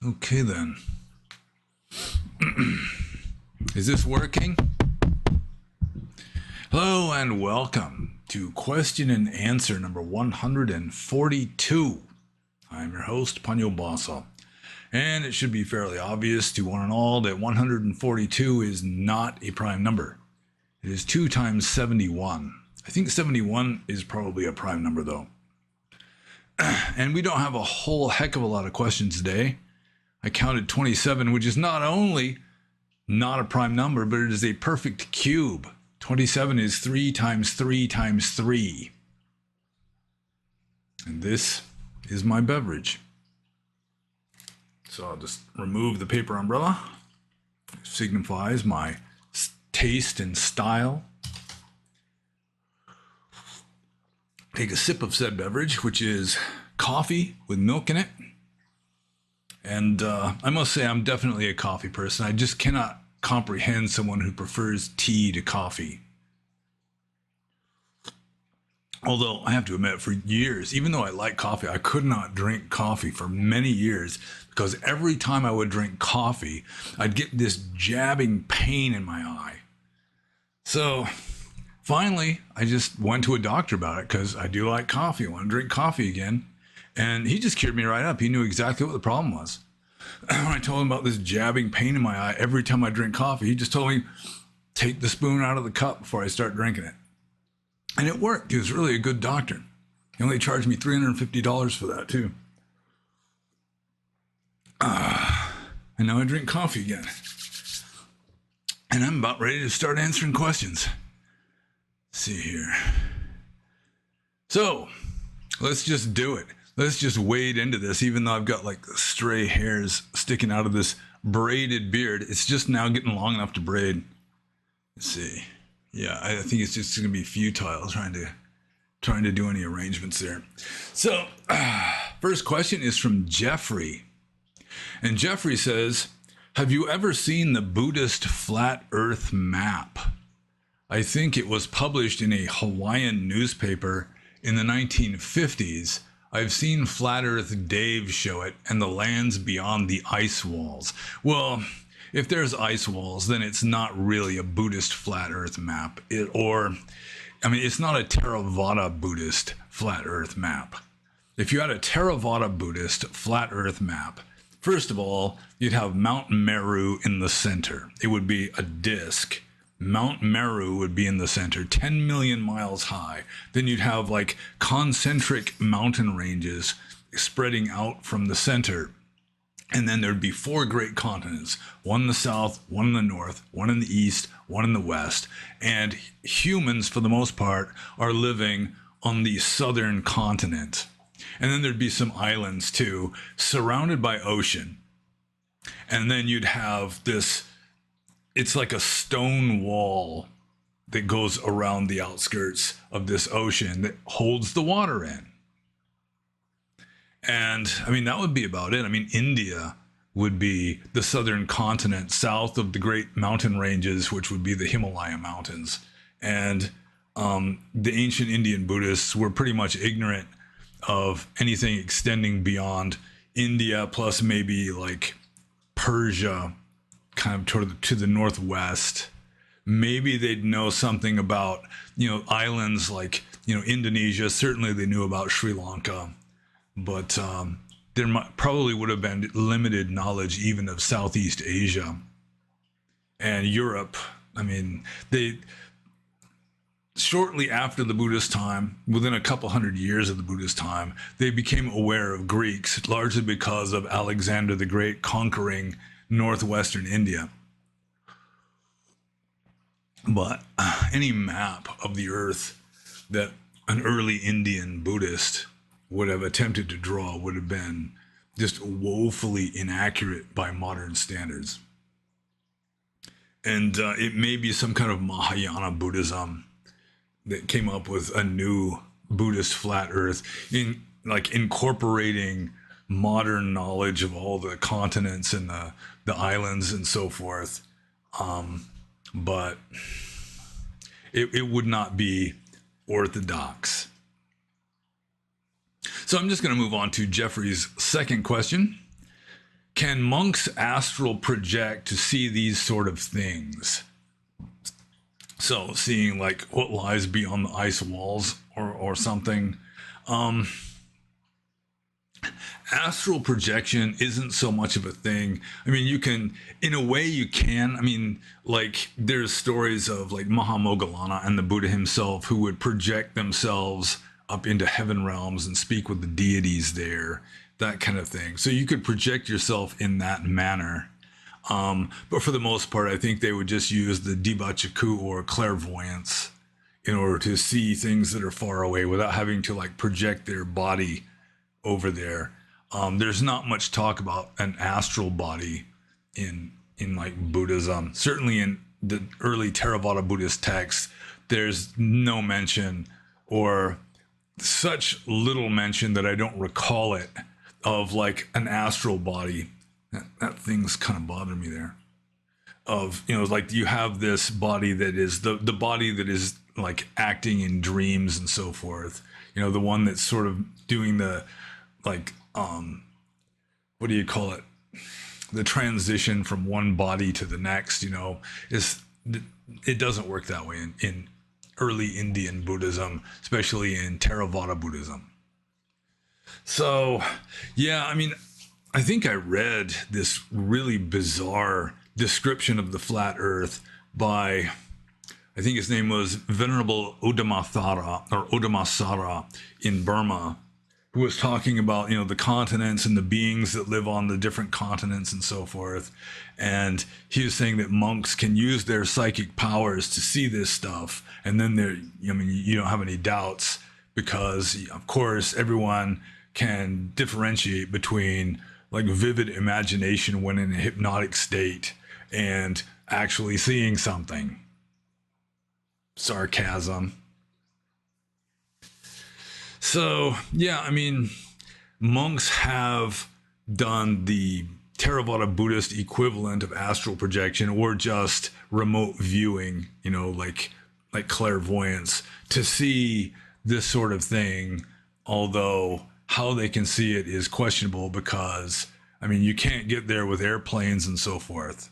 Okay then. Is this working? Hello and welcome to question and answer number 142. I'm your host, Panyo Basa. And it should be fairly obvious to one and all that 142 is not a prime number. It is 2 times 71. I think 71 is probably a prime number though. And we don't have a whole heck of a lot of questions today. I counted 27, which is not only not a prime number, but it is a perfect cube. 27 is 3 times 3 times 3. And this is my beverage. So I'll just remove the paper umbrella. It signifies my taste and style. Take a sip of said beverage, which is coffee with milk in it. And I must say I'm definitely a coffee person. I just cannot comprehend someone who prefers tea to coffee. Although I have to admit, for years, even though I like coffee, I could not drink coffee for many years because every time I would drink coffee, I'd get this jabbing pain in my eye. So finally, I just went to a doctor about it because I do like coffee. I want to drink coffee again. And he just cured me right up. He knew exactly what the problem was. When I told him about this jabbing pain in my eye every time I drink coffee, he just told me, take the spoon out of the cup before I start drinking it. And it worked. He was really a good doctor. He only charged me $350 for that too. And now I drink coffee again. And I'm about ready to start answering questions. Let's see here. So let's just do it. Let's just wade into this, even though I've got like stray hairs sticking out of this braided beard. It's just now getting long enough to braid. Let's see. Yeah, I think it's just going to be futile trying to do any arrangements there. So, first question is from Jeffrey. And Jeffrey says, have you ever seen the Buddhist flat earth map? I think it was published in a Hawaiian newspaper in the 1950s. I've seen Flat Earth Dave show it and the lands beyond the ice walls. Well, if there's ice walls, then it's not really a Buddhist flat earth map. It's not a Theravada Buddhist flat earth map. If you had a Theravada Buddhist flat earth map, first of all, you'd have Mount Meru in the center. It would be a disc. Mount Meru would be in the center, 10 million miles high. Then you'd have like concentric mountain ranges spreading out from the center. And then there'd be 4 great continents, one in the south, one in the north, one in the east, one in the west. And humans, for the most part, are living on the southern continent. And then there'd be some islands too, surrounded by ocean. And then you'd have this, it's like a stone wall that goes around the outskirts of this ocean that holds the water in. And that would be about it. India would be the southern continent south of the great mountain ranges, which would be the Himalaya mountains. And the ancient Indian Buddhists were pretty much ignorant of anything extending beyond India, plus maybe like Persia, kind of to the northwest. Maybe they'd know something about, islands like, Indonesia. Certainly they knew about Sri Lanka. But there probably would have been limited knowledge even of Southeast Asia and Europe. Shortly after the Buddhist time, within a couple hundred years of the Buddhist time, they became aware of Greeks, largely because of Alexander the Great conquering northwestern India. But any map of the earth that an early Indian Buddhist would have attempted to draw would have been just woefully inaccurate by modern standards. And it may be some kind of Mahayana Buddhism that came up with a new Buddhist flat earth, incorporating modern knowledge of all the continents and the islands and so forth. But it would not be orthodox. So I'm just going to move on to Jeffrey's second question. can monks astral project to see these sort of things? So seeing like what lies beyond the ice walls or something. Astral projection isn't so much of a thing. I mean, you can, in a way you can. I mean, like there's stories of like Mahamoggallana and the Buddha himself who would project themselves up into heaven realms and speak with the deities there, that kind of thing. So you could project yourself in that manner. But for the most part, I think they would just use the dibachaku or clairvoyance in order to see things that are far away without having to like project their body over there. There's not much talk about an astral body in like Buddhism. Certainly in the early Theravada Buddhist texts, there's no mention, or such little mention that I don't recall it, of like an astral body. That thing's kind of bothering me there. Of, you know, like you have this body that is the body that is like acting in dreams and so forth. You know, the one that's sort of doing the like what do you call it, the transition from one body to the next, you know, it doesn't work that way in early Indian Buddhism, especially in Theravada Buddhism. So yeah, I mean, I think I read this really bizarre description of the flat earth by, I think his name was Venerable Odamasara in Burma, who was talking about, you know, the continents and the beings that live on the different continents and so forth. And he was saying that monks can use their psychic powers to see this stuff. And then I mean, you don't have any doubts, because of course everyone can differentiate between like vivid imagination when in a hypnotic state and actually seeing something. Sarcasm. So yeah, I mean, monks have done the Theravada Buddhist equivalent of astral projection, or just remote viewing, you know, like clairvoyance, to see this sort of thing, although how they can see it is questionable, because I mean, you can't get there with airplanes and so forth.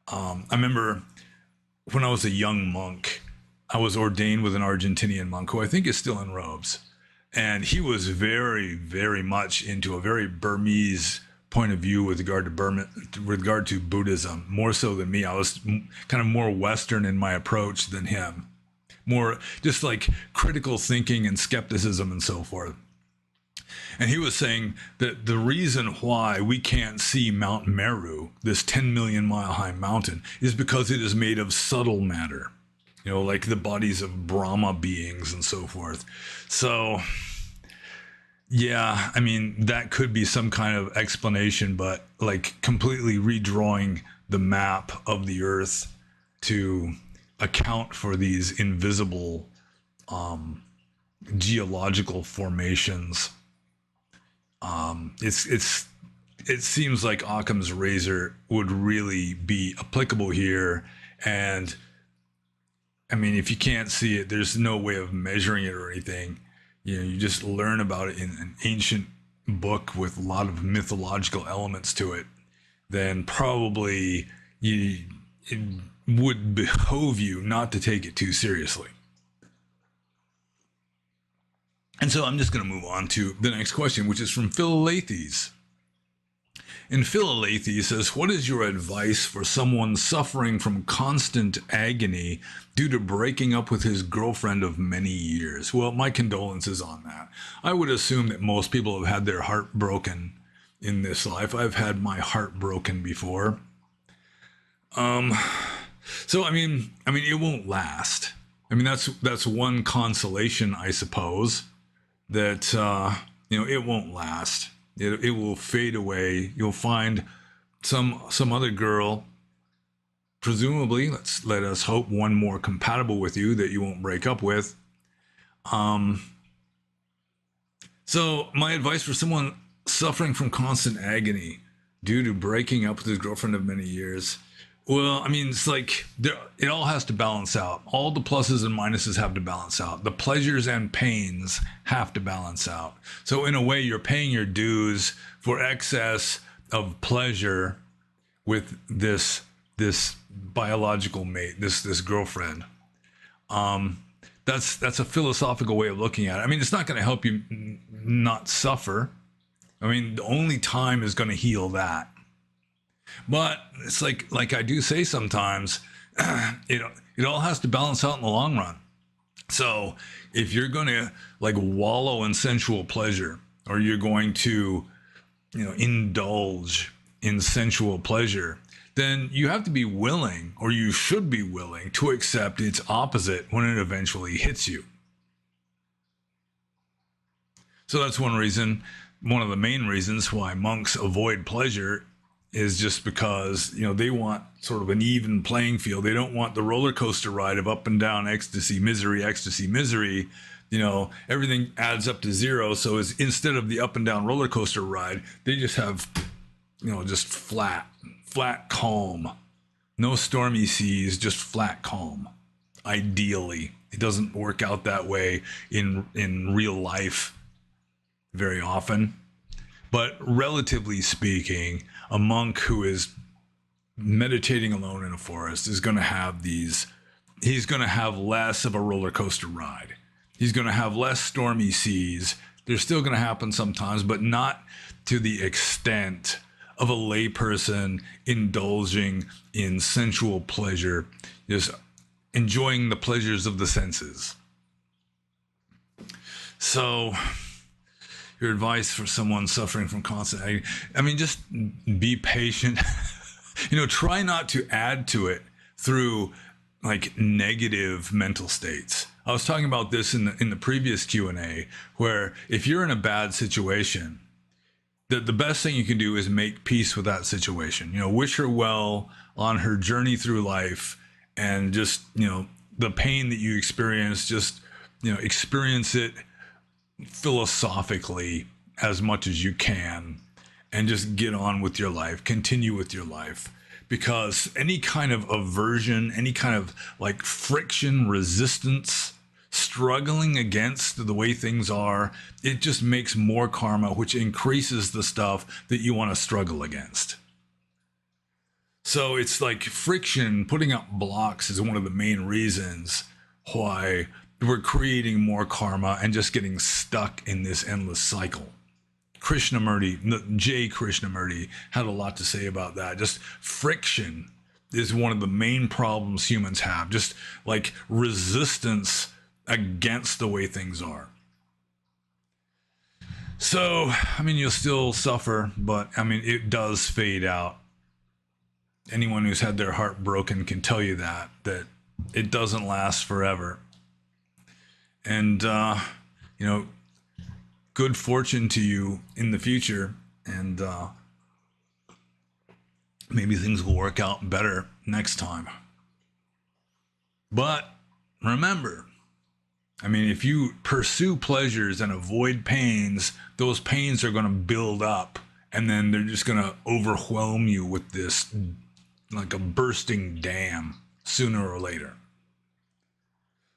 I remember when I was a young monk, I was ordained with an Argentinian monk who I think is still in robes. And he was very, very much into a very Burmese point of view with regard to Buddhism, more so than me. I was kind of more Western in my approach than him. More just like critical thinking and skepticism and so forth. And he was saying that the reason why we can't see Mount Meru, this 10 million mile high mountain, is because it is made of subtle matter, you know, like the bodies of Brahma beings and so forth. So yeah, I mean, that could be some kind of explanation, but like completely redrawing the map of the earth to account for these invisible geological formations. It seems like Occam's razor would really be applicable here. And I mean, if you can't see it, there's no way of measuring it or anything. You know, you just learn about it in an ancient book with a lot of mythological elements to it, then probably it would behove you not to take it too seriously. And so I'm just going to move on to the next question, which is from Philalethes. And Philalethes says, what is your advice for someone suffering from constant agony due to breaking up with his girlfriend of many years? Well, my condolences on that. I would assume that most people have had their heart broken in this life. I've had my heart broken before. So, I mean, it won't last. I mean, that's one consolation, I suppose, that, you know, it won't last. It will fade away. You'll find some other girl, presumably, let us hope, one more compatible with you that you won't break up with. So my advice for someone suffering from constant agony due to breaking up with his girlfriend of many years. Well, I mean, it's like it all has to balance out. All the pluses and minuses have to balance out. The pleasures and pains have to balance out. So in a way, you're paying your dues for excess of pleasure with this biological mate, this girlfriend. That's a philosophical way of looking at it. I mean, it's not going to help you not suffer. I mean, the only time is going to heal that. But it's like I do say sometimes, it all has to balance out in the long run. So if you're going to like wallow in sensual pleasure, or you're going to, indulge in sensual pleasure, then you have to be willing, or you should be willing, to accept its opposite when it eventually hits you. So that's one of the main reasons why monks avoid pleasure is just because, they want sort of an even playing field. They don't want the roller coaster ride of up and down ecstasy, misery, ecstasy, misery. Everything adds up to zero. So instead of the up and down roller coaster ride, they just have, just flat calm. No stormy seas, just flat calm. Ideally, it doesn't work out that way in real life very often. But relatively speaking, a monk who is meditating alone in a forest is going to have he's going to have less of a roller coaster ride. He's going to have less stormy seas. They're still going to happen sometimes, but not to the extent of a layperson indulging in sensual pleasure, just enjoying the pleasures of the senses. So, your advice for someone suffering from constant agony, I mean, just be patient. Try not to add to it through like negative mental states. I was talking about this in the previous Q&A, where if you're in a bad situation, the best thing you can do is make peace with that situation. Wish her well on her journey through life, and just, the pain that you experience, just, experience it philosophically as much as you can, and just get on with your life, continue with your life. Because any kind of aversion, any kind of like friction, resistance, struggling against the way things are, it just makes more karma, which increases the stuff that you want to struggle against. So it's like friction, putting up blocks is one of the main reasons why we're creating more karma and just getting stuck in this endless cycle. J. Krishnamurti had a lot to say about that. Just friction is one of the main problems humans have. Just like resistance against the way things are. So, I mean, you'll still suffer, but I mean, it does fade out. Anyone who's had their heart broken can tell you that it doesn't last forever. And, good fortune to you in the future, and maybe things will work out better next time. But remember, I mean, if you pursue pleasures and avoid pains, those pains are going to build up, and then they're just going to overwhelm you with this, like a bursting dam, sooner or later.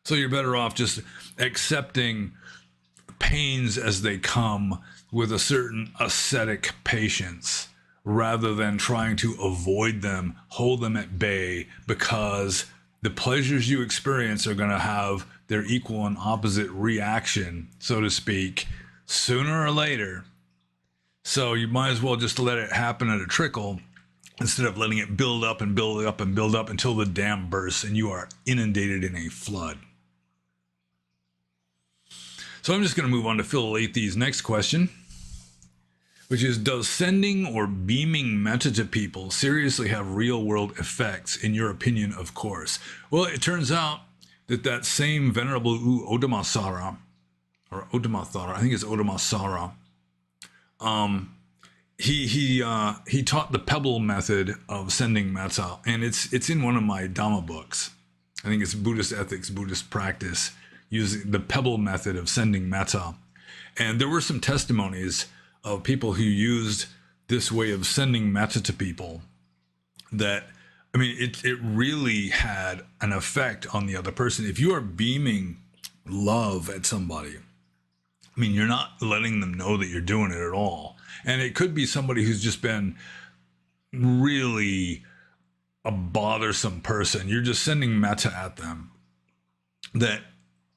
So you're better off just accepting pains as they come with a certain ascetic patience, rather than trying to avoid them, hold them at bay, because the pleasures you experience are going to have their equal and opposite reaction, so to speak, sooner or later. So you might as well just let it happen at a trickle, instead of letting it build up and build up and build up until the dam bursts and you are inundated in a flood. So I'm just going to move on to Phil Lathy's next question, which is, does sending or beaming metta to people seriously have real-world effects, in your opinion, of course? Well, it turns out that same Venerable U Odamathara, I think it's Odamathara, he taught the pebble method of sending metta, and it's in one of my Dhamma books. I think it's Buddhist Ethics, Buddhist Practice, using the pebble method of sending metta. And there were some testimonies of people who used this way of sending metta to people that, I mean, it really had an effect on the other person. If you are beaming love at somebody, I mean, you're not letting them know that you're doing it at all. And it could be somebody who's just been really a bothersome person. You're just sending metta at them. That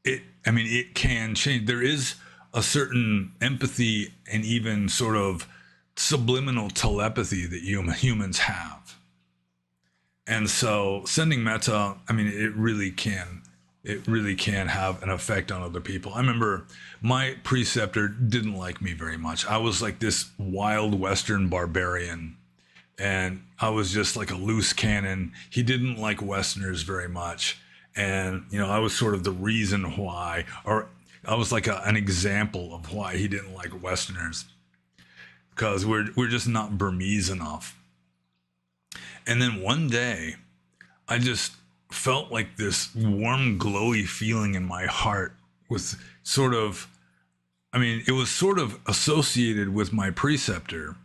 it can change. There is a certain empathy and even sort of subliminal telepathy that humans have. And so sending metta, it really can have an effect on other people. I remember my preceptor didn't like me very much. I was like this wild Western barbarian, and I was just like a loose cannon. He didn't like Westerners very much. And, I was sort of the reason why, or I was like an example of why he didn't like Westerners, because we're just not Burmese enough. And then one day I just felt like this warm, glowy feeling in my heart with sort of, it was sort of associated with my preceptor.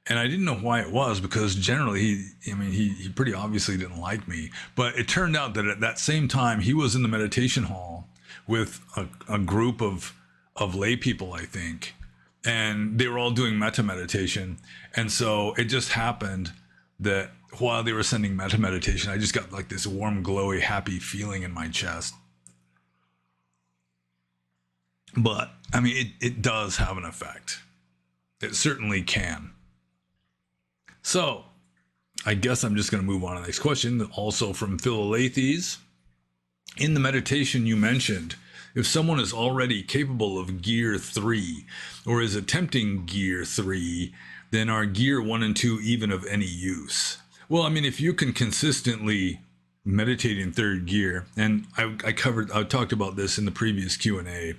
And I didn't know why it was, because generally he pretty obviously didn't like me. But it turned out that at that same time, he was in the meditation hall with a group of lay people, I think. And they were all doing metta meditation. And so it just happened that while they were sending metta meditation, I just got like this warm, glowy, happy feeling in my chest. But it does have an effect. It certainly can. So I guess I'm just going to move on to the next question, also from Philolathes. In the meditation you mentioned, if someone is already capable of gear 3 or is attempting gear 3, then are gear 1 and 2 even of any use? Well, if you can consistently meditate in third gear, and I talked about this in the previous Q&A,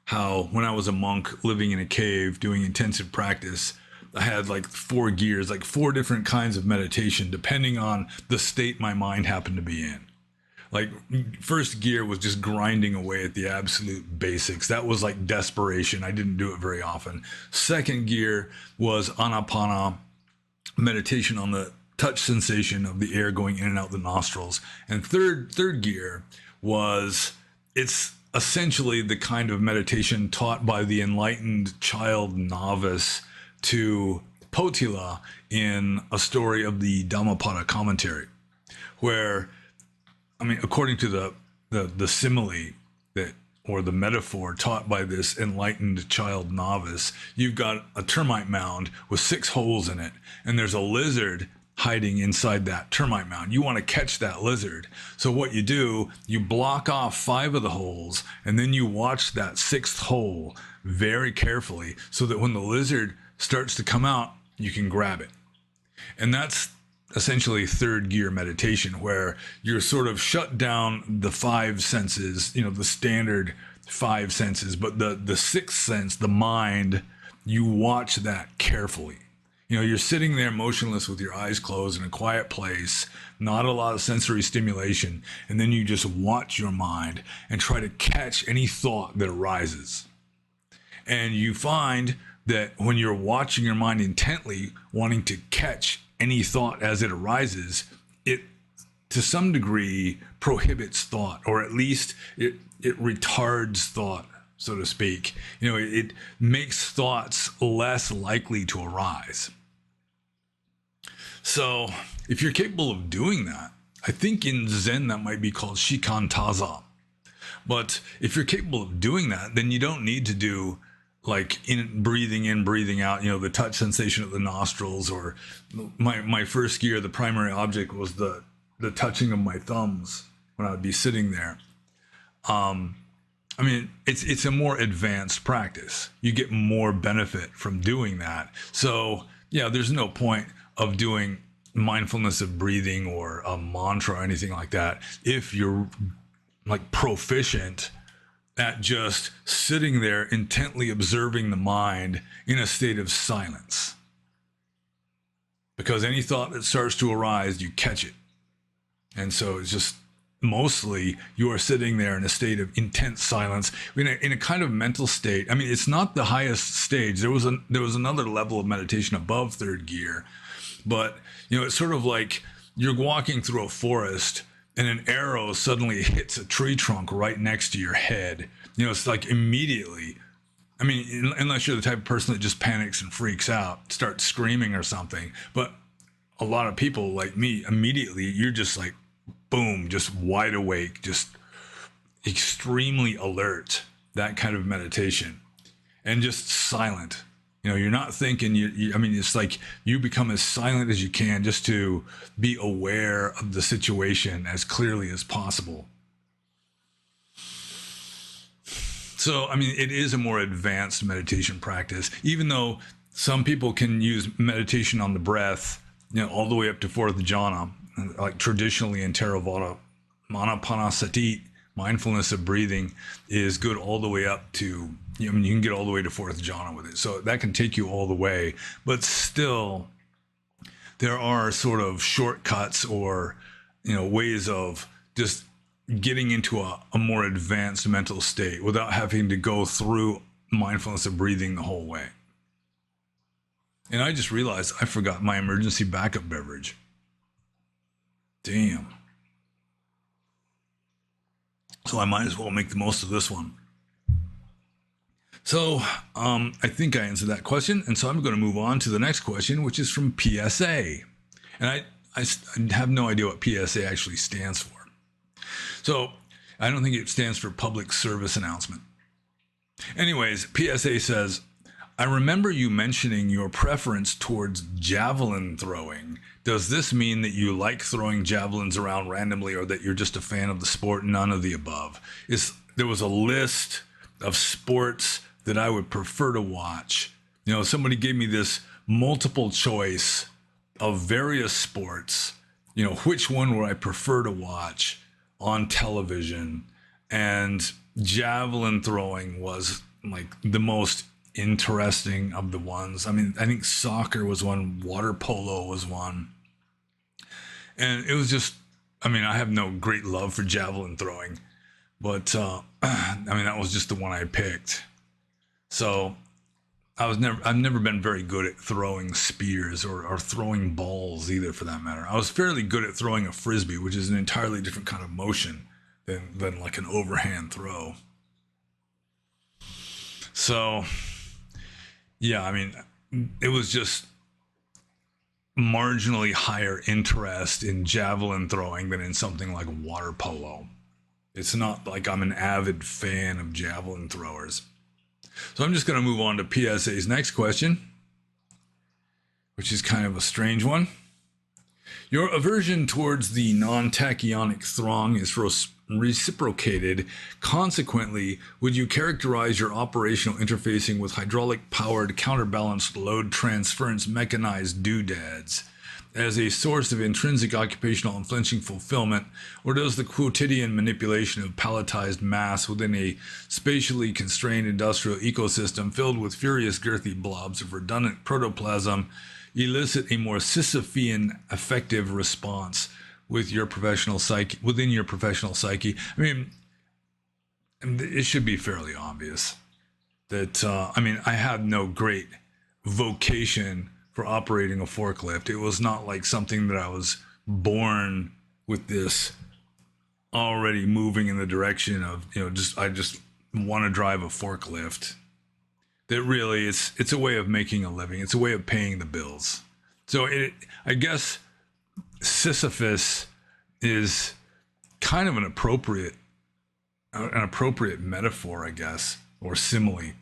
how when I was a monk living in a cave doing intensive practice, I had like 4 gears, like 4 different kinds of meditation, depending on the state my mind happened to be in. Like first gear was just grinding away at the absolute basics. That was like desperation. I didn't do it very often. Second gear was anapana, meditation on the touch sensation of the air going in and out the nostrils. And third gear it's essentially the kind of meditation taught by the enlightened child novice to Potila in a story of the Dhammapada commentary, where, according to the simile or the metaphor taught by this enlightened child novice, you've got a termite mound with 6 holes in it, and there's a lizard hiding inside that termite mound. You want to catch that lizard. So what you do, you block off 5 of the holes, and then you watch that 6th hole very carefully so that when the lizard starts to come out, you can grab it. And that's essentially third gear meditation, where you're sort of shut down the 5 senses, the standard 5 senses, but the 6th sense, the mind, you watch that carefully. You're sitting there motionless with your eyes closed in a quiet place, not a lot of sensory stimulation, and then you just watch your mind and try to catch any thought that arises. And you find that when you're watching your mind intently, wanting to catch any thought as it arises, it to some degree prohibits thought, or at least it retards thought, so to speak. It makes thoughts less likely to arise. So if you're capable of doing that, I think in Zen that might be called shikantaza. But if you're capable of doing that, then you don't need to do like breathing in, breathing out, the touch sensation of the nostrils, or my first gear, the primary object was the touching of my thumbs when I would be sitting there. It's a more advanced practice. You get more benefit from doing that. So yeah, there's no point of doing mindfulness of breathing or a mantra or anything like that if you're like proficient at just sitting there intently observing the mind in a state of silence. Because any thought that starts to arise, you catch it. And so it's just mostly you are sitting there in a state of intense silence, in a kind of mental state. It's not the highest stage. There was another level of meditation above third gear, but it's sort of like you're walking through a forest and an arrow suddenly hits a tree trunk right next to your head. It's like immediately, I mean, unless you're the type of person that just panics and freaks out, starts screaming or something. But a lot of people like me, immediately, you're just like, boom, just wide awake, just extremely alert, that kind of meditation, and just silent. You know, you're not thinking, I mean, it's like you become as silent as you can just to be aware of the situation as clearly as possible. So, I mean, it is a more advanced meditation practice, even though some people can use meditation on the breath, you know, all the way up to fourth jhana, like traditionally in Theravada, Anapanasati, mindfulness of breathing, is good all the way up to, I mean, you can get all the way to fourth jhana with it. So that can take you all the way, but still there are sort of shortcuts or, you know, ways of just getting into a more advanced mental state without having to go through mindfulness of breathing the whole way. And I just realized I forgot my emergency backup beverage. Damn. So I might as well make the most of this one. So I think I answered that question. And so I'm going to move on to the next question, which is from PSA. And I have no idea what PSA actually stands for. So I don't think it stands for public service announcement. Anyways, PSA says, I remember you mentioning your preference towards javelin throwing. Does this mean that you like throwing javelins around randomly, or that you're just a fan of the sport? None of the above. There was a list of sports that I would prefer to watch. You know, somebody gave me this multiple choice of various sports, you know, which one would I prefer to watch on television, and javelin throwing was like the most interesting of the ones. I mean, I think soccer was one, water polo was one, and it was just, I mean, I have no great love for javelin throwing, but I mean, that was just the one I picked. So I've never been very good at throwing spears or throwing balls either, for that matter. I was fairly good at throwing a frisbee, which is an entirely different kind of motion than like an overhand throw. So yeah, I mean, it was just marginally higher interest in javelin throwing than in something like water polo. It's not like I'm an avid fan of javelin throwers. So I'm just going to move on to PSA's next question, which is kind of a strange one. Your aversion towards the non-tachyonic throng is reciprocated. Consequently, would you characterize your operational interfacing with hydraulic-powered counterbalanced load transference mechanized doodads as a source of intrinsic occupational unflinching fulfillment, or does the quotidian manipulation of palletized mass within a spatially constrained industrial ecosystem filled with furious girthy blobs of redundant protoplasm elicit a more Sisyphean affective response with your professional psyche, within your professional psyche? I mean, it should be fairly obvious that, I mean, I have no great vocation for operating a forklift. It was not like something that I was born with this already moving in the direction of, you know, I just want to drive a forklift. That really, it's a way of making a living. It's a way of paying the bills. So I guess Sisyphus is kind of an appropriate metaphor, I guess, or simile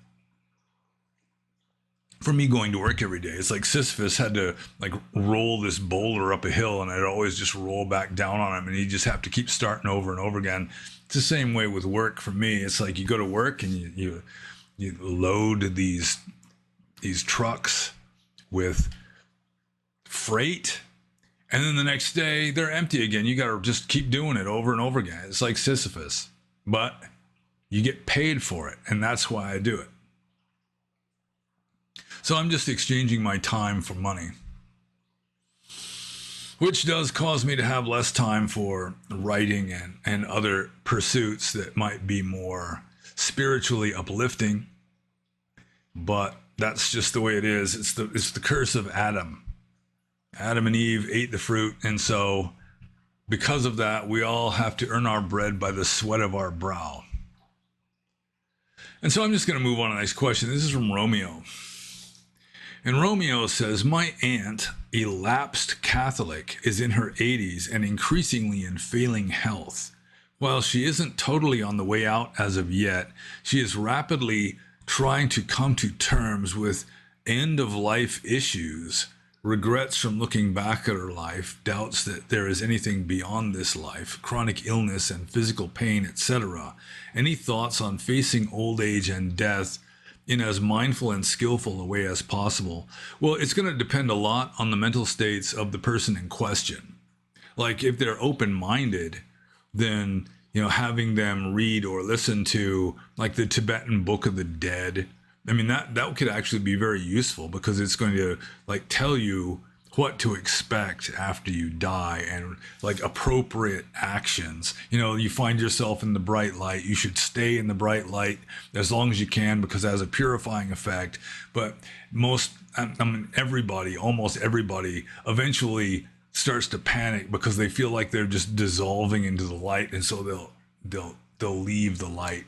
for me going to work every day. It's like Sisyphus had to like roll this boulder up a hill, and I'd always just roll back down on him, and he'd just have to keep starting over and over again. It's the same way with work for me. It's like you go to work and you load these trucks with freight, and then the next day they're empty again. You got to just keep doing it over and over again. It's like Sisyphus, but you get paid for it, and that's why I do it. So I'm just exchanging my time for money, which does cause me to have less time for writing and other pursuits that might be more spiritually uplifting. But that's just the way it is. It's the curse of Adam. Adam and Eve ate the fruit, and so because of that, we all have to earn our bread by the sweat of our brow. And so I'm just going to move on to the next question. This is from Romeo. And Romeo says, my aunt, a lapsed Catholic, is in her 80s and increasingly in failing health. While she isn't totally on the way out as of yet, she is rapidly trying to come to terms with end-of-life issues, regrets from looking back at her life, doubts that there is anything beyond this life, chronic illness and physical pain, etc. Any thoughts on facing old age and death in as mindful and skillful a way as possible? Well, it's going to depend a lot on the mental states of the person in question. Like if they're open-minded, then, you know, having them read or listen to like the Tibetan Book of the Dead, I mean, that could actually be very useful because it's going to like tell you what to expect after you die and like appropriate actions. You know, you find yourself in the bright light, you should stay in the bright light as long as you can because it has a purifying effect. But almost everybody eventually starts to panic because they feel like they're just dissolving into the light, and so they'll leave the light.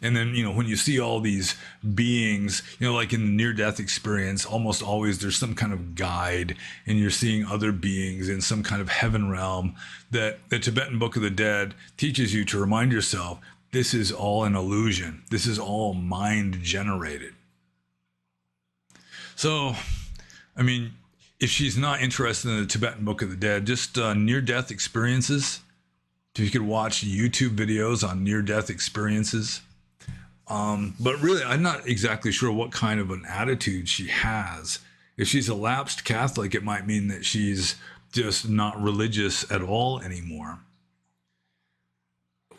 And then, you know, when you see all these beings, you know, like in the near-death experience, almost always there's some kind of guide and you're seeing other beings in some kind of heaven realm that the Tibetan Book of the Dead teaches you to remind yourself, this is all an illusion. This is all mind generated. So, I mean, if she's not interested in the Tibetan Book of the Dead, just near-death experiences. If you could watch YouTube videos on near-death experiences. But really, I'm not exactly sure what kind of an attitude she has. If she's a lapsed Catholic, it might mean that she's just not religious at all anymore.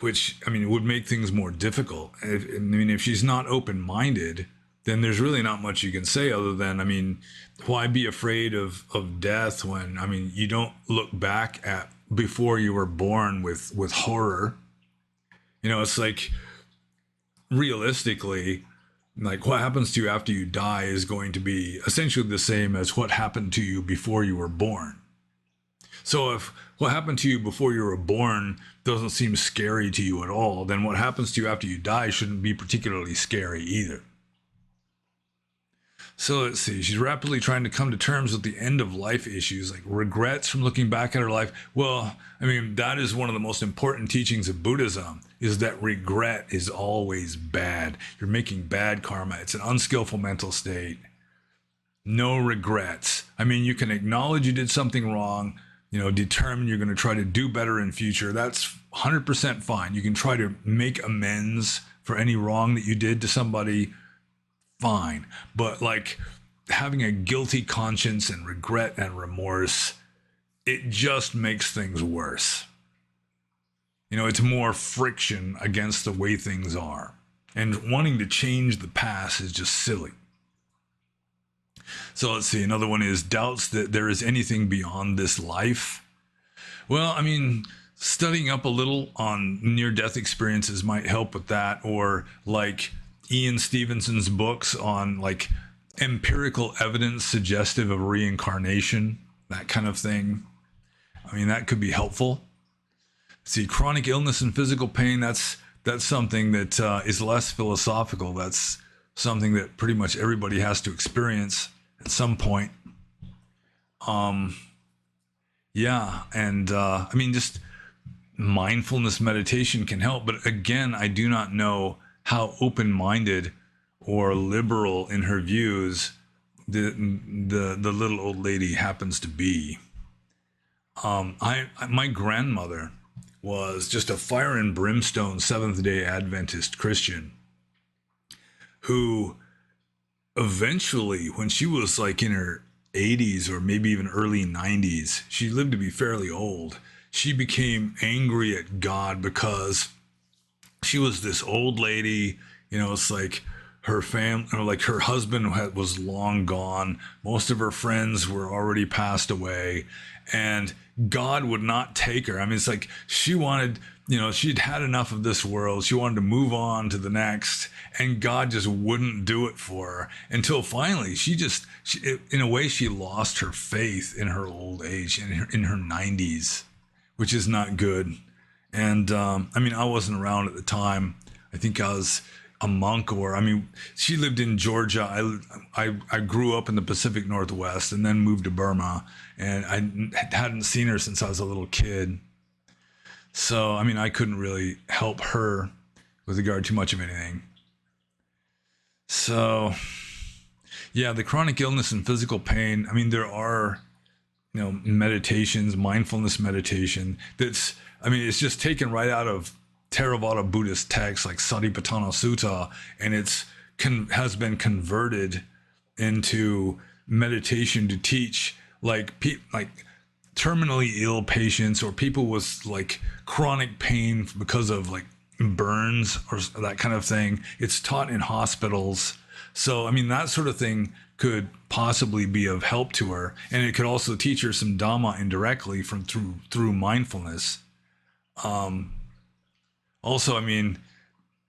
Which, I mean, it would make things more difficult. If she's not open-minded, then there's really not much you can say other than, I mean, why be afraid of death when, I mean, you don't look back at before you were born with horror. You know, it's like, realistically, like what happens to you after you die is going to be essentially the same as what happened to you before you were born. So if what happened to you before you were born doesn't seem scary to you at all, then what happens to you after you die shouldn't be particularly scary either. So let's see, she's rapidly trying to come to terms with the end of life issues, like regrets from looking back at her life. Well, I mean, that is one of the most important teachings of Buddhism, is that regret is always bad. You're making bad karma. It's an unskillful mental state. No regrets. I mean, you can acknowledge you did something wrong, you know, determine you're going to try to do better in future. That's 100% fine. You can try to make amends for any wrong that you did to somebody. Fine. But like having a guilty conscience and regret and remorse, it just makes things worse. You know, it's more friction against the way things are. And wanting to change the past is just silly. So let's see. Another one is doubts that there is anything beyond this life. Well, I mean, studying up a little on near-death experiences might help with that, or like Ian Stevenson's books on like empirical evidence suggestive of reincarnation, that kind of thing. I mean, that could be helpful. See, chronic illness and physical pain, that's something that is less philosophical. That's something that pretty much everybody has to experience at some point. Yeah, and I mean, just mindfulness meditation can help. But again, I do not know how open-minded or liberal in her views the little old lady happens to be. My grandmother was just a fire and brimstone Seventh-day Adventist Christian who eventually, when she was like in her 80s or maybe even early 90s, she lived to be fairly old. She became angry at God because she was this old lady, you know, it's like her family, like her husband was long gone. Most of her friends were already passed away, and God would not take her. I mean, it's like she wanted, you know, she'd had enough of this world. She wanted to move on to the next, and God just wouldn't do it for her until finally she in a way, she lost her faith in her old age, in her 90s, which is not good. And I mean, I wasn't around at the time. I think I was a monk, or I mean, she lived in Georgia. I grew up in the Pacific Northwest and then moved to Burma, and I hadn't seen her since I was a little kid. So I mean, I couldn't really help her with regard to much of anything. So yeah, the chronic illness and physical pain. I mean, there are, meditations, mindfulness meditation. That's, I mean, it's just taken right out of Theravada Buddhist texts like Satipatthana Sutta, and has been converted into meditation to teach like terminally ill patients or people with like chronic pain because of like burns or that kind of thing. It's taught in hospitals. So, I mean, that sort of thing could possibly be of help to her, and it could also teach her some Dhamma indirectly through mindfulness. Also, I mean,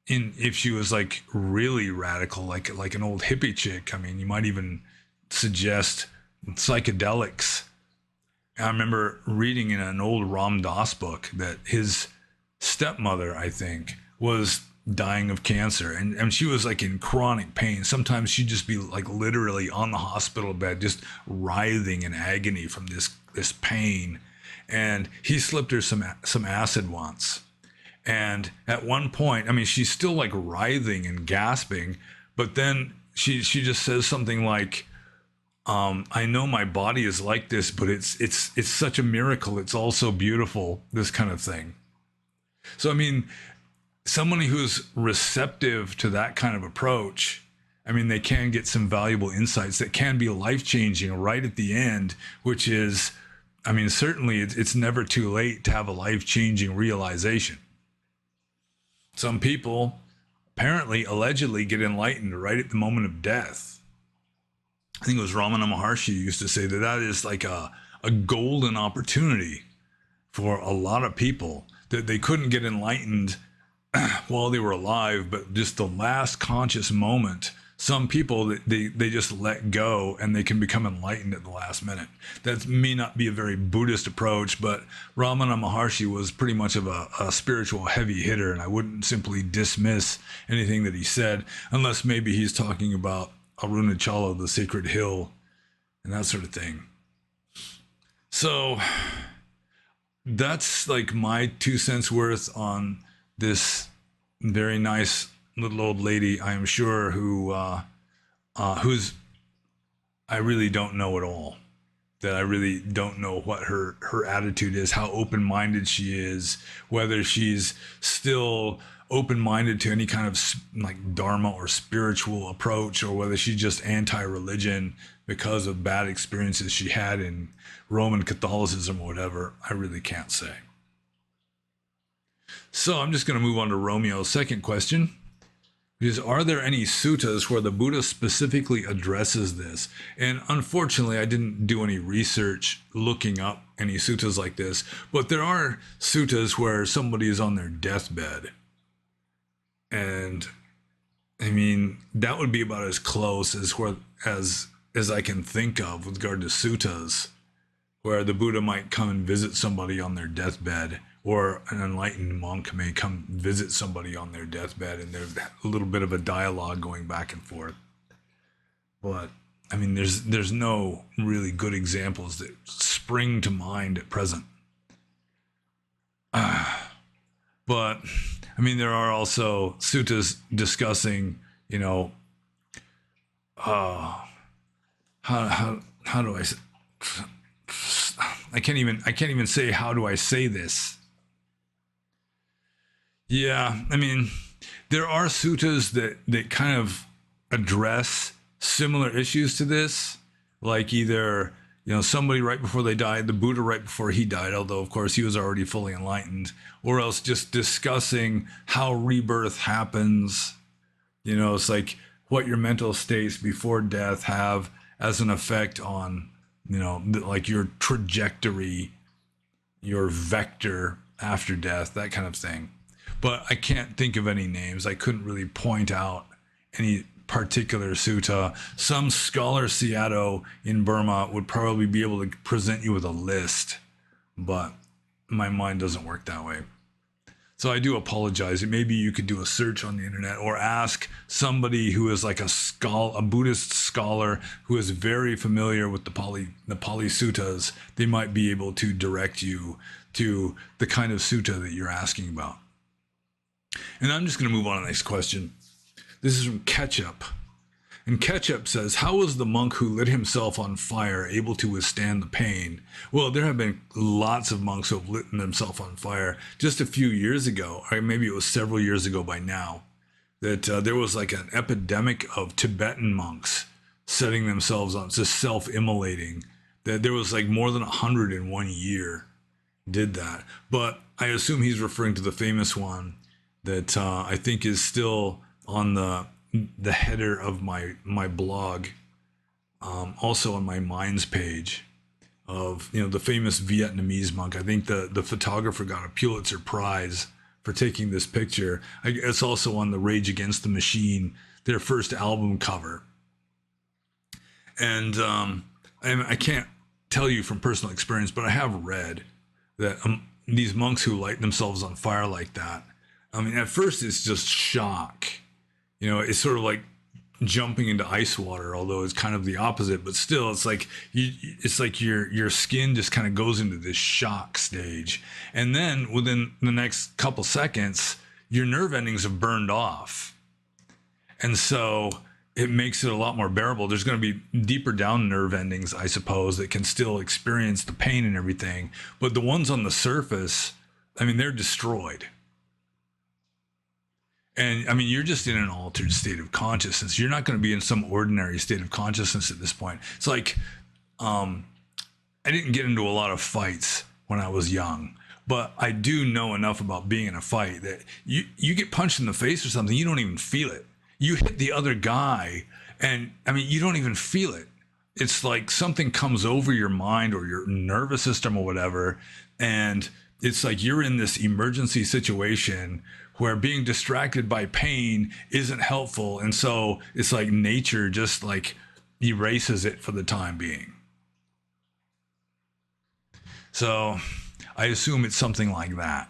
if she was like really radical, like an old hippie chick, I mean, you might even suggest psychedelics. I remember reading in an old Ram Dass book that his stepmother, I think, was dying of cancer, and she was like in chronic pain. Sometimes she'd just be like literally on the hospital bed, just writhing in agony from this pain. And he slipped her some acid once. And at one point, I mean, she's still like writhing and gasping, but then she just says something like, I know my body is like this, but it's such a miracle. It's also beautiful, this kind of thing. So, I mean, somebody who's receptive to that kind of approach, I mean, they can get some valuable insights that can be life-changing right at the end, which is, I mean, certainly it's never too late to have a life-changing realization. Some people apparently, allegedly, get enlightened right at the moment of death. I think it was Ramana Maharshi used to say that is like a golden opportunity for a lot of people, that they couldn't get enlightened while they were alive, but just the last conscious moment, some people, they just let go and they can become enlightened at the last minute. That may not be a very Buddhist approach, but Ramana Maharshi was pretty much of a spiritual heavy hitter, and I wouldn't simply dismiss anything that he said, unless maybe he's talking about Arunachala, the sacred hill, and that sort of thing. So that's like my 2 cents worth on this very nice little old lady, I am sure, who's I really don't know at all. That I really don't know what her attitude is, how open-minded she is, whether she's still open-minded to any kind of like Dharma or spiritual approach, or whether she's just anti-religion because of bad experiences she had in Roman Catholicism or whatever. I really can't say. So I'm just going to move on to Romeo's second question. Is, are there any suttas where the Buddha specifically addresses this? And unfortunately, I didn't do any research looking up any suttas like this, but there are suttas where somebody is on their deathbed. And I mean, that would be about as close as I can think of with regard to suttas, where the Buddha might come and visit somebody on their deathbed, or an enlightened monk may come visit somebody on their deathbed, and there's a little bit of a dialogue going back and forth. But I mean, there's no really good examples that spring to mind at present. But I mean, there are also suttas discussing, how do I can't even say how do I say this. Yeah, I mean, there are suttas that kind of address similar issues to this, like either, somebody right before they died, the Buddha right before he died, although of course he was already fully enlightened, or else just discussing how rebirth happens. It's like what your mental states before death have as an effect on, like your trajectory, your vector after death, that kind of thing. But I can't think of any names. I couldn't really point out any particular sutta. Some scholar Seattle in Burma would probably be able to present you with a list, but my mind doesn't work that way. So I do apologize. Maybe you could do a search on the internet or ask somebody who is like a Buddhist scholar who is very familiar with the Pali Suttas. They might be able to direct you to the kind of sutta that you're asking about. And I'm just going to move on to the next question. This is from Ketchup. And Ketchup says, how was the monk who lit himself on fire able to withstand the pain? Well, there have been lots of monks who have lit themselves on fire. Just a few years ago, or maybe it was several years ago by now, that there was like an epidemic of Tibetan monks setting themselves on, just self-immolating. That there was like more than 100 in 1 year did that. But I assume he's referring to the famous one that I think is still on the header of my blog, also on my Minds page, of the famous Vietnamese monk. I think the photographer got a Pulitzer Prize for taking this picture. It's also on the Rage Against the Machine, their first album cover. And I can't tell you from personal experience, but I have read that these monks who light themselves on fire like that, I mean, at first it's just shock. It's sort of like jumping into ice water, although it's kind of the opposite. But still, it's like your skin just kind of goes into this shock stage, and then within the next couple seconds, your nerve endings have burned off, and so it makes it a lot more bearable. There's going to be deeper down nerve endings, I suppose, that can still experience the pain and everything, but the ones on the surface, I mean, they're destroyed. And I mean, you're just in an altered state of consciousness. You're not going to be in some ordinary state of consciousness at this point. It's like, I didn't get into a lot of fights when I was young, but I do know enough about being in a fight that you get punched in the face or something, you don't even feel it. You hit the other guy, and I mean, you don't even feel it. It's like something comes over your mind or your nervous system or whatever, and it's like you're in this emergency situation where being distracted by pain isn't helpful. And so it's like nature just like erases it for the time being. So I assume it's something like that.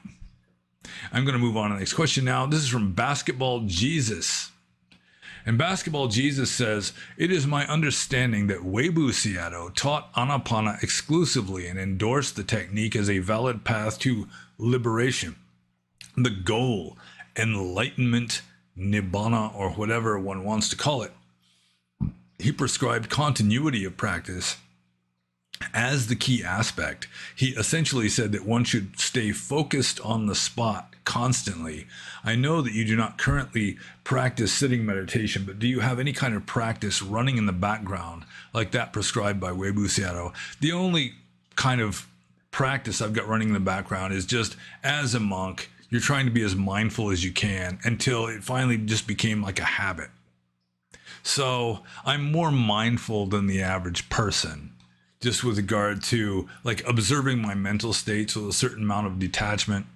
I'm going to move on to the next question now. This is from Basketball Jesus. And Basketball Jesus says, it is my understanding that Webu Sayadaw taught Anapana exclusively and endorsed the technique as a valid path to liberation. The goal, enlightenment, nibbana, or whatever one wants to call it. He prescribed continuity of practice as the key aspect. He essentially said that one should stay focused on the spot constantly. I know that you do not currently practice sitting meditation, but do you have any kind of practice running in the background like that prescribed by Webu Sayadaw? The only kind of practice I've got running in the background is just as a monk, you're trying to be as mindful as you can until it finally just became like a habit. So I'm more mindful than the average person, just with regard to like observing my mental states with a certain amount of detachment.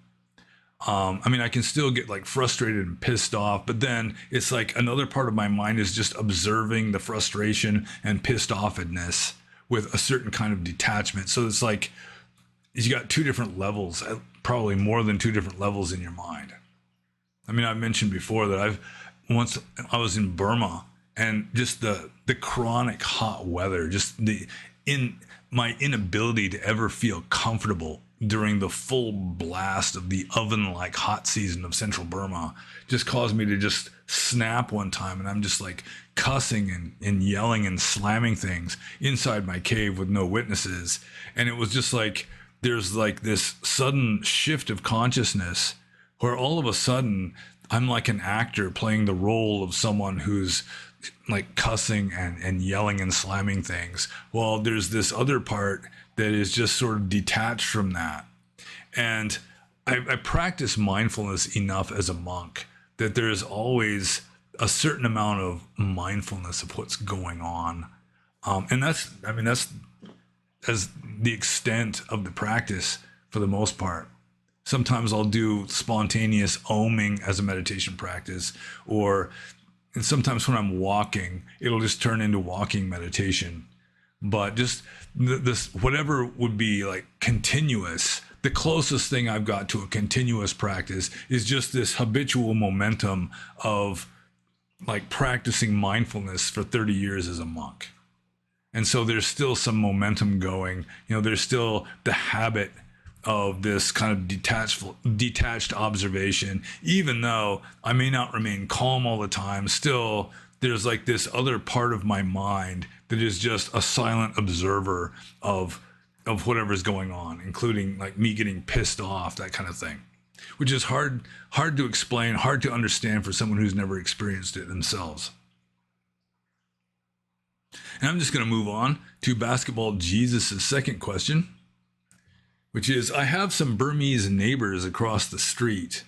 I mean, I can still get like frustrated and pissed off, but then it's like another part of my mind is just observing the frustration and pissed offedness with a certain kind of detachment. So it's like you got two different levels, probably more than two different levels in your mind. I mean, I've mentioned before that once I was in Burma, and just the chronic hot weather, just my inability to ever feel comfortable during the full blast of the oven-like hot season of central Burma just caused me to just snap one time, and I'm just like cussing and yelling and slamming things inside my cave with no witnesses. And it was just like there's like this sudden shift of consciousness where all of a sudden I'm like an actor playing the role of someone who's like cussing and yelling and slamming things, while there's this other part that is just sort of detached from that. And I practice mindfulness enough as a monk that there's always a certain amount of mindfulness of what's going on. And that's as the extent of the practice for the most part. Sometimes I'll do spontaneous oming as a meditation practice, and sometimes when I'm walking, it'll just turn into walking meditation. but just this, whatever would be like continuous. The closest thing I've got to a continuous practice is just this habitual momentum of like practicing mindfulness for 30 years as a monk. And so there's still some momentum going. There's still the habit of this kind of detached observation, even though I may not remain calm all the time. Still, there's like this other part of my mind that is just a silent observer of whatever's going on, including like me getting pissed off, that kind of thing, which is hard to explain, hard to understand for someone who's never experienced it themselves. And I'm just going to move on to Basketball Jesus' second question, which is, I have some Burmese neighbors across the street.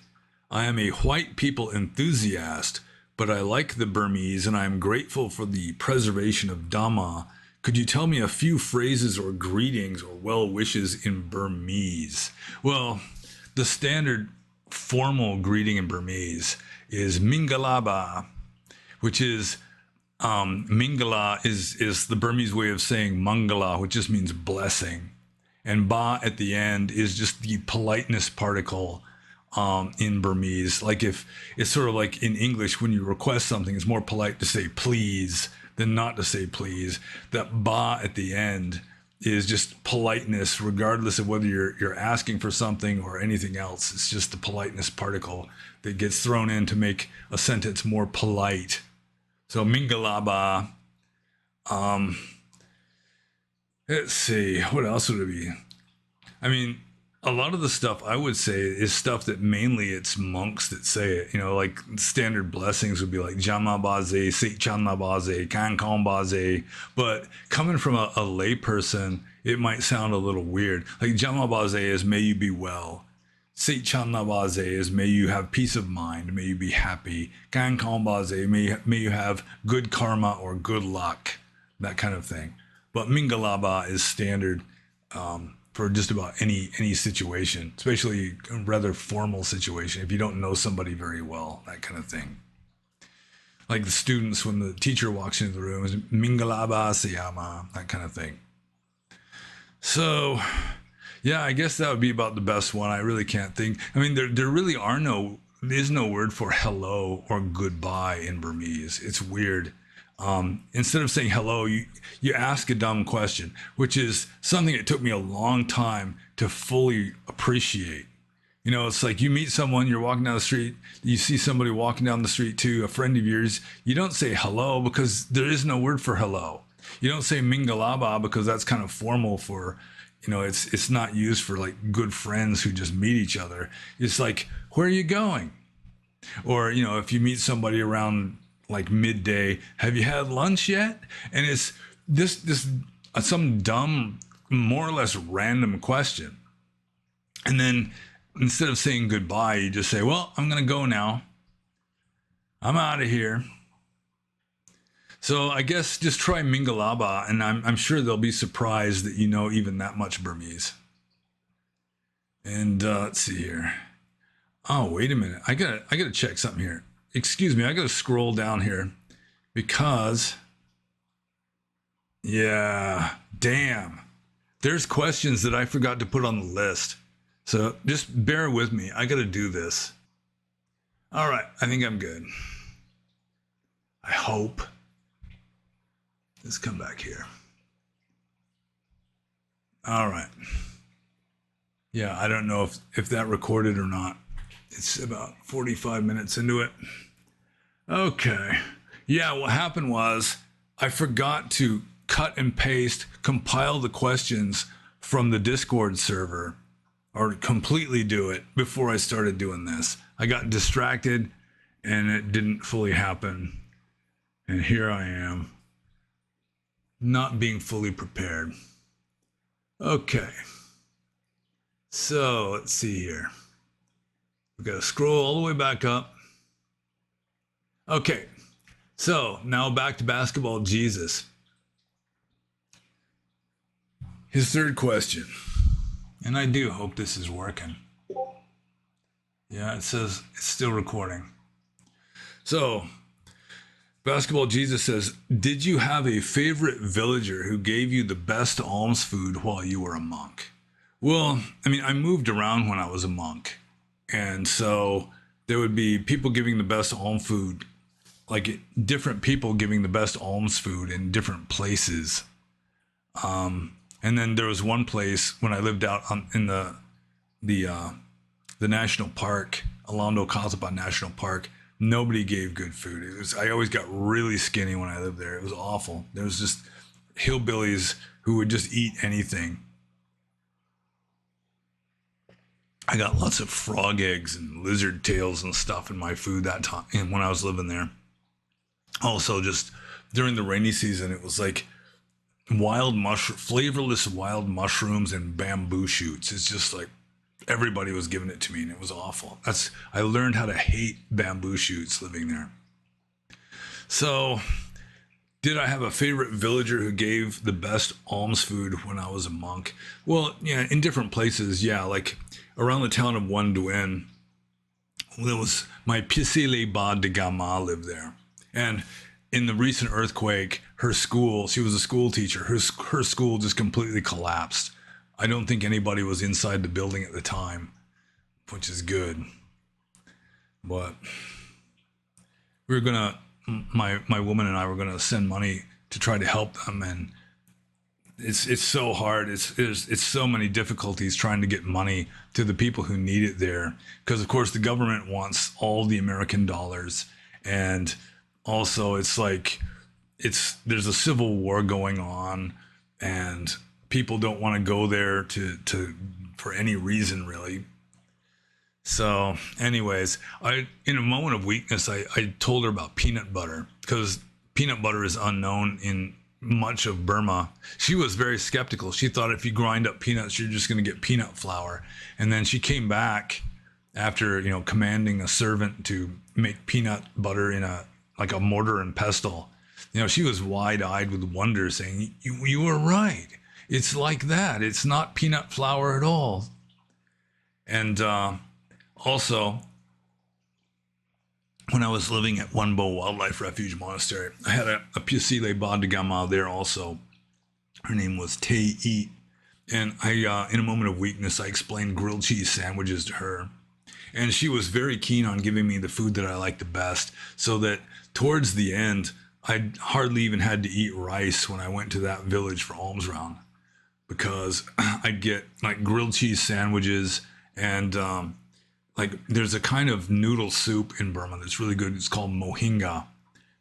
I am a white people enthusiast, but I like the Burmese and I am grateful for the preservation of Dhamma. Could you tell me a few phrases or greetings or well wishes in Burmese? Well, the standard formal greeting in Burmese is Mingalaba, which is Mingala is the Burmese way of saying Mangala, which just means blessing. And ba at the end is just the politeness particle in Burmese. Like if it's sort of like in English, when you request something, it's more polite to say please than not to say please. That ba at the end is just politeness, regardless of whether you're asking for something or anything else. It's just the politeness particle that gets thrown in to make a sentence more polite. So Mingalaba. Let's see, what else would it be? I mean, a lot of the stuff I would say is stuff that mainly it's monks that say it. Like standard blessings would be like Jama Baze, Sit Channa Baze, Kan Kon Baze. But coming from a lay person, it might sound a little weird. Like Jama Baze is may you be well. Sit Channa Baze is may you have peace of mind, may you be happy. Kan Kon Baze, may you have good karma or good luck, that kind of thing. But Mingalaba is standard for just about any situation, especially a rather formal situation, if you don't know somebody very well, that kind of thing. Like the students, when the teacher walks into the room, is Mingalaba Siyama, that kind of thing. So, yeah, I guess that would be about the best one. I really can't think. I mean, there really is no word for hello or goodbye in Burmese. It's weird. Instead of saying hello, you ask a dumb question, which is something it took me a long time to fully appreciate. It's like you meet someone, you're walking down the street, you see somebody walking down the street too, a friend of yours, you don't say hello because there is no word for hello. You don't say Mingalaba because that's kind of formal for, it's not used for like good friends who just meet each other. It's like, where are you going? Or, if you meet somebody around like midday, have you had lunch yet? And it's this some dumb, more or less random question. And then instead of saying goodbye, you just say, well, I'm going to go now. I'm out of here. So I guess just try Mingalaba, and I'm sure they'll be surprised that you know even that much Burmese. And let's see here. Oh, wait a minute. I gotta check something here. Excuse me, I gotta scroll down here because, yeah, damn. There's questions that I forgot to put on the list. So just bear with me. I gotta do this. All right, I think I'm good. I hope. Let's come back here. All right. Yeah, I don't know if that recorded or not. It's about 45 minutes into it. Okay. Yeah, what happened was I forgot to cut and paste, compile the questions from the Discord server, or completely do it before I started doing this. I got distracted and it didn't fully happen. And here I am, not being fully prepared. Okay. So let's see here. We got to scroll all the way back up. Okay. So now back to Basketball Jesus. His third question. And I do hope this is working. Yeah, it says it's still recording. So Basketball Jesus says, did you have a favorite villager who gave you the best alms food while you were a monk? Well, I mean, I moved around when I was a monk. And so there would be people giving the best alms food, like different people giving the best alms food in different places. And then there was one place when I lived out in the national park, Alando Kazapa National Park. Nobody gave good food. I always got really skinny when I lived there. It was awful. There was just hillbillies who would just eat anything. I got lots of frog eggs and lizard tails and stuff in my food that time and when I was living there. Also, just during the rainy season, it was like flavorless wild mushrooms and bamboo shoots. It's just like everybody was giving it to me and it was awful. I learned how to hate bamboo shoots living there. So did I have a favorite villager who gave the best alms food when I was a monk? Well, yeah, in different places. Yeah, like around the town of Wanduen, there was my Pisile Ba de Gama lived there. And in the recent earthquake, her school, she was a school teacher, her school just completely collapsed. I don't think anybody was inside the building at the time, which is good. But we were gonna, my woman and I were gonna send money to try to help them, and it's so hard. It's so many difficulties trying to get money to the people who need it there, because of course the government wants all the American dollars, and also it's like there's a civil war going on, and people don't want to go there to for any reason really. So anyways, in a moment of weakness, I told her about peanut butter, because peanut butter is unknown in much of Burma. She was very skeptical. She thought if you grind up peanuts, you're just going to get peanut flour. And then she came back after, commanding a servant to make peanut butter in a mortar and pestle. She was wide-eyed with wonder, saying, you were right. It's like that. It's not peanut flour at all. And also, when I was living at Wonbo Wildlife Refuge Monastery, I had a Pisile Ba de Gama there also. Her name was Te Eat. And I, in a moment of weakness, I explained grilled cheese sandwiches to her. And she was very keen on giving me the food that I liked the best, so that towards the end, I hardly even had to eat rice when I went to that village for alms round, because I'd get like grilled cheese sandwiches and there's a kind of noodle soup in Burma that's really good. It's called mohinga.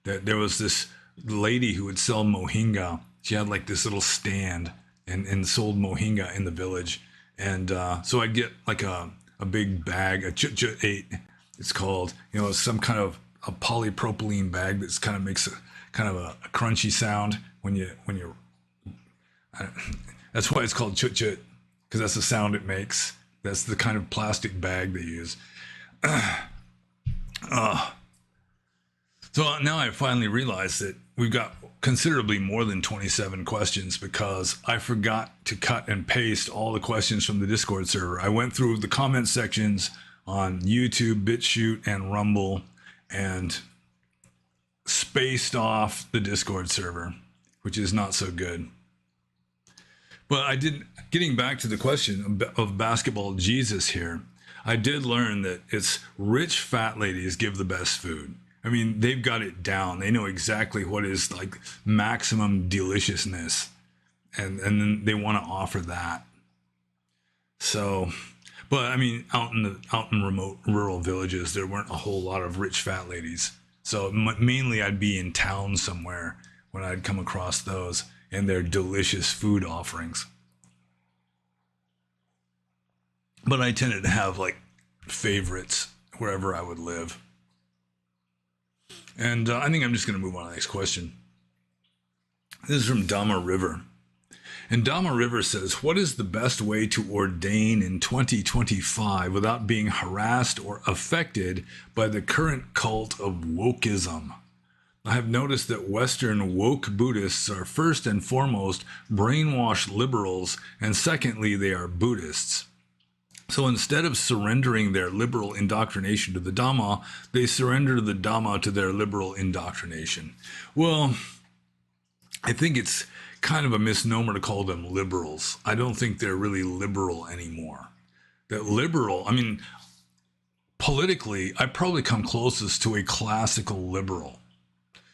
There was this lady who would sell mohinga. She had like this little stand and sold mohinga in the village. And so I'd get like a big bag, a chut eight, it's called, some kind of a polypropylene bag that's kind of makes a crunchy sound when you're that's why it's called chut chut, because that's the sound it makes. That's the kind of plastic bag they use. So now I finally realized that we've got considerably more than 27 questions, because I forgot to cut and paste all the questions from the Discord server. I went through the comment sections on YouTube, BitChute, and Rumble, and spaced off the Discord server, which is not so good. But getting back to the question of basketball Jesus here, I did learn that it's rich fat ladies give the best food. I mean, they've got it down. They know exactly what is like maximum deliciousness, and then they want to offer that. So, but I mean, out in remote rural villages, there weren't a whole lot of rich fat ladies. So mainly I'd be in town somewhere when I'd come across those and their delicious food offerings. But I tended to have like favorites wherever I would live. And I think I'm just going to move on to the next question. This is from Dama River. And Dama River says, what is the best way to ordain in 2025 without being harassed or affected by the current cult of wokeism? I have noticed that Western woke Buddhists are first and foremost brainwashed liberals, and secondly, they are Buddhists. So instead of surrendering their liberal indoctrination to the Dhamma, they surrender the Dhamma to their liberal indoctrination. Well, I think it's kind of a misnomer to call them liberals. I don't think they're really liberal anymore. That liberal, I mean, politically, I probably come closest to a classical liberal.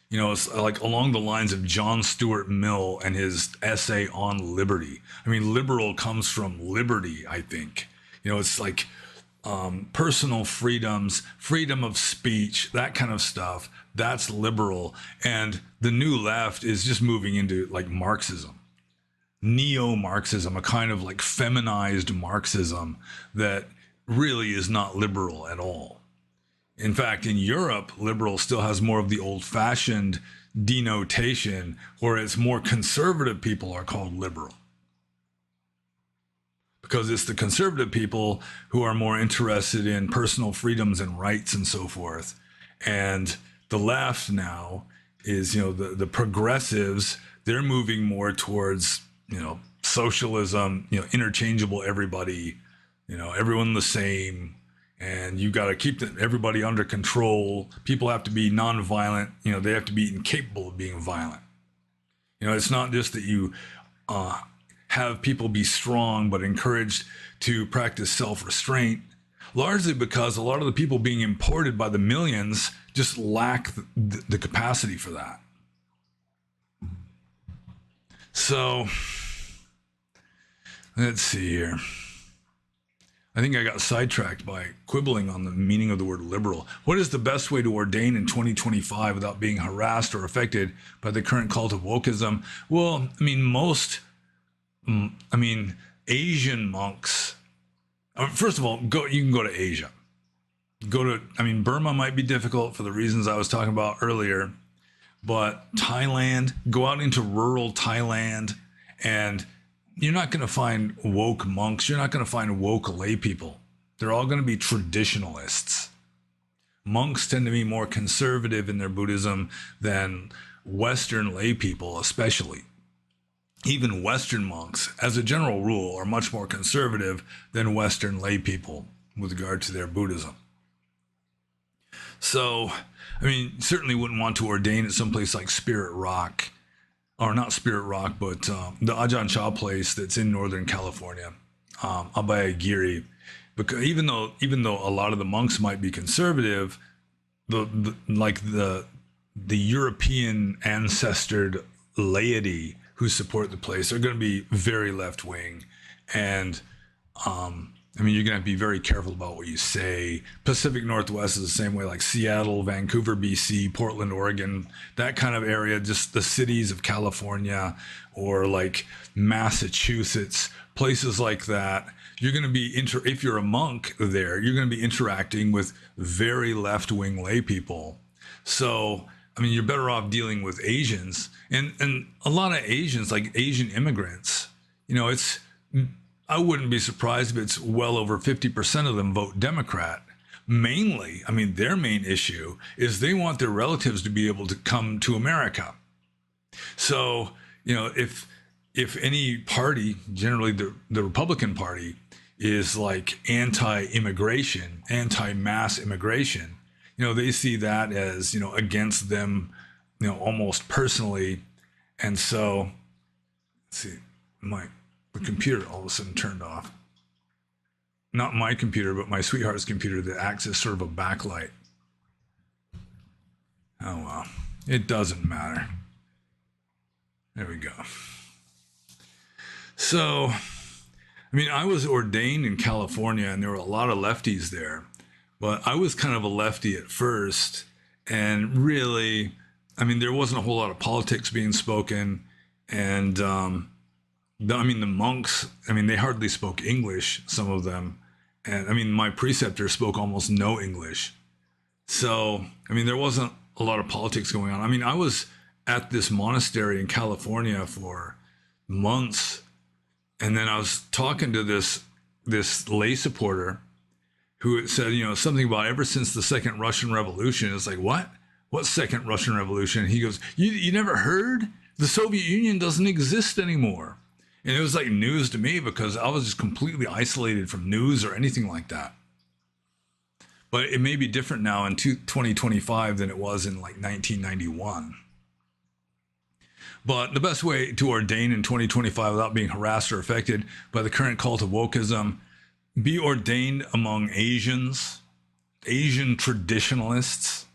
You know, it's like along the lines of John Stuart Mill and his essay on liberty. I mean, liberal comes from liberty, I think. You know, it's like personal freedoms, freedom of speech, that kind of stuff. That's liberal. And the new left is just moving into like Marxism, neo-Marxism, a kind of like feminized Marxism that really is not liberal at all. In fact, in Europe, liberal still has more of the old-fashioned denotation, where it's more conservative people are called liberal. Because it's the conservative people who are more interested in personal freedoms and rights and so forth. And the left now is, you know, the progressives, they're moving more towards, you know, socialism, you know, interchangeable everybody, you know, everyone the same. And you got to keep everybody under control. People have to be nonviolent. You know, they have to be incapable of being violent. You know, it's not just that you have people be strong, but encouraged to practice self-restraint, largely because a lot of the people being imported by the millions just lack the capacity for that. So, let's see here. I think I got sidetracked by quibbling on the meaning of the word liberal. What is the best way to ordain in 2025 without being harassed or affected by the current cult of wokeism? Well, I mean, Asian monks. First of all, you can go to Asia. Burma might be difficult for the reasons I was talking about earlier, but Thailand, go out into rural Thailand, and you're not going to find woke monks. You're not going to find woke lay people. They're all going to be traditionalists. Monks tend to be more conservative in their Buddhism than Western lay people, especially. Even Western monks, as a general rule, are much more conservative than Western lay people with regard to their Buddhism. So, I mean, certainly wouldn't want to ordain at some place like Spirit Rock, or not Spirit Rock, but the Ajahn Chah place that's in Northern California, Abhayagiri. Because even though a lot of the monks might be conservative, the European ancestored laity who support the place are going to be very left wing, and you're going to have to be very careful about what you say. Pacific Northwest is the same way, like Seattle, Vancouver, BC, Portland, Oregon, that kind of area, just the cities of California, or like Massachusetts, places like that. You're going to be, if you're a monk there, you're going to be interacting with very left-wing lay people. So, I mean, you're better off dealing with Asians, and a lot of Asians, like Asian immigrants, you know, I wouldn't be surprised if it's well over 50% of them vote Democrat. Mainly, I mean, their main issue is they want their relatives to be able to come to America. So, you know, if any party, generally the Republican Party, is like anti-immigration, anti-mass immigration, you know, they see that as, you know, against them, you know, almost personally. And so, let's see, the computer all of a sudden turned off. Not my computer, but my sweetheart's computer that acts as sort of a backlight. Oh well, it doesn't matter. There we go. So, I mean, I was ordained in California, and there were a lot of lefties there, but I was kind of a lefty at first, and really, I mean, there wasn't a whole lot of politics being spoken, and the monks, I mean, they hardly spoke English, some of them. And I mean, my preceptor spoke almost no English. So, I mean, there wasn't a lot of politics going on. I mean, I was at this monastery in California for months. And then I was talking to this lay supporter who said, you know, something about ever since the Second Russian Revolution. It's like, what? What Second Russian Revolution? He goes, you never heard? The Soviet Union doesn't exist anymore. And it was like news to me because I was just completely isolated from news or anything like that. But it may be different now in 2025 than it was in like 1991. But the best way to ordain in 2025 without being harassed or affected by the current cult of wokeism, be ordained among Asians, Asian traditionalists,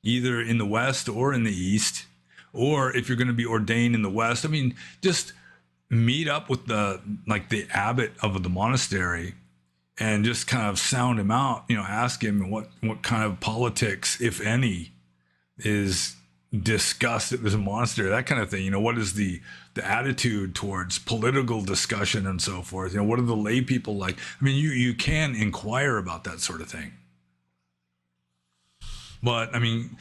either in the West or in the East. Or if you're going to be ordained in the West, I mean, just meet up with the abbot of the monastery and just kind of sound him out, ask him what kind of politics, if any, is discussed at this monastery, that kind of thing. What is the attitude towards political discussion and so forth? What are the lay people like? I mean, you can inquire about that sort of thing. But I mean,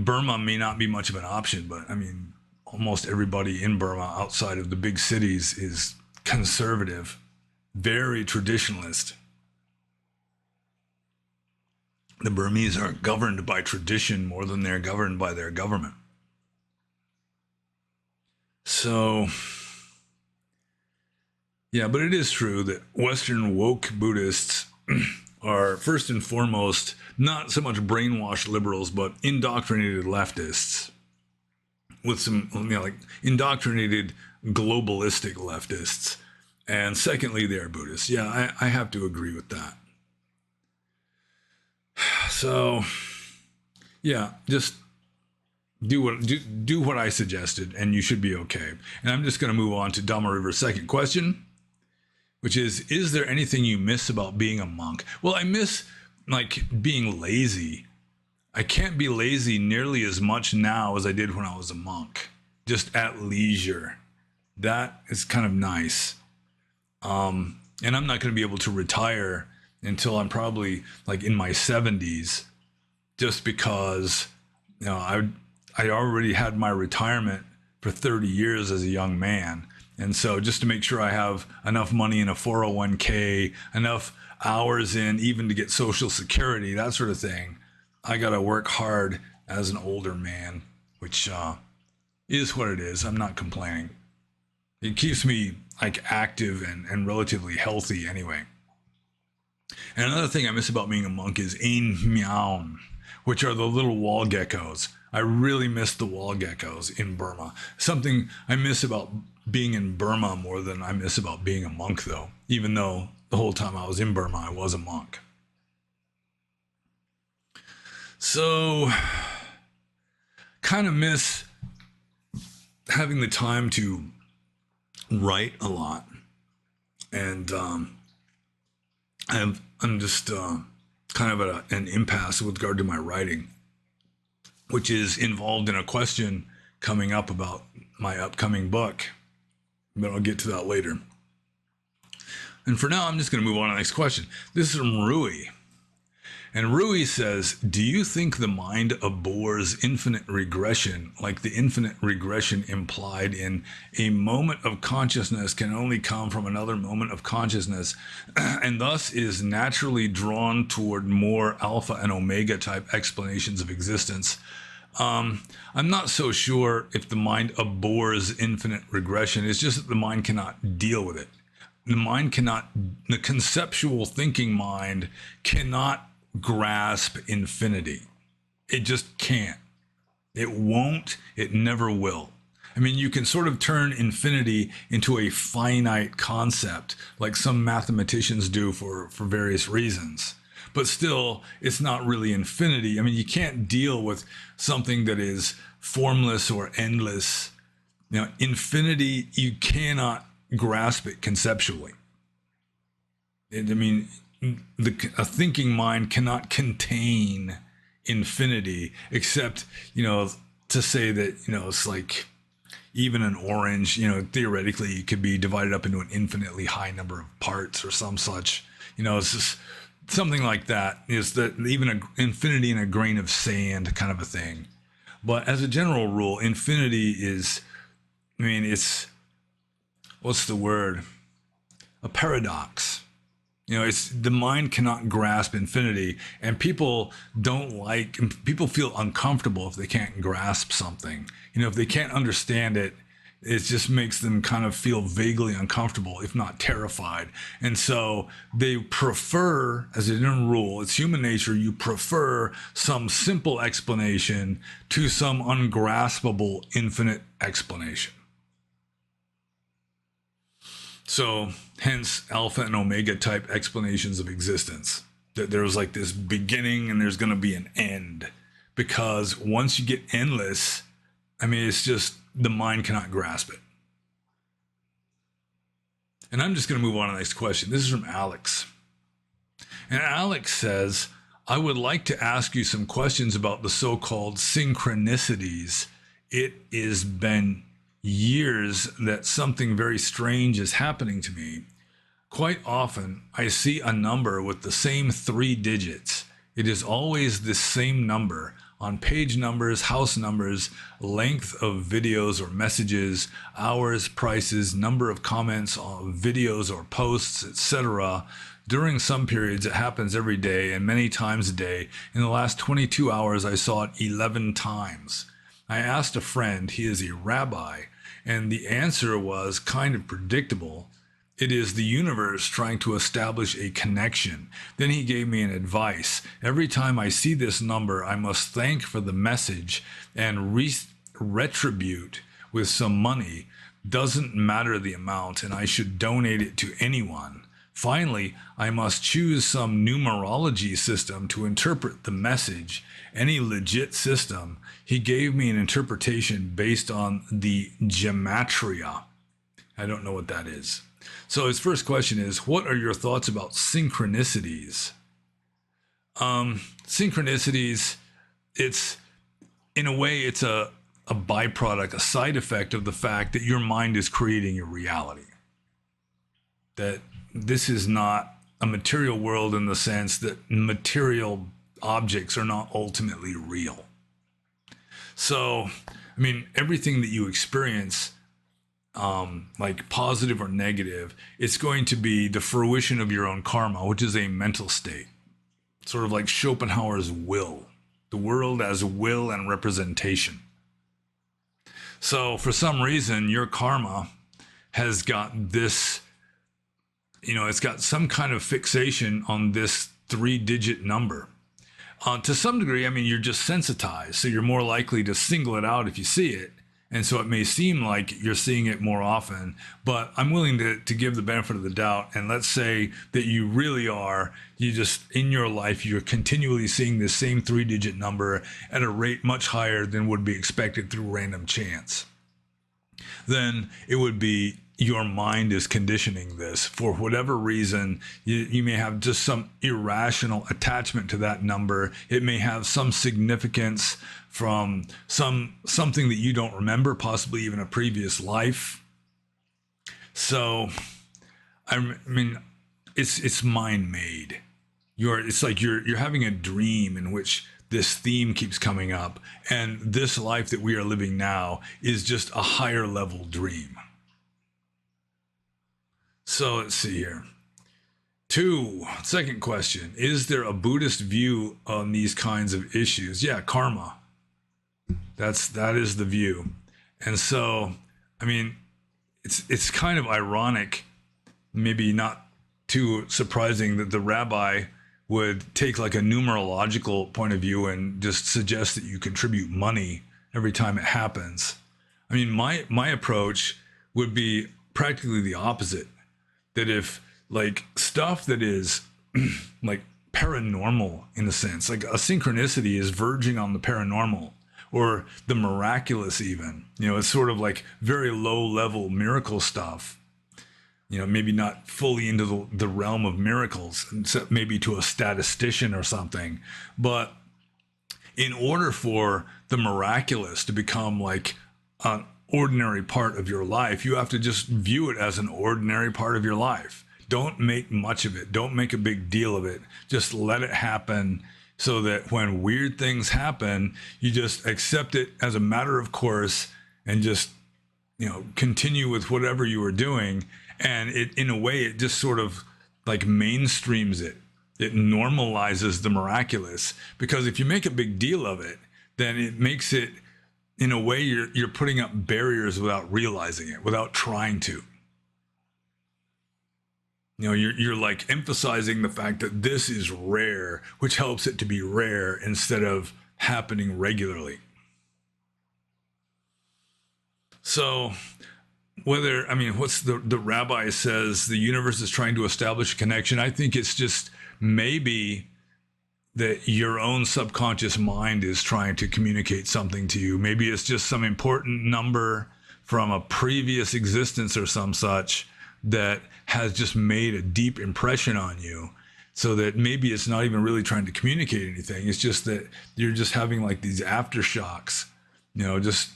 Burma may not be much of an option, but I mean, almost everybody in Burma outside of the big cities is conservative, very traditionalist. The Burmese are governed by tradition more than they're governed by their government. So, yeah, but it is true that Western woke Buddhists are first and foremost not so much brainwashed liberals, but indoctrinated leftists with some, like indoctrinated globalistic leftists. And secondly, they're Buddhists. Yeah, I have to agree with that. So, yeah, just do what I suggested, and you should be okay. And I'm just going to move on to Dhamma River's second question, which is there anything you miss about being a monk? Well, I miss being lazy. I can't be lazy nearly as much now as I did when I was a monk, just at leisure. That is kind of nice. And I'm not going to be able to retire until I'm probably in my 70s, just because I already had my retirement for 30 years as a young man. And so just to make sure I have enough money in a 401k, enough hours in even to get Social Security, that sort of thing, I got to work hard as an older man, which is what it is. I'm not complaining. It keeps me active and relatively healthy anyway. And another thing I miss about being a monk is ein miaon, which are the little wall geckos. I really miss the wall geckos in Burma. Something I miss about being in Burma more than I miss about being a monk, though, even though the whole time I was in Burma, I was a monk. So, kind of miss having the time to write a lot. And I'm just kind of at an impasse with regard to my writing, which is involved in a question coming up about my upcoming book, but I'll get to that later. And for now, I'm just going to move on to the next question. This is from Rui. And Rui says, do you think the mind abhors infinite regression, like the infinite regression implied in a moment of consciousness can only come from another moment of consciousness, and thus is naturally drawn toward more alpha and omega type explanations of existence? I'm not so sure if the mind abhors infinite regression. It's just that the mind cannot deal with it. The conceptual thinking mind cannot grasp infinity. It just can't. It won't. It never will. I mean, you can sort of turn infinity into a finite concept, like some mathematicians do for various reasons. But still, it's not really infinity. I mean, you can't deal with something that is formless or endless. Infinity, you cannot grasp it conceptually. A thinking mind cannot contain infinity, except, to say that, it's like even an orange, theoretically it could be divided up into an infinitely high number of parts or some such, it's just something like that, is that even an infinity in a grain of sand kind of a thing. But as a general rule, infinity is, it's, what's the word? A paradox. It's the mind cannot grasp infinity, and people feel uncomfortable if they can't grasp something. If they can't understand it, It just makes them kind of feel vaguely uncomfortable, if not terrified. And so they prefer, as a general rule, it's human nature, you prefer some simple explanation to some ungraspable infinite explanation. So hence alpha and omega type explanations of existence, that there's like this beginning and there's going to be an end, because once you get endless, I mean, it's just the mind cannot grasp it. And I'm just going to move on to the next question. This is from Alex. And Alex says, I would like to ask you some questions about the so-called synchronicities. It has been years that something very strange is happening to me. Quite often, I see a number with the same 3 digits. It is always the same number on page numbers, house numbers, length of videos or messages, hours, prices, number of comments on videos or posts, etc. During some periods, it happens every day and many times a day. In the last 22 hours, I saw it 11 times. I asked a friend, he is a rabbi, and the answer was kind of predictable. It is the universe trying to establish a connection. Then he gave me an advice. Every time I see this number, I must thank for the message and retribute with some money. Doesn't matter the amount, and I should donate it to anyone. Finally, I must choose some numerology system to interpret the message. Any legit system. He gave me an interpretation based on the gematria. I don't know what that is. So his first question is, what are your thoughts about synchronicities? Synchronicities, it's, in a way, it's a byproduct, a side effect of the fact that your mind is creating your reality. That this is not a material world in the sense that material objects are not ultimately real. So, I mean, everything that you experience, like positive or negative, it's going to be the fruition of your own karma, which is a mental state. Sort of like Schopenhauer's will, the world as will and representation. So for some reason, your karma has got this, it's got some kind of fixation on this 3-digit number. To some degree, I mean, you're just sensitized, so you're more likely to single it out if you see it. And so it may seem like you're seeing it more often, but I'm willing to give the benefit of the doubt. And let's say that you really are, you just, in your life, you're continually seeing the same 3-digit number at a rate much higher than would be expected through random chance. Then it would be your mind is conditioning this for whatever reason. You may have just some irrational attachment to that number. It may have some significance from something that you don't remember, possibly even a previous life. So, I mean, it's mind made. It's like you're having a dream in which this theme keeps coming up, and this life that we are living now is just a higher level dream. So let's see here. Second question, is there a Buddhist view on these kinds of issues? Yeah, karma. That is the view. And so, I mean, it's kind of ironic, maybe not too surprising, that the rabbi would take like a numerological point of view and just suggest that you contribute money every time it happens. I mean, my approach would be practically the opposite. That if like stuff that is like paranormal in a sense, like a synchronicity is verging on the paranormal or the miraculous even, it's sort of like very low level miracle stuff, maybe not fully into the realm of miracles, except maybe to a statistician or something. But in order for the miraculous to become like an ordinary part of your life, you have to just view it as an ordinary part of your life. Don't make much of it. Don't make a big deal of it. Just let it happen, so that when weird things happen, you just accept it as a matter of course and just, continue with whatever you are doing. And it, in a way, it just sort of like mainstreams it. It normalizes the miraculous, because if you make a big deal of it, then it makes it in a way, you're putting up barriers without realizing it, without trying to. You know, you're like emphasizing the fact that this is rare, which helps it to be rare instead of happening regularly. So whether, I mean, what's the rabbi says the universe is trying to establish a connection. I think it's just maybe that your own subconscious mind is trying to communicate something to you. Maybe it's just some important number from a previous existence or some such that has just made a deep impression on you, so that maybe it's not even really trying to communicate anything. It's just that you're just having like these aftershocks, you know, just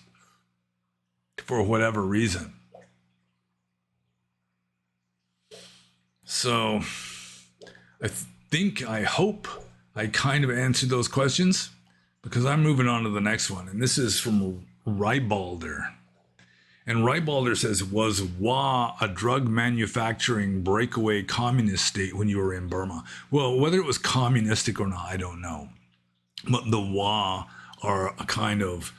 for whatever reason. So I hope I kind of answered those questions, because I'm moving on to the next one. And this is from Rybalder. And Rybalder says, was Wa a drug manufacturing breakaway communist state when you were in Burma? Well, whether it was communistic or not, I don't know. But the Wa are a kind of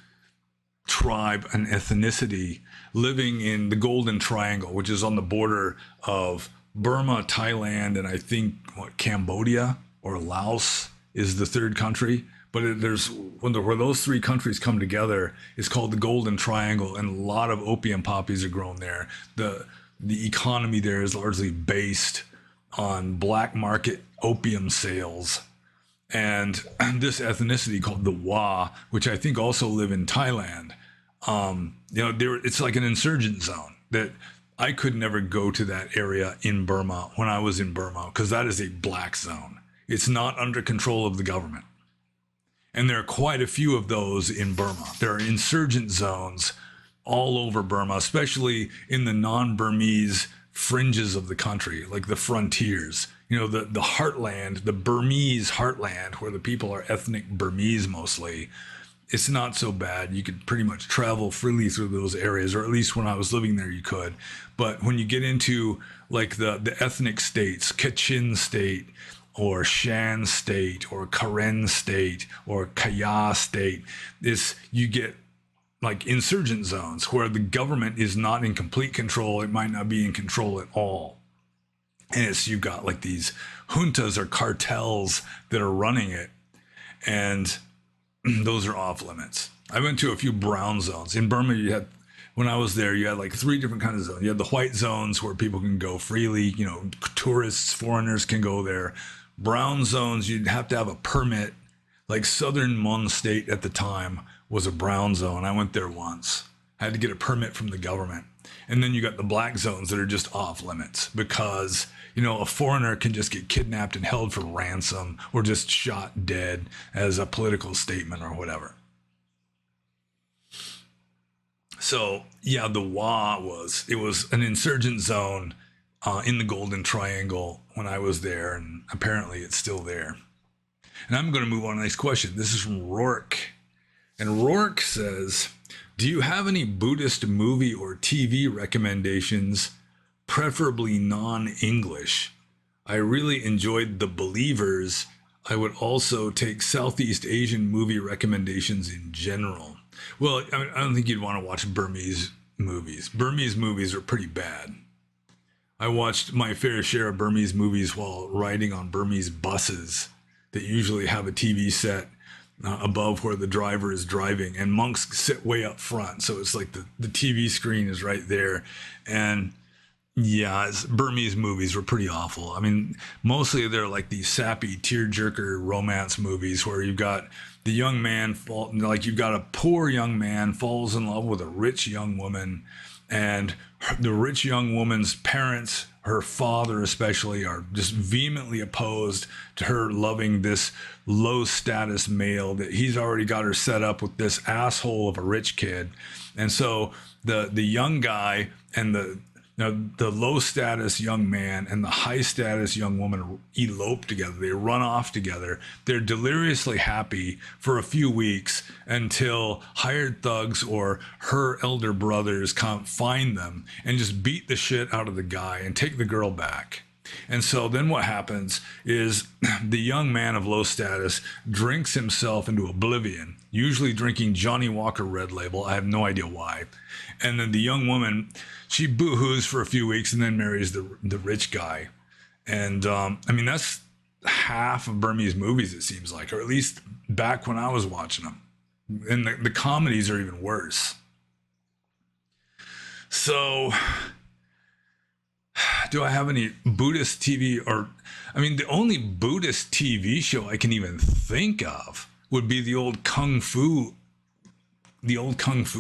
tribe, an ethnicity living in the Golden Triangle, which is on the border of Burma, Thailand, and I think Cambodia or Laos is the third country. But there's where those three countries come together, it's called the Golden Triangle, and a lot of opium poppies are grown there. The economy there is largely based on black market opium sales. And this ethnicity called the Wa, which I think also live in Thailand, you know, it's like an insurgent zone that I could never go to that area in Burma when I was in Burma, because that is a black zone. It's not under control of the government. And there are quite a few of those in Burma. There are insurgent zones all over Burma, especially in the non-Burmese fringes of the country, like the frontiers. You know, the heartland, the Burmese heartland, where the people are ethnic Burmese mostly. It's not so bad. You could pretty much travel freely through those areas, or at least when I was living there, you could. But when you get into like the ethnic states, Kachin state, or Shan state, or Karen state, or Kaya state, you get like insurgent zones where the government is not in complete control. It might not be in control at all. And you've got like these juntas or cartels that are running it. And those are off limits. I went to a few brown zones. In Burma, when I was there, you had like three different kinds of zones. You had the white zones where people can go freely, you know, tourists, foreigners can go there. Brown zones, you'd have to have a permit. Like Southern Mon State at the time was a brown zone. I went there once. I had to get a permit from the government. And then you got the black zones that are just off limits because, you know, a foreigner can just get kidnapped and held for ransom or just shot dead as a political statement or whatever. So, yeah, the Wa was an insurgent zone in the Golden Triangle when I was there, and apparently it's still there. And I'm going to move on to the next question. This is from Rourke. And Rourke says, do you have any Buddhist movie or TV recommendations, preferably non-English? I really enjoyed The Believers. I would also take Southeast Asian movie recommendations in general. Well, I mean, I don't think you'd want to watch Burmese movies. Burmese movies are pretty bad. I watched my fair share of Burmese movies while riding on Burmese buses that usually have a TV set above where the driver is driving, and monks sit way up front. So it's like the TV screen is right there. And yeah, Burmese movies were pretty awful. I mean, mostly they're like these sappy tearjerker romance movies where you've got the young man, you've got a poor young man falls in love with a rich young woman, and the rich young woman's parents, her father especially, are just vehemently opposed to her loving this low status male that he's already got her set up with this asshole of a rich kid. And so the young guy and the low status young man and the high status young woman elope together. They run off together. They're deliriously happy for a few weeks until hired thugs or her elder brothers come find them and just beat the shit out of the guy and take the girl back. And so then what happens is the young man of low status drinks himself into oblivion, usually drinking Johnny Walker Red Label. I have no idea why. And then the young woman, she boo-hoos for a few weeks and then marries the rich guy. And I mean, that's half of Burmese movies, it seems like, or at least back when I was watching them. And the comedies are even worse. So, do I have any Buddhist TV? Or, I mean, the only Buddhist TV show I can even think of would be the old Kung Fu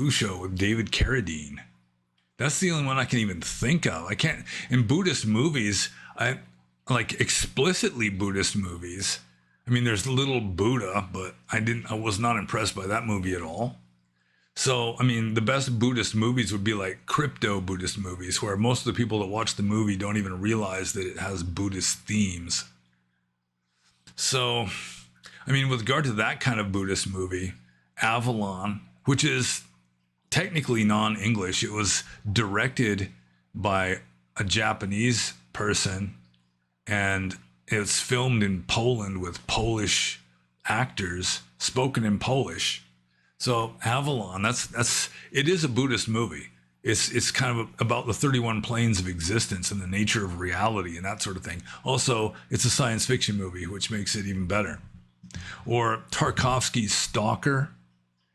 show with David Carradine. That's the only one I can even think of. I can't, in Buddhist movies, I like explicitly Buddhist movies. I mean, there's Little Buddha, but I was not impressed by that movie at all. So, I mean, the best Buddhist movies would be like crypto Buddhist movies, where most of the people that watch the movie don't even realize that it has Buddhist themes. So, I mean, with regard to that kind of Buddhist movie, Avalon, which is technically non-English, it was directed by a Japanese person, and it's filmed in Poland with Polish actors, spoken in Polish. So Avalon, it is a Buddhist movie. It's kind of about the 31 planes of existence and the nature of reality and that sort of thing. Also, it's a science fiction movie, which makes it even better. Or Tarkovsky's Stalker.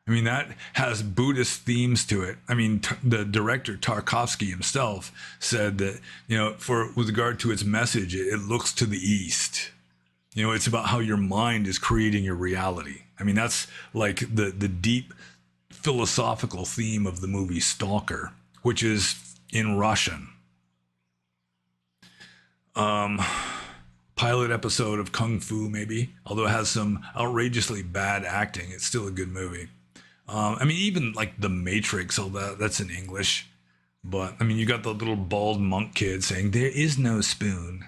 I mean, that has Buddhist themes to it. I mean, the director Tarkovsky himself said that, with regard to its message, it looks to the East. It's about how your mind is creating your reality. I mean, that's like the deep philosophical theme of the movie Stalker, which is in Russian. Pilot episode of Kung Fu, maybe, although it has some outrageously bad acting. It's still a good movie. I mean, even like The Matrix, all that's in English. But, I mean, you got the little bald monk kid saying, "There is no spoon."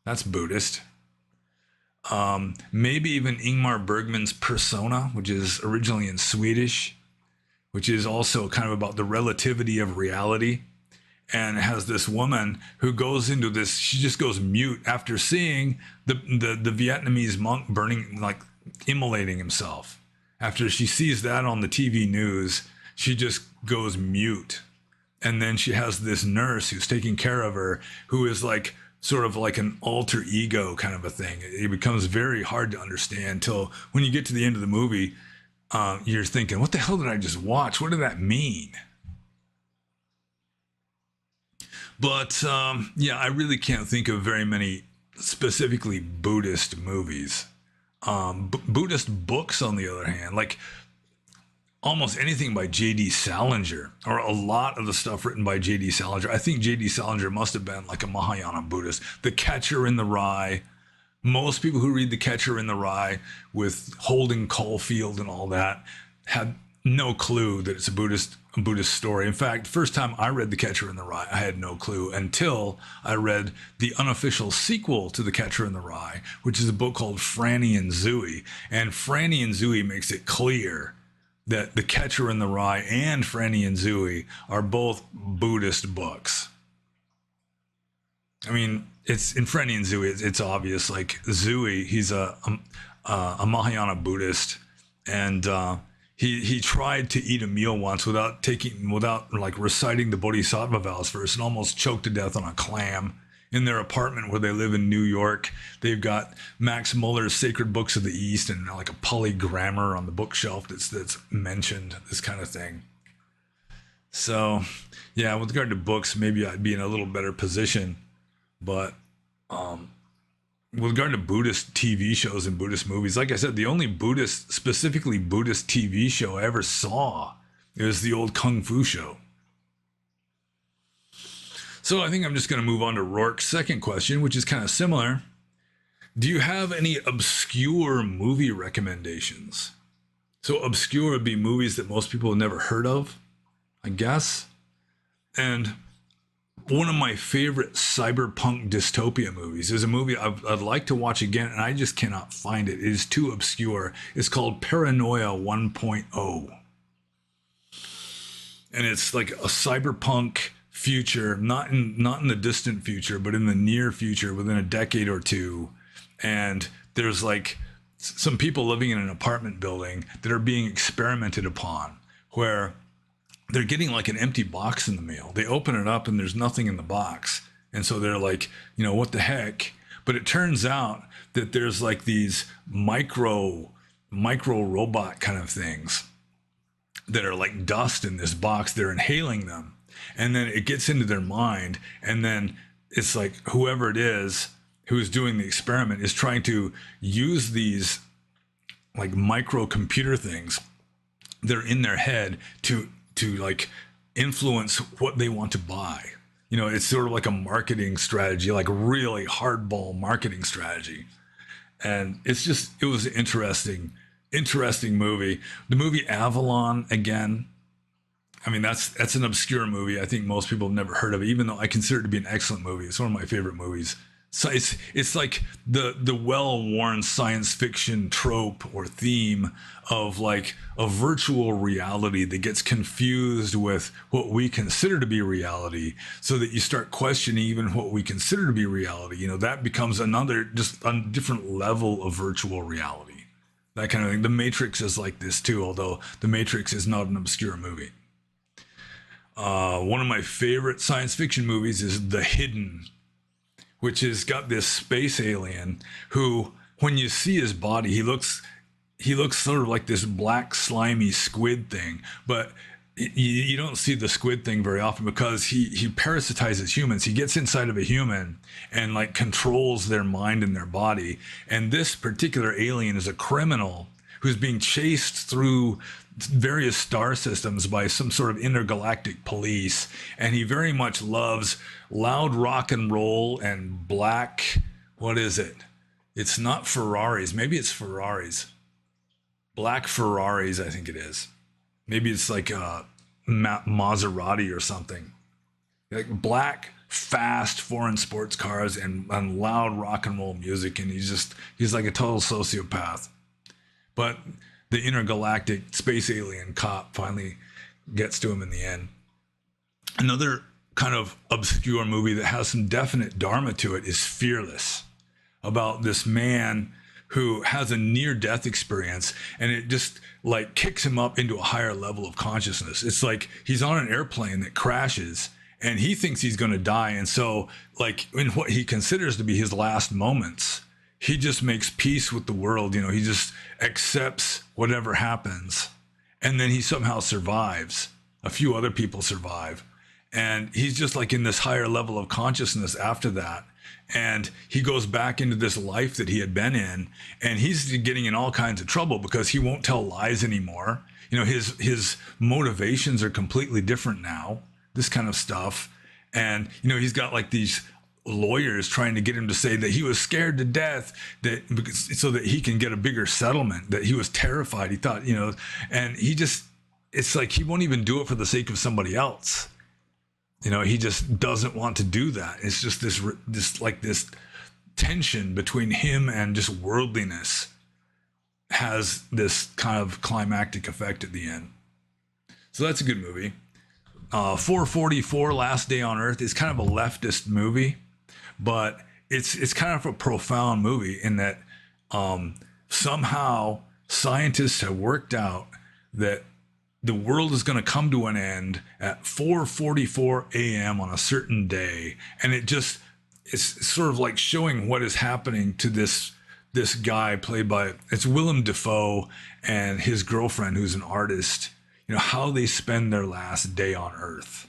That's Buddhist. Maybe even Ingmar Bergman's Persona, which is originally in Swedish, which is also kind of about the relativity of reality. And it has this woman who goes into this, she just goes mute after seeing the Vietnamese monk burning, like immolating himself. After she sees that on the TV news, she just goes mute. And then she has this nurse who's taking care of her, who is like sort of like an alter ego kind of a thing. It becomes very hard to understand till when you get to the end of the movie, you're thinking, what the hell did I just watch? What did that mean? But I really can't think of very many specifically Buddhist movies. Buddhist books, on the other hand, like almost anything by J.D. Salinger, or a lot of the stuff written by J.D. Salinger. I think J.D. Salinger must have been like a Mahayana Buddhist. The Catcher in the Rye. Most people who read The Catcher in the Rye with Holden Caulfield and all that had no clue that it's a Buddhist story. In fact, the first time I read The Catcher in the Rye, I had no clue until I read the unofficial sequel to The Catcher in the Rye, which is a book called Franny and Zooey. And Franny and Zooey makes it clear that The Catcher in the Rye and Franny and Zooey are both Buddhist books. I mean, it's in Franny and Zooey, it's obvious. Like Zooey, he's a Mahayana Buddhist, and he tried to eat a meal once without like reciting the Bodhisattva vows first, and almost choked to death on a clam. In their apartment where they live in New York, they've got Max Muller's Sacred Books of the East and like a polygrammar on the bookshelf that's mentioned, this kind of thing. So, yeah, with regard to books, maybe I'd be in a little better position. But with regard to Buddhist TV shows and Buddhist movies, like I said, the only specifically Buddhist TV show I ever saw is the old Kung Fu show. So I think I'm just going to move on to Rourke's second question, which is kind of similar. Do you have any obscure movie recommendations? So obscure would be movies that most people have never heard of, I guess. And one of my favorite cyberpunk dystopia movies is a movie I'd like to watch again, and I just cannot find it. It is too obscure. It's called Paranoia 1.0. And it's like a cyberpunk future, not in the distant future, but in the near future, within a decade or two. And there's like some people living in an apartment building that are being experimented upon, where they're getting like an empty box in the mail. They open it up and there's nothing in the box. And so they're like, what the heck? But it turns out that there's like these micro robot kind of things that are like dust in this box. They're inhaling them. And then it gets into their mind. And then it's like whoever it is who's doing the experiment is trying to use these like micro computer things that are in their head to like influence what they want to buy. It's sort of like a marketing strategy, like really hardball marketing strategy. And it was an interesting movie. The movie Avalon, again, I mean, that's an obscure movie. I think most people have never heard of it, even though I consider it to be an excellent movie. It's one of my favorite movies. So it's like the well-worn science fiction trope or theme of like a virtual reality that gets confused with what we consider to be reality, so that you start questioning even what we consider to be reality. That becomes another, just a different level of virtual reality. That kind of thing. The Matrix is like this too, although The Matrix is not an obscure movie. One of my favorite science fiction movies is The Hidden, which has got this space alien who, when you see his body, he looks sort of like this black slimy squid thing, but you don't see the squid thing very often because he parasitizes humans. He gets inside of a human and like controls their mind and their body. And this particular alien is a criminal who's being chased through various star systems by some sort of intergalactic police. And he very much loves loud rock and roll and black, what is it? It's not Ferraris. Maybe it's Ferraris. Black Ferraris, I think it is. Maybe it's like a Maserati or something. Like black, fast foreign sports cars and loud rock and roll music. And he's like a total sociopath. But the intergalactic space alien cop finally gets to him in the end. Another kind of obscure movie that has some definite dharma to it is Fearless, about this man who has a near-death experience, and it just like kicks him up into a higher level of consciousness. It's like he's on an airplane that crashes and he thinks he's going to die. And so like in what he considers to be his last moments, he just makes peace with the world. He just accepts whatever happens. And then he somehow survives. A few other people survive. And he's just like in this higher level of consciousness after that. And he goes back into this life that he had been in. And he's getting in all kinds of trouble because he won't tell lies anymore. His motivations are completely different now, this kind of stuff. And, he's got like these lawyers trying to get him to say that he was scared to death, so that he can get a bigger settlement, that he was terrified. He thought, and it's like he won't even do it for the sake of somebody else. He just doesn't want to do that. It's just this tension between him and just worldliness has this kind of climactic effect at the end. So that's a good movie. 444, Last Day on Earth, is kind of a leftist movie, but it's kind of a profound movie in that somehow scientists have worked out that the world is going to come to an end at 4:44 a.m. on a certain day. And it's sort of like showing what is happening to this guy played by, it's Willem Dafoe and his girlfriend, who's an artist, how they spend their last day on Earth.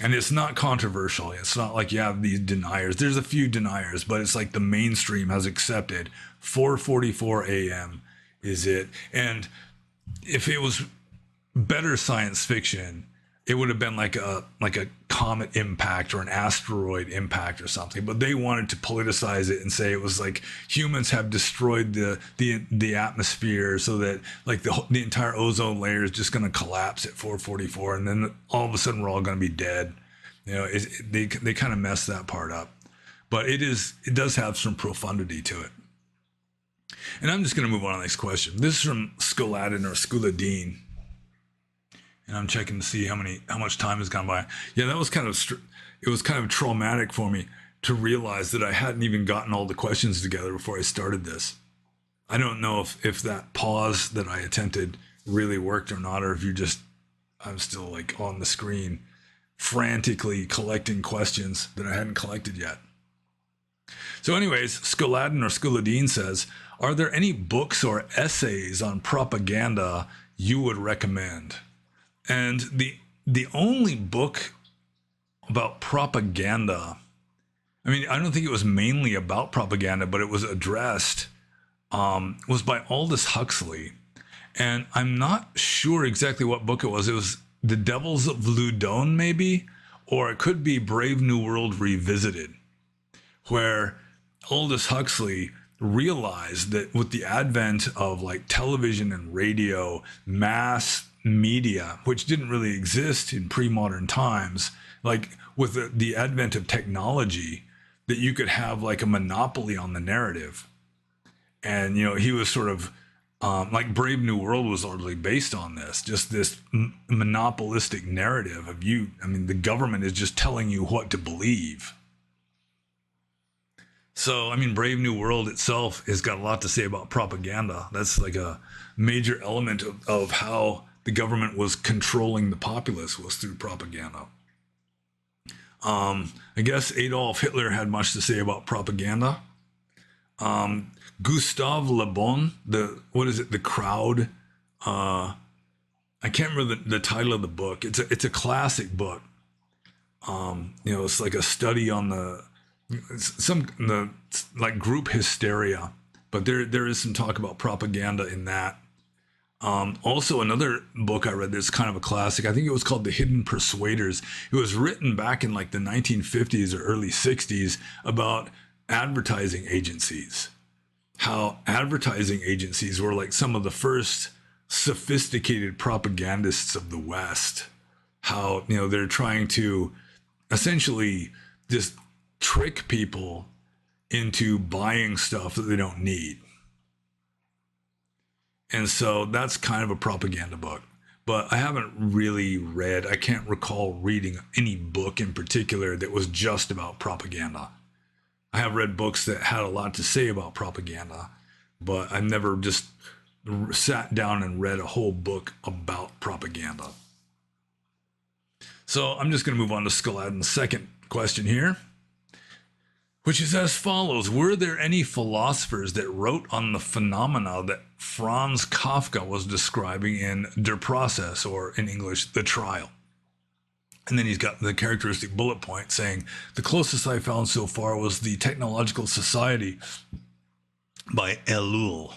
And it's not controversial. It's not like you have these deniers. There's a few deniers, but it's like the mainstream has accepted 4:44 a.m. is it. And if it was better science fiction, it would have been like a comet impact or an asteroid impact or something. But they wanted to politicize it and say it was like humans have destroyed the atmosphere, so that like the entire ozone layer is just going to collapse at 4:44, and then all of a sudden we're all going to be dead. They kind of messed that part up. But it does have some profundity to it. And I'm just going to move on to the next question. This is from Skuladin or Skuladin. And I'm checking to see how much time has gone by. Yeah, that was it was kind of traumatic for me to realize that I hadn't even gotten all the questions together before I started this. I don't know if that pause that I attempted really worked or not, or if I'm still like on the screen frantically collecting questions that I hadn't collected yet. So anyways, Skoladin or Skuladin says, are there any books or essays on propaganda you would recommend? And the only book about propaganda, I mean, I don't think it was mainly about propaganda, but it was addressed, was by Aldous Huxley. And I'm not sure exactly what book it was. It was The Devils of Loudun, maybe, or it could be Brave New World Revisited, where Aldous Huxley realized that with the advent of like television and radio, mass media, which didn't really exist in pre-modern times, like with the advent of technology, that you could have like a monopoly on the narrative. And, you know, he was sort of like Brave New World was largely based on this, just this monopolistic narrative of the government is just telling you what to believe. So, I mean, Brave New World itself has got a lot to say about propaganda. That's like a major element of how the government was controlling the populace, was through propaganda. I guess Adolf Hitler had much to say about propaganda. Gustave Le Bon, The Crowd. I can't remember the title of the book. It's a classic book. It's like a study on like group hysteria, but there is some talk about propaganda in that. Also, another book I read that's kind of a classic, I think it was called The Hidden Persuaders. It was written back in like the 1950s or early 60s about advertising agencies. How advertising agencies were like some of the first sophisticated propagandists of the West. How, they're trying to essentially just trick people into buying stuff that they don't need. And so that's kind of a propaganda book. But I haven't really I can't recall reading any book in particular that was just about propaganda. I have read books that had a lot to say about propaganda, but I've never just sat down and read a whole book about propaganda. So I'm just going to move on to Skoladin's second question here, which is as follows. Were there any philosophers that wrote on the phenomena that Franz Kafka was describing in Der Prozess, or in English, The Trial? And then he's got the characteristic bullet point saying, the closest I found so far was The Technological Society by Ellul.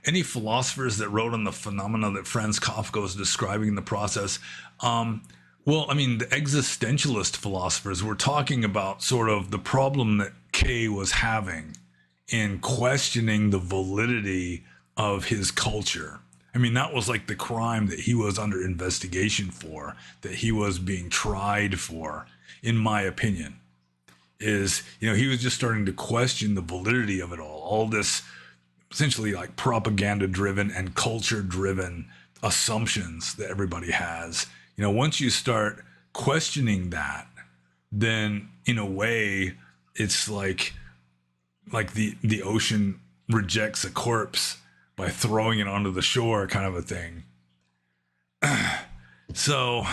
Any philosophers that wrote on the phenomena that Franz Kafka was describing in The Process? Well, I mean, the existentialist philosophers were talking about sort of the problem that K was having in questioning the validity of his culture. I mean, that was like the crime that he was under investigation for, that he was being tried for, in my opinion, is, he was just starting to question the validity of it all this essentially like propaganda-driven and culture-driven assumptions that everybody has. Once you start questioning that, then in a way, it's like the ocean rejects a corpse by throwing it onto the shore, kind of a thing. So,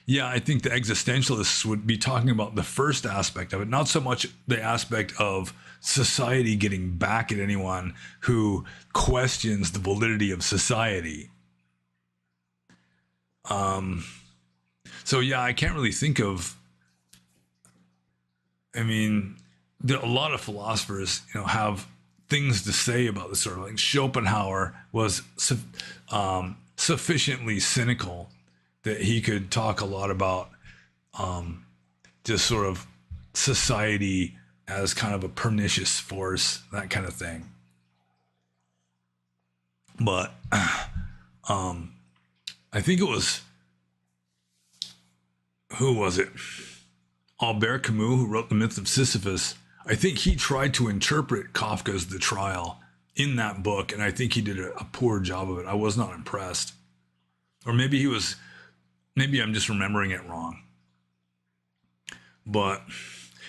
yeah, I think the existentialists would be talking about the first aspect of it, not so much the aspect of society getting back at anyone who questions the validity of society. So, yeah, I can't really think of, a lot of philosophers, have things to say about this sort of thing. Schopenhauer was sufficiently cynical that he could talk a lot about just sort of society as kind of a pernicious force, that kind of thing. But I think it was, who was it? Albert Camus, who wrote The Myth of Sisyphus. I think he tried to interpret Kafka's The Trial in that book, and I think he did a poor job of it. I was not impressed. Or maybe he was, maybe I'm just remembering it wrong. But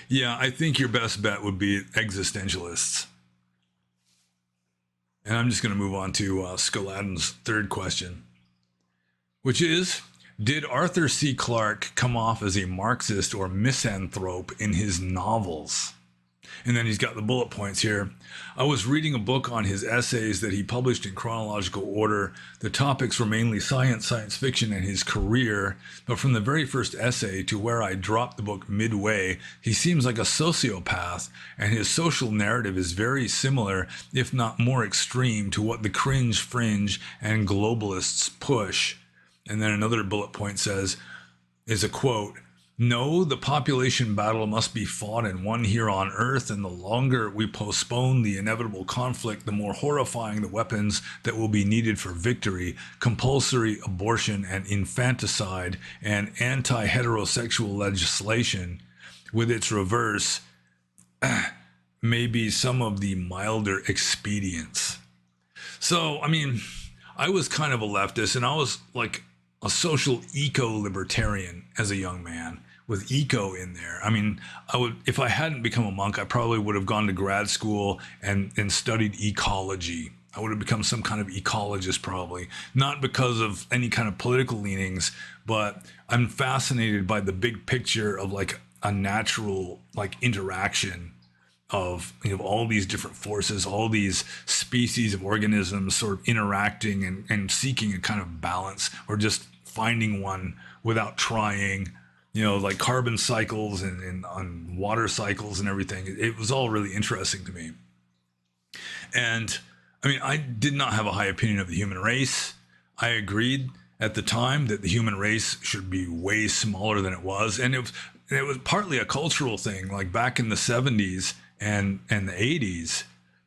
yeah, I think your best bet would be existentialists. And I'm just going to move on to Skeladden's third question, which is, did Arthur C. Clarke come off as a Marxist or misanthrope in his novels? And then he's got the bullet points here. I was reading a book on his essays that he published in chronological order. The topics were mainly science, science fiction, and his career. But from the very first essay to where I dropped the book midway, he seems like a sociopath, and his social narrative is very similar, if not more extreme, to what the cringe, fringe, and globalists push. And then another bullet point says, is a quote, "No, the population battle must be fought and won here on Earth, and the longer we postpone the inevitable conflict, the more horrifying the weapons that will be needed for victory. Compulsory abortion and infanticide and anti-heterosexual legislation, with its reverse, may be some of the milder expedients." So, I mean, I was kind of a leftist, and I was like a social eco-libertarian as a young man, with eco in there. I mean, I would, if I hadn't become a monk, I probably would have gone to grad school and studied ecology. I would have become some kind of ecologist probably, not because of any kind of political leanings, but I'm fascinated by the big picture of like a natural like interaction of, you know, all these different forces, all these species of organisms sort of interacting and seeking a kind of balance, or just finding one without trying, you know, like carbon cycles and on water cycles and everything. It was all really interesting to me. And I mean, I did not have a high opinion of the human race. I agreed at the time that the human race should be way smaller than it was. And it was partly a cultural thing. Like back in the 70s and the 80s,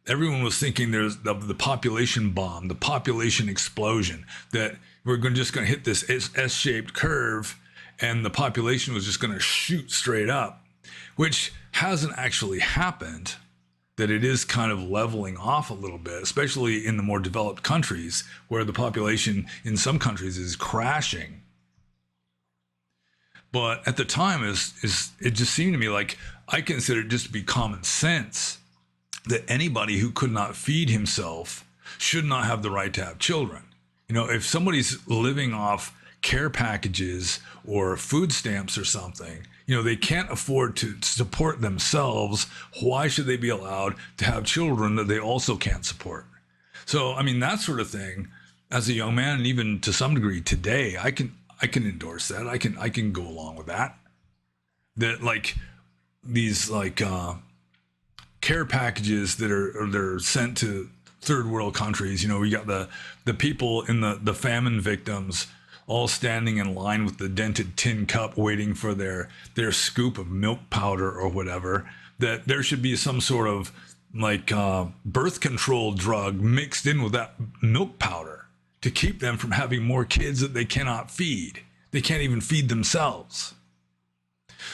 everyone was thinking there's the population bomb, the population explosion, that we're just going to hit this S-shaped curve and the population was just going to shoot straight up, which hasn't actually happened. That it is kind of leveling off a little bit, especially in the more developed countries where the population in some countries is crashing. But at the time, it just seemed to me like I considered it just to be common sense that anybody who could not feed himself should not have the right to have children. You know, if somebody's living off care packages or food stamps or something, you know, they can't afford to support themselves. Why should they be allowed to have children that they also can't support? So, I mean, that sort of thing, as a young man, and even to some degree today, I can endorse that. I can go along with that. That like these like care packages that are sent to third world countries. You know, we got the people in the famine victims all standing in line with the dented tin cup waiting for their scoop of milk powder or whatever, that there should be some sort of like birth control drug mixed in with that milk powder to keep them from having more kids that they cannot feed. They can't even feed themselves.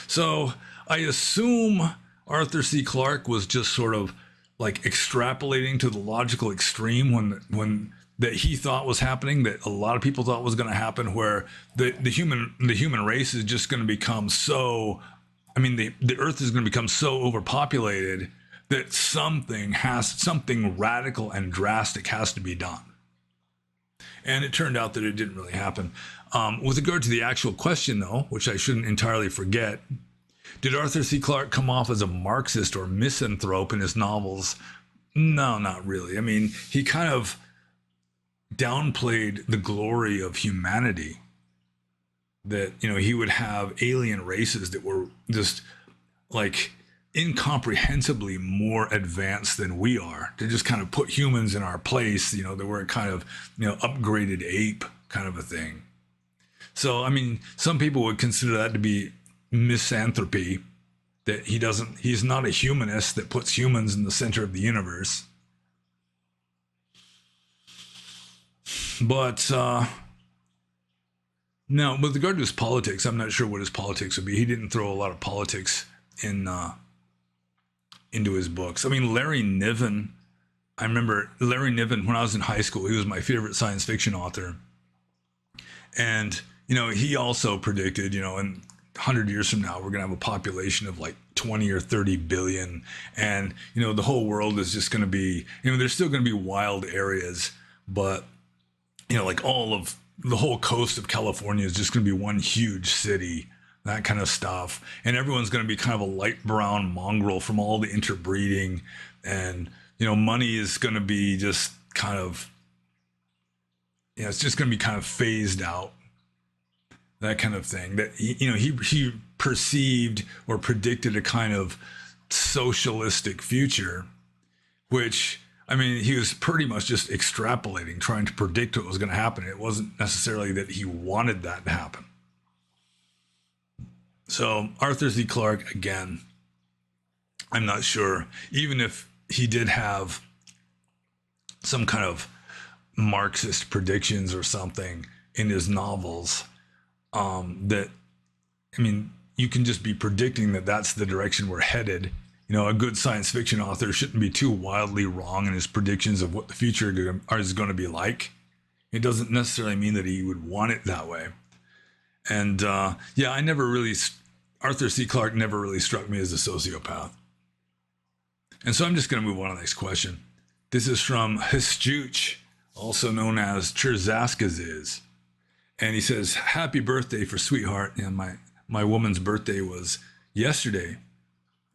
So I assume Arthur C. Clarke was just sort of like extrapolating to the logical extreme when that he thought was happening, that a lot of people thought was going to happen, where the human race is just going to become so, I mean, the earth is going to become so overpopulated that something radical and drastic has to be done. And it turned out that it didn't really happen. With regard to the actual question, though, which I shouldn't entirely forget, did Arthur C. Clarke come off as a Marxist or misanthrope in his novels? No, not really. I mean, he kind of downplayed the glory of humanity, that, you know, he would have alien races that were just like incomprehensibly more advanced than we are, to just kind of put humans in our place, you know, that we're a kind of, you know, upgraded ape kind of a thing. So, I mean, some people would consider that to be misanthropy, that he's not a humanist that puts humans in the center of the universe. But now, with regard to his politics, I'm not sure what his politics would be. He didn't throw a lot of politics into his books. I mean, Larry Niven, I remember Larry Niven when I was in high school. He was my favorite science fiction author. And, he also predicted, in 100 years from now, we're going to have a population of like 20 or 30 billion. And, the whole world is just going to be, there's still going to be wild areas, but, like all of the whole coast of California is just going to be one huge city, that kind of stuff. And everyone's going to be kind of a light brown mongrel from all the interbreeding. And, money is going to be just kind of, it's just going to be kind of phased out, that kind of thing. That he perceived or predicted a kind of socialistic future, which, he was pretty much just extrapolating, trying to predict what was going to happen. It wasn't necessarily that he wanted that to happen. So Arthur C. Clarke, again, I'm not sure, even if he did have some kind of Marxist predictions or something in his novels, that, you can just be predicting that that's the direction we're headed. A good science fiction author shouldn't be too wildly wrong in his predictions of what the future is going to be like. It doesn't necessarily mean that he would want it that way. And Arthur C. Clarke never really struck me as a sociopath. And so I'm just going to move on to the next question. This is from Histuch, also known as Cherzaskaziz. And he says, happy birthday for sweetheart. And my woman's birthday was yesterday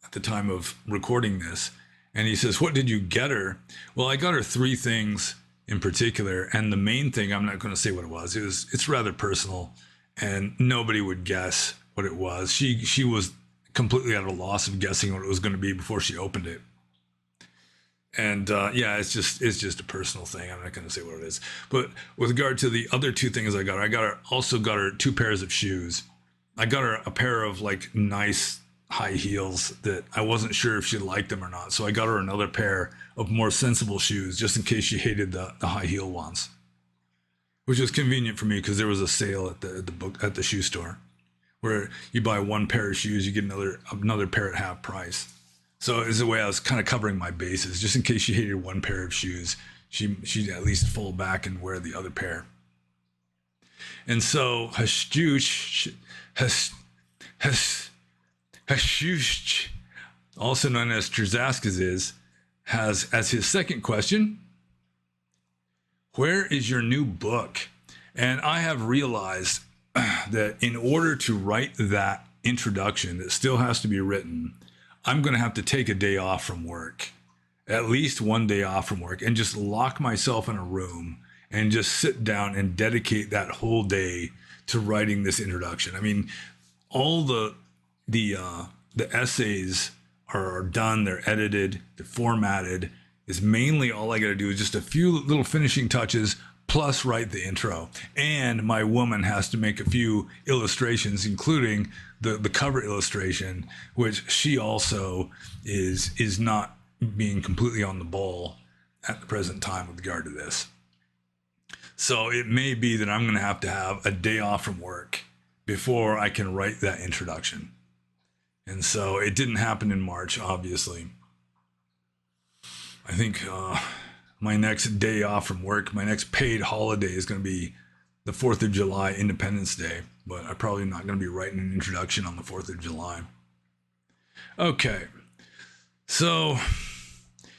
at the time of recording this. And he says, what did you get her? Well, I got her 3 things in particular. And the main thing, I'm not going to say what it was. It's rather personal and nobody would guess what it was. She was completely at a loss of guessing what it was going to be before she opened it. And it's just a personal thing. I'm not going to say what it is. But with regard to the other 2 things I got her also got her 2 pairs of shoes. I got her a pair of like nice high heels that I wasn't sure if she liked them or not. So I got her another pair of more sensible shoes just in case she hated the high heel ones, which was convenient for me because there was a sale at the shoe store where you buy 1 pair of shoes, you get another pair at half price. So it's a way I was kind of covering my bases, just in case she hated 1 pair of shoes, she'd at least fall back and wear the other pair. And so Histuch, also known as Cherzaskaziz, has as his second question, where is your new book? And I have realized that in order to write that introduction that still has to be written, I'm going to have to take a day off from work, at least 1 day off from work, and just lock myself in a room and just sit down and dedicate that whole day to writing this introduction. All the essays are done, they're edited, they're formatted. It's mainly all I got to do is just a few little finishing touches, plus write the intro. And my woman has to make a few illustrations, including the cover illustration, which she also is not being completely on the ball at the present time with regard to this. So it may be that I'm going to have a day off from work before I can write that introduction. And so it didn't happen in March, obviously. I think my next day off from work, my next paid holiday is going to be the 4th of July, Independence Day, but I'm probably not going to be writing an introduction on the 4th of July. Okay. So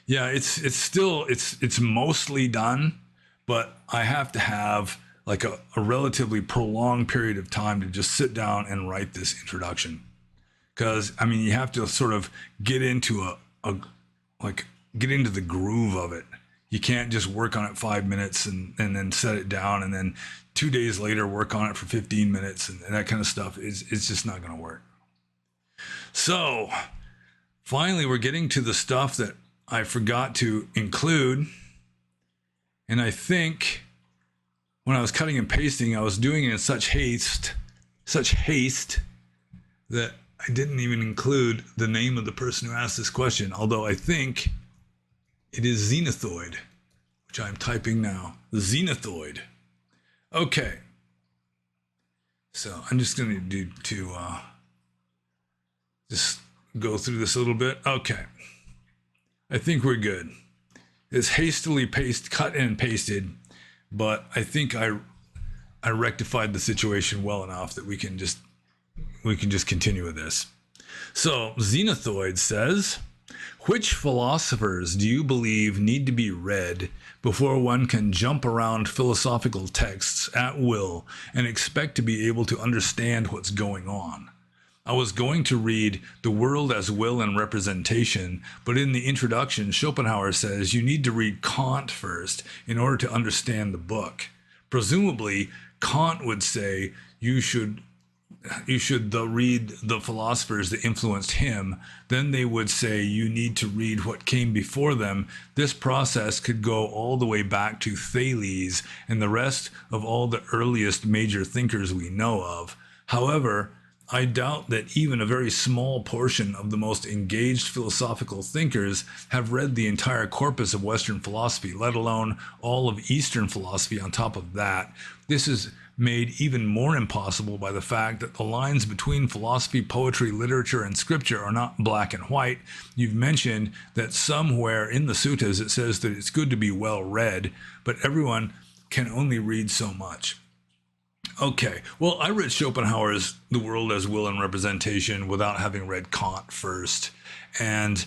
yeah, it's mostly done, but I have to have like a relatively prolonged period of time to just sit down and write this introduction. Because you have to sort of get into get into the groove of it. You can't just work on it 5 minutes and then set it down and then 2 days later work on it for 15 minutes and that kind of stuff. It's just not going to work. So finally, we're getting to the stuff that I forgot to include. And I think when I was cutting and pasting, I was doing it in such haste that I didn't even include the name of the person who asked this question, although I think it is Xenothoid, which I'm typing now. Xenothoid. Okay. So I'm just going to just go through this a little bit. Okay. I think we're good. It's hastily cut and pasted, but I think I rectified the situation well enough that we can just continue with this. So Xenothoid says, which philosophers do you believe need to be read before one can jump around philosophical texts at will and expect to be able to understand what's going on? I was going to read The World as Will and Representation, but in the introduction, Schopenhauer says you need to read Kant first in order to understand the book. Presumably, Kant would say you should read the philosophers that influenced him. Then they would say you need to read what came before them. This process could go all the way back to Thales and the rest of all the earliest major thinkers we know of. However, I doubt that even a very small portion of the most engaged philosophical thinkers have read the entire corpus of Western philosophy, let alone all of Eastern philosophy on top of that. This is made even more impossible by the fact that the lines between philosophy, poetry, literature, and scripture are not black and white. You've mentioned that somewhere in the suttas it says that it's good to be well read, but everyone can only read so much. Okay, well, I read Schopenhauer's The World as Will and Representation without having read Kant first. And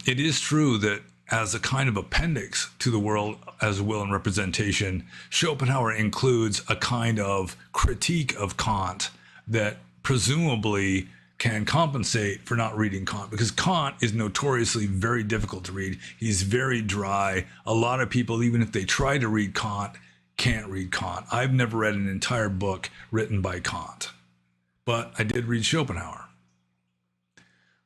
it is true that as a kind of appendix to The World as Will and Representation, Schopenhauer includes a kind of critique of Kant that presumably can compensate for not reading Kant, because Kant is notoriously very difficult to read. He's very dry. A lot of people, even if they try to read Kant, can't read Kant. I've never read an entire book written by Kant, but I did read Schopenhauer.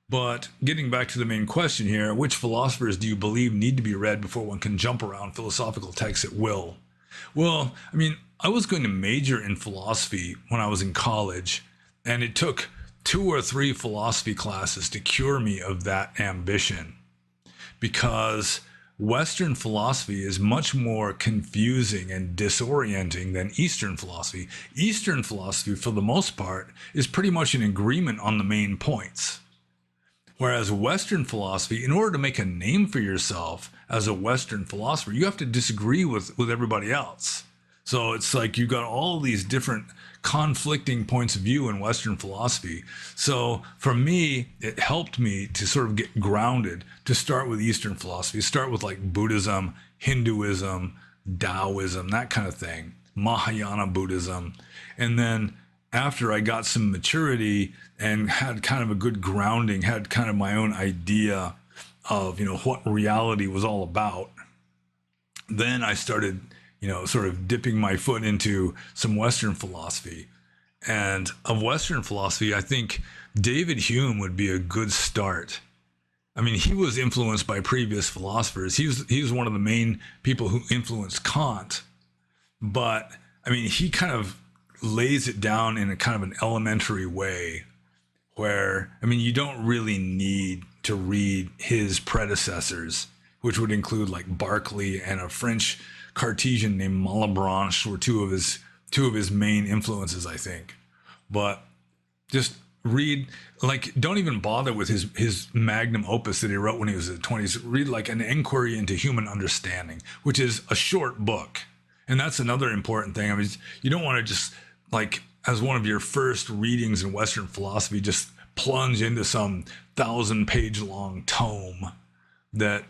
But getting back to the main question here, which philosophers do you believe need to be read before one can jump around philosophical texts at will? Well, I mean, I was going to major in philosophy when I was in college, and it took 2 or 3 philosophy classes to cure me of that ambition, because Western philosophy is much more confusing and disorienting than Eastern philosophy. Eastern philosophy, for the most part, is pretty much in agreement on the main points. Whereas Western philosophy, in order to make a name for yourself as a Western philosopher, you have to disagree with everybody else. So it's like you've got all these different conflicting points of view in Western philosophy. So for me, it helped me to sort of get grounded, to start with Eastern philosophy, start with like Buddhism, Hinduism, Taoism, that kind of thing, Mahayana Buddhism. And then after I got some maturity and had kind of a good grounding, had kind of my own idea of, what reality was all about, then I started sort of dipping my foot into some Western philosophy. And of Western philosophy, I think David Hume would be a good start. I mean, he was influenced by previous philosophers. He was one of the main people who influenced Kant. But, I mean, he kind of lays it down in a kind of an elementary way where, I mean, you don't really need to read his predecessors, which would include like Berkeley and a French Cartesian named Malebranche were two of his main influences, I think. But just read, like, don't even bother with his magnum opus that he wrote when he was in his 20s. Read like An Inquiry into Human Understanding, which is a short book. And that's another important thing. I mean, you don't want to just, like, as one of your first readings in Western philosophy, just plunge into some 1,000-page long tome that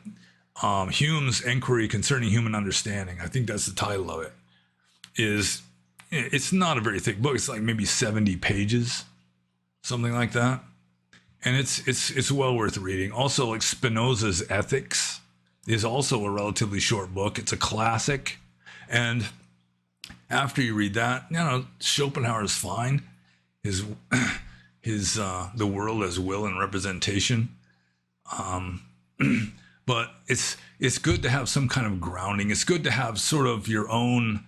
Hume's Inquiry Concerning Human Understanding, I think that's the title of it, is, it's not a very thick book. It's like maybe 70 pages, something like that. And it's well worth reading. Also, like Spinoza's Ethics is also a relatively short book. It's a classic. And after you read that, Schopenhauer is fine. His The World as Will and Representation. But it's good to have some kind of grounding. It's good to have sort of your own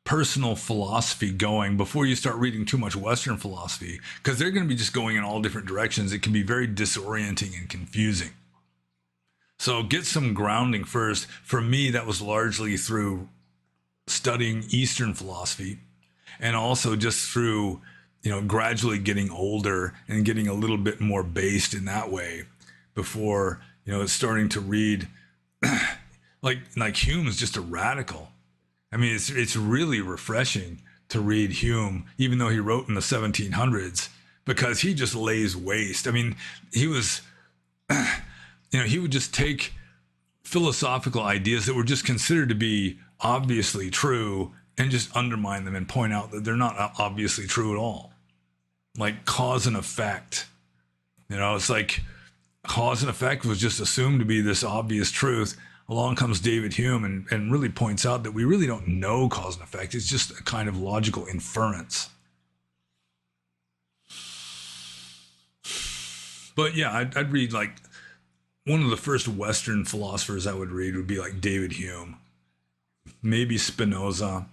personal philosophy going before you start reading too much Western philosophy, because they're going to be just going in all different directions. It can be very disorienting and confusing. So get some grounding first. For me, that was largely through studying Eastern philosophy, and also just through, gradually getting older and getting a little bit more based in that way before, starting to read like Hume is just a radical. I mean, it's really refreshing to read Hume, even though he wrote in the 1700s, because he just lays waste. I mean, he was, he would just take philosophical ideas that were just considered to be obviously true and just undermine them and point out that they're not obviously true at all. Like cause and effect. It's like cause and effect was just assumed to be this obvious truth. Along comes David Hume and really points out that we really don't know cause and effect. It's just a kind of logical inference. But yeah, I'd read like one of the first Western philosophers I would read would be like David Hume, maybe Spinoza,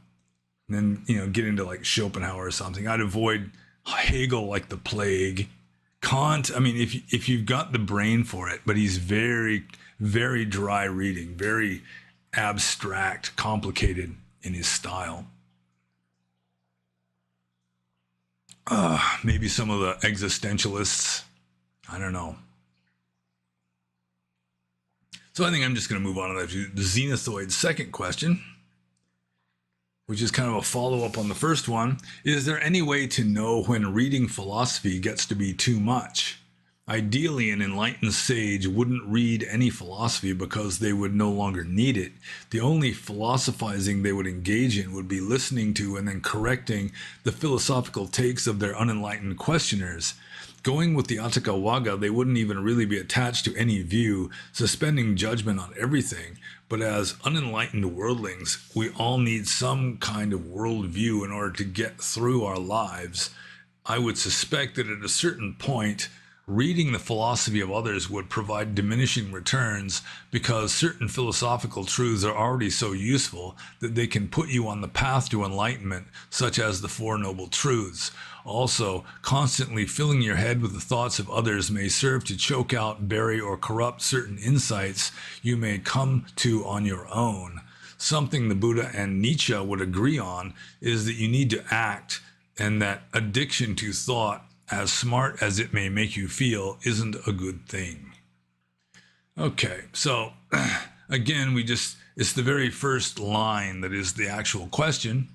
and then, get into like Schopenhauer or something. I'd avoid Hegel like the plague. Kant, I mean, if you've got the brain for it, but he's very, very dry reading, very abstract, complicated in his style. Maybe some of the existentialists. I don't know. So I think I'm just going to move on to the Zenithoid's second question, which is kind of a follow-up on the first one. Is there any way to know when reading philosophy gets to be too much? Ideally, an enlightened sage wouldn't read any philosophy because they would no longer need it. The only philosophizing they would engage in would be listening to and then correcting the philosophical takes of their unenlightened questioners. Going with the Atthakavagga, they wouldn't even really be attached to any view, suspending judgment on everything. But as unenlightened worldlings, we all need some kind of worldview in order to get through our lives. I would suspect that at a certain point, reading the philosophy of others would provide diminishing returns because certain philosophical truths are already so useful that they can put you on the path to enlightenment, such as the Four Noble Truths. Also, constantly filling your head with the thoughts of others may serve to choke out, bury, or corrupt certain insights you may come to on your own. Something the Buddha and Nietzsche would agree on is that you need to act, and that addiction to thought, as smart as it may make you feel, isn't a good thing. Okay, so again, it's the very first line that is the actual question.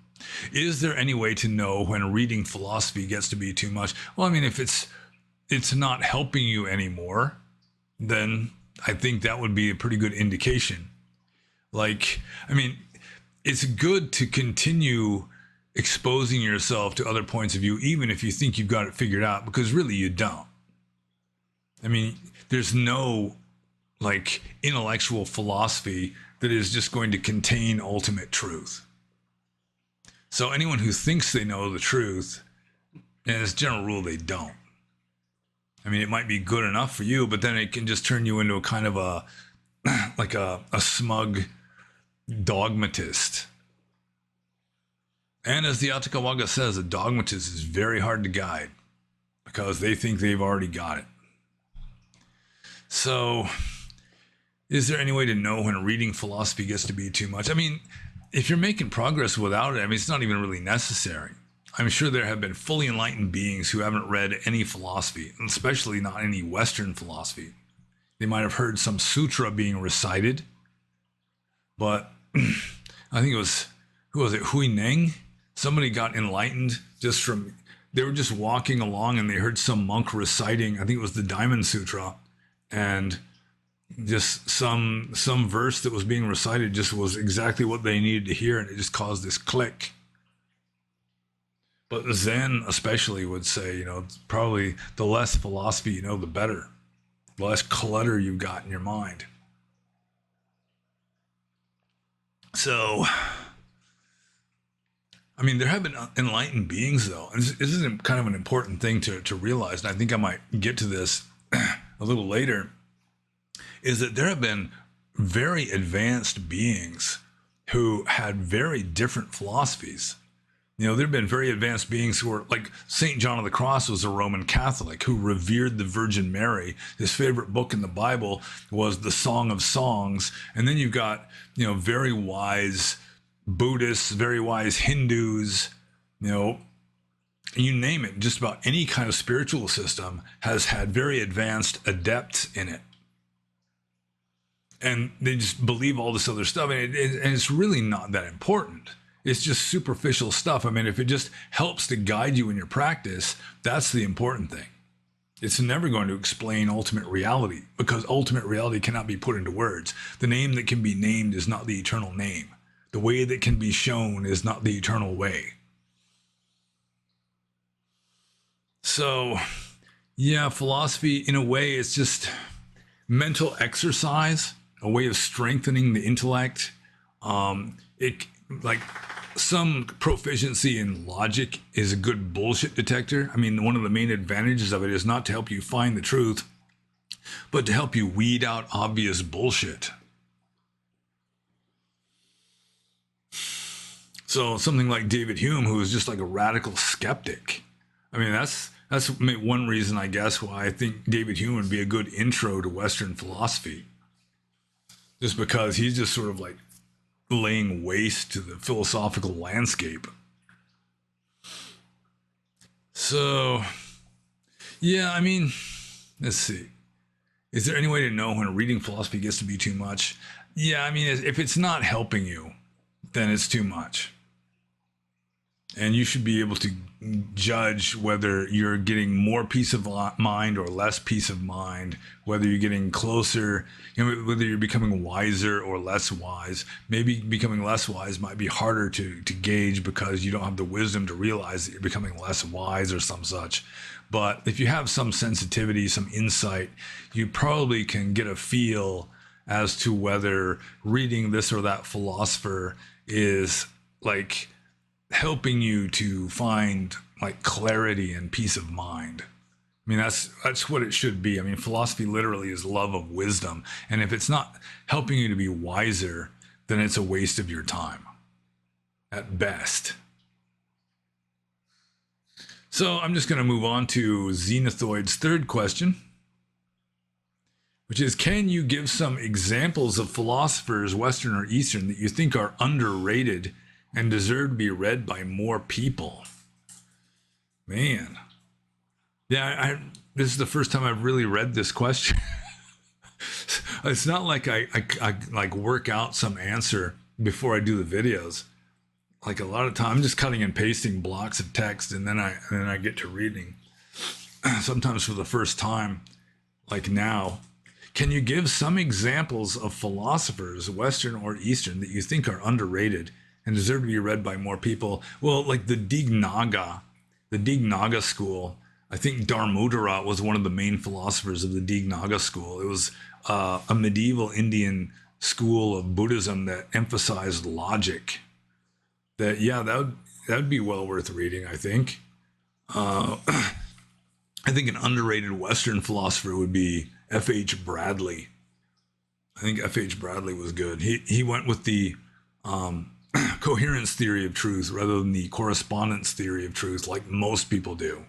Is there any way to know when reading philosophy gets to be too much? Well, I mean, if it's not helping you anymore, then I think that would be a pretty good indication. Like, I mean, it's good to continue exposing yourself to other points of view, even if you think you've got it figured out, because really you don't. I mean, there's no like intellectual philosophy that is just going to contain ultimate truth. So anyone who thinks they know the truth, and as a general rule, they don't. I mean, it might be good enough for you, but then it can just turn you into a kind of a smug dogmatist. And as the Atthakavagga says, a dogmatist is very hard to guide because they think they've already got it. So, is there any way to know when reading philosophy gets to be too much? I mean, if you're making progress without it, I mean, it's not even really necessary. I'm sure there have been fully enlightened beings who haven't read any philosophy, especially not any Western philosophy. They might have heard some sutra being recited, but I think it was, who was it, Hui Neng? Somebody got enlightened just from, they were just walking along and they heard some monk reciting, I think it was the Diamond Sutra, and just some verse that was being recited just was exactly what they needed to hear, and it just caused this click. But Zen especially would say, probably the less philosophy you know, the better. The less clutter you've got in your mind. So, I mean, there have been enlightened beings, though. And this is kind of an important thing to realize, and I think I might get to this a little later, is that there have been very advanced beings who had very different philosophies. There have been very advanced beings who were, like St. John of the Cross was a Roman Catholic who revered the Virgin Mary. His favorite book in the Bible was the Song of Songs. And then you've got, very wise Buddhists, very wise Hindus, you name it, just about any kind of spiritual system has had very advanced adepts in it. And they just believe all this other stuff, and it's really not that important. It's just superficial stuff. I mean, if it just helps to guide you in your practice, that's the important thing. It's never going to explain ultimate reality, because ultimate reality cannot be put into words. The name that can be named is not the eternal name. The way that can be shown is not the eternal way. So, yeah, philosophy, in a way, it's just mental exercise, a way of strengthening the intellect. It, like, some proficiency in logic is a good bullshit detector. I mean, one of the main advantages of it is not to help you find the truth, but to help you weed out obvious bullshit. So something like David Hume, who is just like a radical skeptic. I mean, that's one reason, I guess, why I think David Hume would be a good intro to Western philosophy. Just because he's just sort of like laying waste to the philosophical landscape. So, yeah, I mean, let's see. Is there any way to know when reading philosophy gets to be too much? Yeah, I mean, if it's not helping you, then it's too much. And you should be able to judge whether you're getting more peace of mind or less peace of mind, whether you're getting closer, whether you're becoming wiser or less wise. Maybe becoming less wise might be harder to gauge because you don't have the wisdom to realize that you're becoming less wise or some such. But if you have some sensitivity, some insight, you probably can get a feel as to whether reading this or that philosopher is like helping you to find like clarity and peace of mind. I mean, that's what it should be. I mean, philosophy literally is love of wisdom. And if it's not helping you to be wiser, then it's a waste of your time at best. So I'm just going to move on to Xenothoid's third question, which is, can you give some examples of philosophers, Western or Eastern, that you think are underrated and deserve to be read by more people? Man. Yeah, this is the first time I've really read this question. It's not like I like work out some answer before I do the videos. Like a lot of time, I'm just cutting and pasting blocks of text, and then I get to reading. Sometimes for the first time, like now. Can you give some examples of philosophers, Western or Eastern, that you think are underrated and deserve to be read by more people? Well, like the Dignaga school. I think Dharmodhara was one of the main philosophers of the Dignaga school. It was a medieval Indian school of Buddhism that emphasized logic. That would be well worth reading, I think. I think an underrated Western philosopher would be F.H. Bradley. I think F.H. Bradley was good. He went with the coherence theory of truth rather than the correspondence theory of truth, like most people do.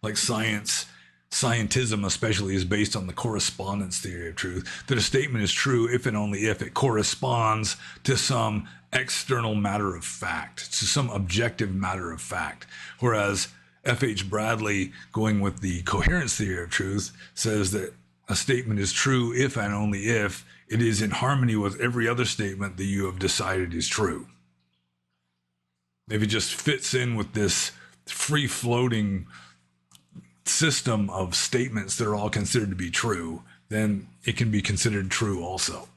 Like scientism especially is based on the correspondence theory of truth, that a statement is true if and only if it corresponds to some external matter of fact, to some objective matter of fact. Whereas F.H. Bradley, going with the coherence theory of truth, says that a statement is true if and only if it is in harmony with every other statement that you have decided is true. If it just fits in with this free-floating system of statements that are all considered to be true, then it can be considered true also.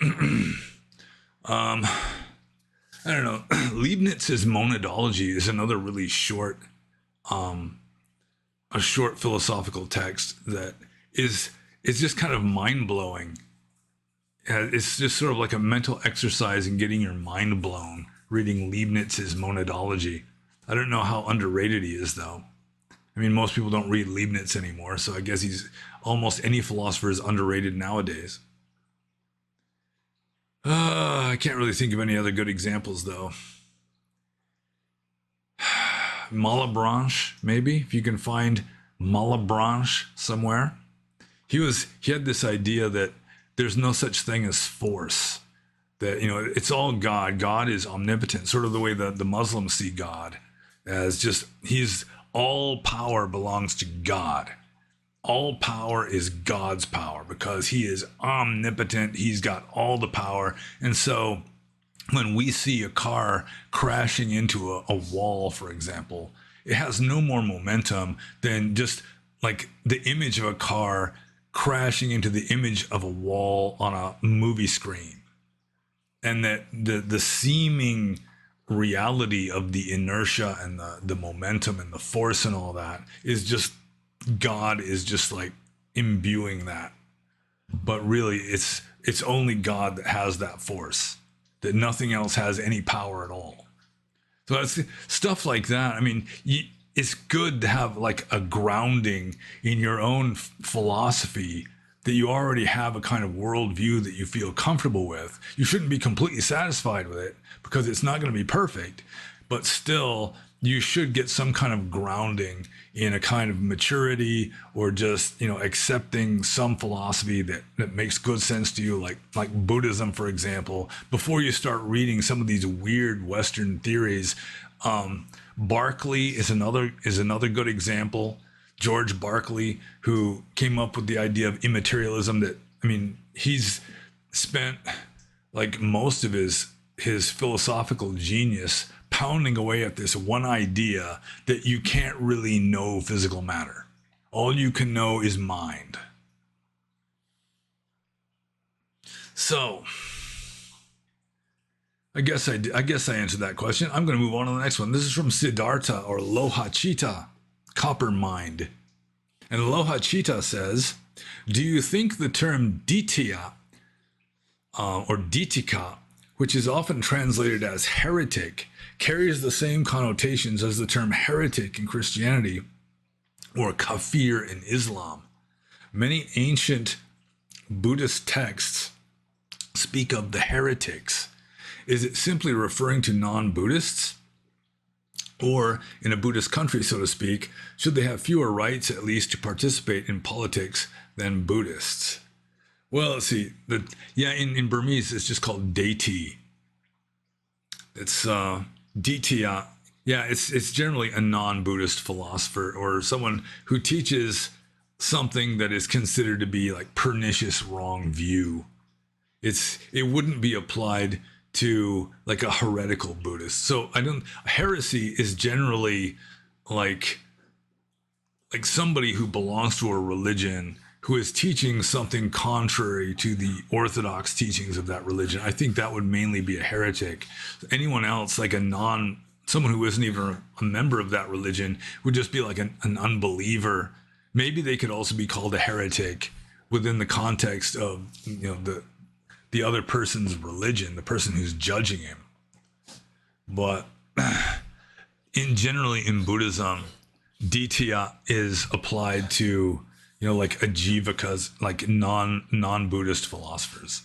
I don't know. Leibniz's monadology is another really short, a short philosophical text that is just kind of mind-blowing. It's just sort of like a mental exercise in getting your mind blown, reading Leibniz's monadology. I don't know how underrated he is, though. I mean, most people don't read Leibniz anymore, so I guess almost any philosopher is underrated nowadays. I can't really think of any other good examples, though. Malebranche, maybe, if you can find Malebranche somewhere. He had this idea that there's no such thing as force, that, it's all God. God is omnipotent, sort of the way that the Muslims see God, as just, all power belongs to God. all power is God's power because he is omnipotent. He's got all the power. And so when we see a car crashing into a wall, for example, it has no more momentum than just like the image of a car crashing into the image of a wall on a movie screen. And that the seeming reality of the inertia and the momentum and the force and all that is just God is just like imbuing that. But really it's only God that has that force, that nothing else has any power at all. So that's stuff like that. I mean, it's good to have like a grounding in your own philosophy, that you already have a kind of worldview that you feel comfortable with. You shouldn't be completely satisfied with it because it's not going to be perfect, but still you should get some kind of grounding in a kind of maturity, or just, accepting some philosophy that makes good sense to you, like Buddhism, for example, before you start reading some of these weird Western theories. Berkeley is another good example. George Berkeley, who came up with the idea of immaterialism, that, I mean, he's spent like most of his philosophical genius pounding away at this one idea that you can't really know physical matter. All you can know is mind. So I guess I answered that question. I'm going to move on to the next one. This is from Siddhartha, or Lohachita, Copper Mind. And Lohachita says, do you think the term ditya or ditika, which is often translated as heretic, carries the same connotations as the term heretic in Christianity or kafir in Islam? Many ancient Buddhist texts speak of the heretics. Is it simply referring to non-Buddhists? Or in a Buddhist country, so to speak, should they have fewer rights at least to participate in politics than Buddhists? Well, let's see. In Burmese, it's just called deity. It's ditya. Yeah, it's generally a non-Buddhist philosopher, or someone who teaches something that is considered to be like pernicious wrong view. It wouldn't be applied to like a heretical Buddhist. So heresy is generally like somebody who belongs to a religion who is teaching something contrary to the orthodox teachings of that religion. I think that would mainly be a heretic. Anyone else, like someone who isn't even a member of that religion, would just be like an unbeliever. Maybe they could also be called a heretic within the context of, the other person's religion, the person who's judging him. But generally in Buddhism, ditya is applied to, like ajivakas, like non-Buddhist philosophers.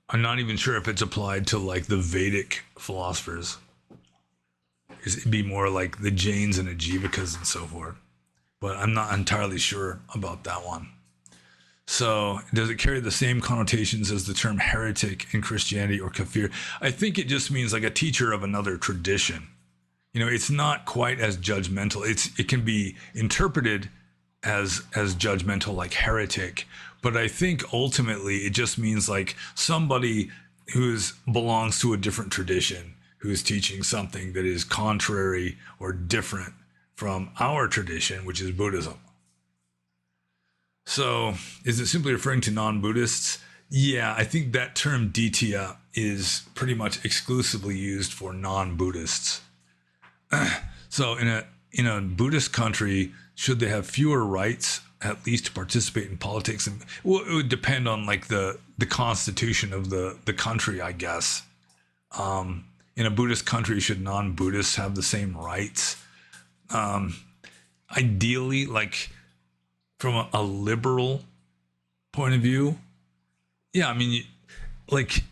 I'm not even sure if it's applied to like the Vedic philosophers. It'd be more like the Jains and ajivakas and so forth. But I'm not entirely sure about that one. So does it carry the same connotations as the term heretic in Christianity or kafir? I think it just means like a teacher of another tradition. It's not quite as judgmental. It can be interpreted as judgmental, like heretic, but I think ultimately it just means like somebody who belongs to a different tradition, who's teaching something that is contrary or different from our tradition, which is Buddhism. So is it simply referring to non-Buddhists? Yeah, I think that term ditya is pretty much exclusively used for non-Buddhists. So in a Buddhist country, should they have fewer rights at least to participate in politics? And well, it would depend on like the constitution of the country, I guess. In a Buddhist country, should non-Buddhists have the same rights? Ideally, like from a liberal point of view, yeah, I mean, like,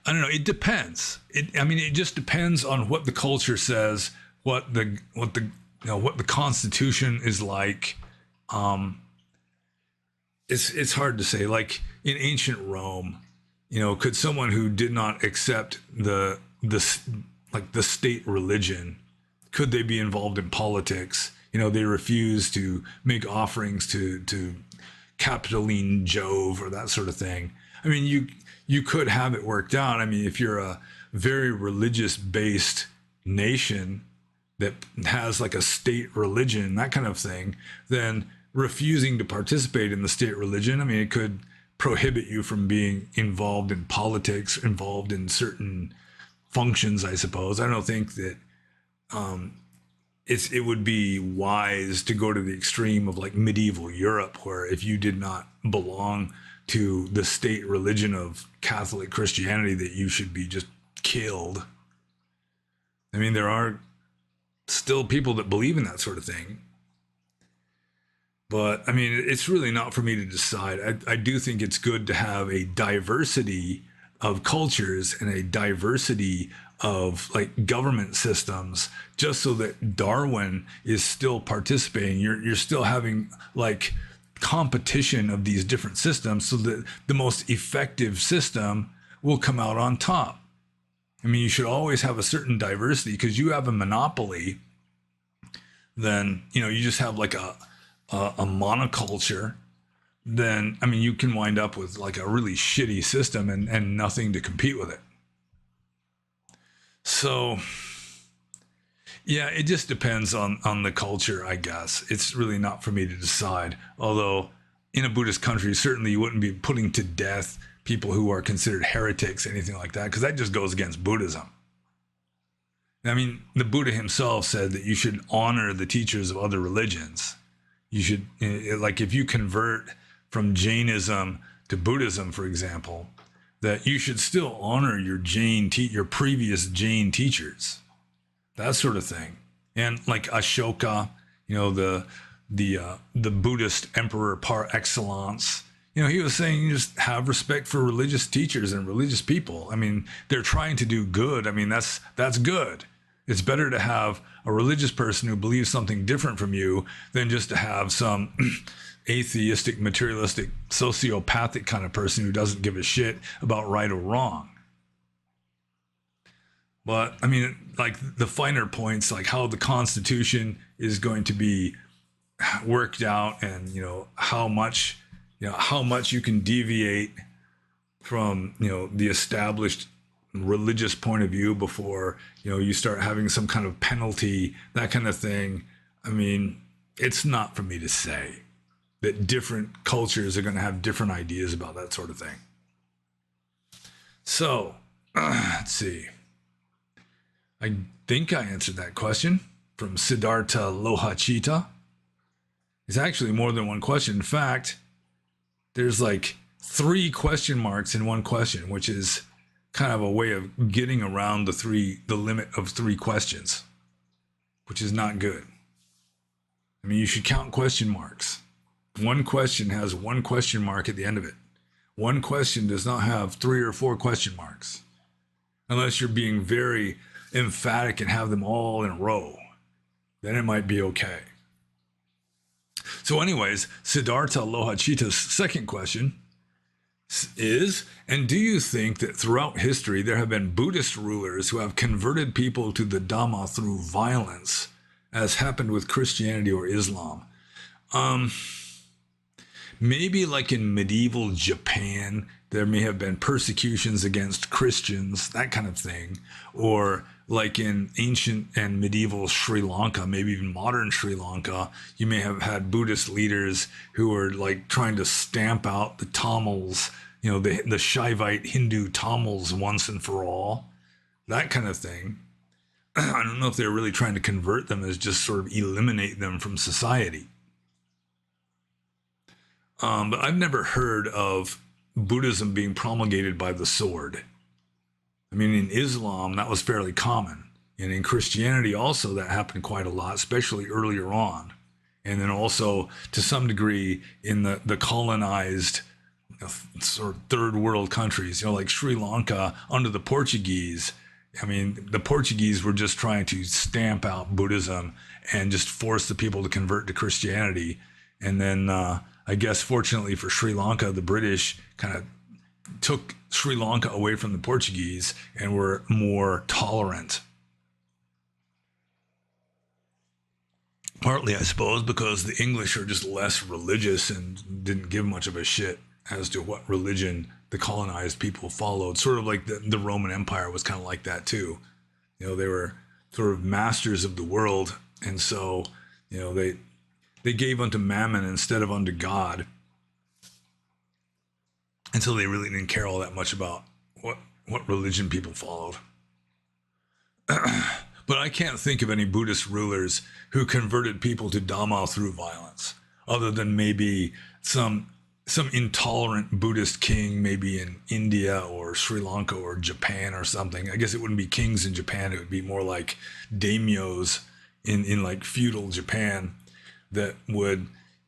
I don't know, it depends. It just depends on what the culture says, what the Constitution is like. It's hard to say. Like in ancient Rome, could someone who did not accept the state religion, could they be involved in politics? They refuse to make offerings to Capitoline Jove or that sort of thing. I mean, you could have it worked out. I mean, if you're a very religious based nation that has like a state religion, that kind of thing, then refusing to participate in the state religion, I mean, it could prohibit you from being involved in politics, involved in certain functions, I suppose. I don't think that it would be wise to go to the extreme of like medieval Europe, where if you did not belong to the state religion of Catholic Christianity, that you should be just killed. I mean, there are still people that believe in that sort of thing. But I mean, it's really not for me to decide. I do think it's good to have a diversity of cultures and a diversity of like government systems, just so that Darwin is still participating. You're still having like competition of these different systems, so that the most effective system will come out on top. I mean, you should always have a certain diversity, because you have a monopoly, then, you just have like a monoculture, then, I mean, you can wind up with like a really shitty system and nothing to compete with it. So, yeah, it just depends on the culture, I guess. It's really not for me to decide. Although, in a Buddhist country, certainly you wouldn't be putting to death people who are considered heretics, anything like that, because that just goes against Buddhism. I mean, the Buddha himself said that you should honor the teachers of other religions. You should, like, if you convert from Jainism to Buddhism, for example, that you should still honor your your previous Jain teachers, that sort of thing. And like Ashoka, the Buddhist emperor par excellence, he was saying, you just have respect for religious teachers and religious people. I mean, they're trying to do good. I mean, that's good. It's better to have a religious person who believes something different from you than just to have some atheistic, materialistic, sociopathic kind of person who doesn't give a shit about right or wrong. But I mean, like the finer points, like how the Constitution is going to be worked out, and how much you can deviate from the established religious point of view before you start having some kind of penalty, that kind of thing. I mean, it's not for me to say that different cultures are going to have different ideas about that sort of thing. So let's see, I think I answered that question from Siddhartha Lohachita. It's actually more than one question. In fact, there's like 3 question marks in one question, which is kind of a way of getting around the limit of 3 questions, which is not good. I mean, you should count question marks. One question has 1 question mark at the end of it. One question does not have 3 or 4 question marks, unless you're being very emphatic and have them all in a row. Then it might be okay. So anyways, Siddhartha Lohachita's second question is, and do you think that throughout history there have been Buddhist rulers who have converted people to the Dhamma through violence, as happened with Christianity or Islam? Maybe like in medieval Japan, there may have been persecutions against Christians, that kind of thing. Or like in ancient and medieval Sri Lanka, maybe even modern Sri Lanka, you may have had Buddhist leaders who were like trying to stamp out the Tamils, the Shaivite Hindu Tamils once and for all, that kind of thing. I don't know if they're really trying to convert them as just sort of eliminate them from society. But I've never heard of Buddhism being promulgated by the sword. I mean, in Islam, that was fairly common. And in Christianity also, that happened quite a lot, especially earlier on. And then also, to some degree, in the colonized sort of third world countries, like Sri Lanka under the Portuguese. I mean, the Portuguese were just trying to stamp out Buddhism and just force the people to convert to Christianity. And then I guess fortunately for Sri Lanka, the British kind of took Sri Lanka away from the Portuguese and were more tolerant. Partly, I suppose, because the English are just less religious and didn't give much of a shit as to what religion the colonized people followed. Sort of like the Roman Empire was kind of like that too. You know, they were sort of masters of the world, and so, you know, they gave unto mammon instead of unto God. And so they really didn't care all that much about what religion people followed. But I can't think of any Buddhist rulers who converted people to Dhamma through violence, other than maybe some intolerant Buddhist king, maybe in India or Sri Lanka or Japan or something. I guess it wouldn't be kings in Japan. It would be more like daimyos in like feudal Japan that would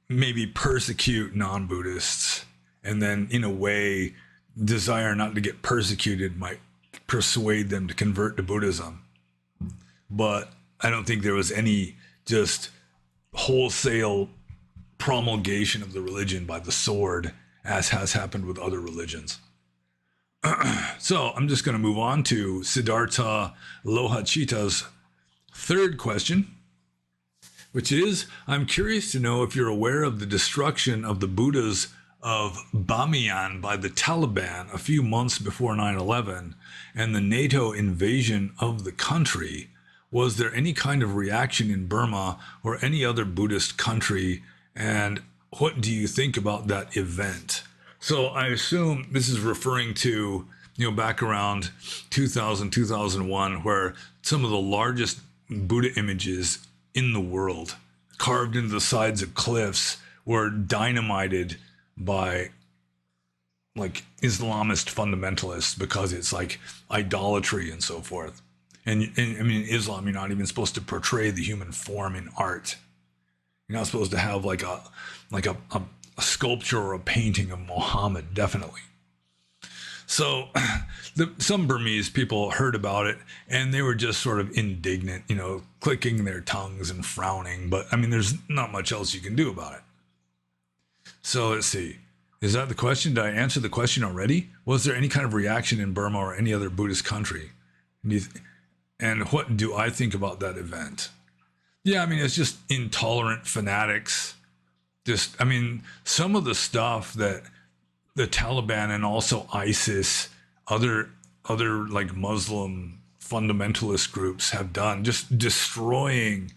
maybe persecute non-Buddhists, and then in a way desire not to get persecuted might persuade them to convert to Buddhism. But I don't think there was any just wholesale promulgation of the religion by the sword, as has happened with other religions. So I'm just going to move on to Siddhartha Lohachita's third question, which is, I'm curious to know if you're aware of the destruction of the Buddhas of Bamiyan by the Taliban a few months before 9/11 and the NATO invasion of the country. Was there any kind of reaction in Burma or any other Buddhist country? And what do you think about that event? So I assume this is referring to, you know, back around 2000, 2001, where some of the largest Buddha images in the world, carved into the sides of cliffs, were dynamited by like Islamist fundamentalists because it's like idolatry and so forth. And I mean, in Islam, you're not even supposed to portray the human form in art. You're not supposed to have like a sculpture or a painting of Muhammad, definitely. So some Burmese people heard about it and they were just sort of indignant, you know, clicking their tongues and frowning. But I mean, there's not much else you can do about it. So let's see. Is that the question? Did I answer the question already? Was there any kind of reaction in Burma or any other Buddhist country? And what do I think about that event? Yeah, I mean, it's just intolerant fanatics. Just, I mean, some of the stuff that the Taliban and also ISIS, other like Muslim fundamentalist groups have done, just destroying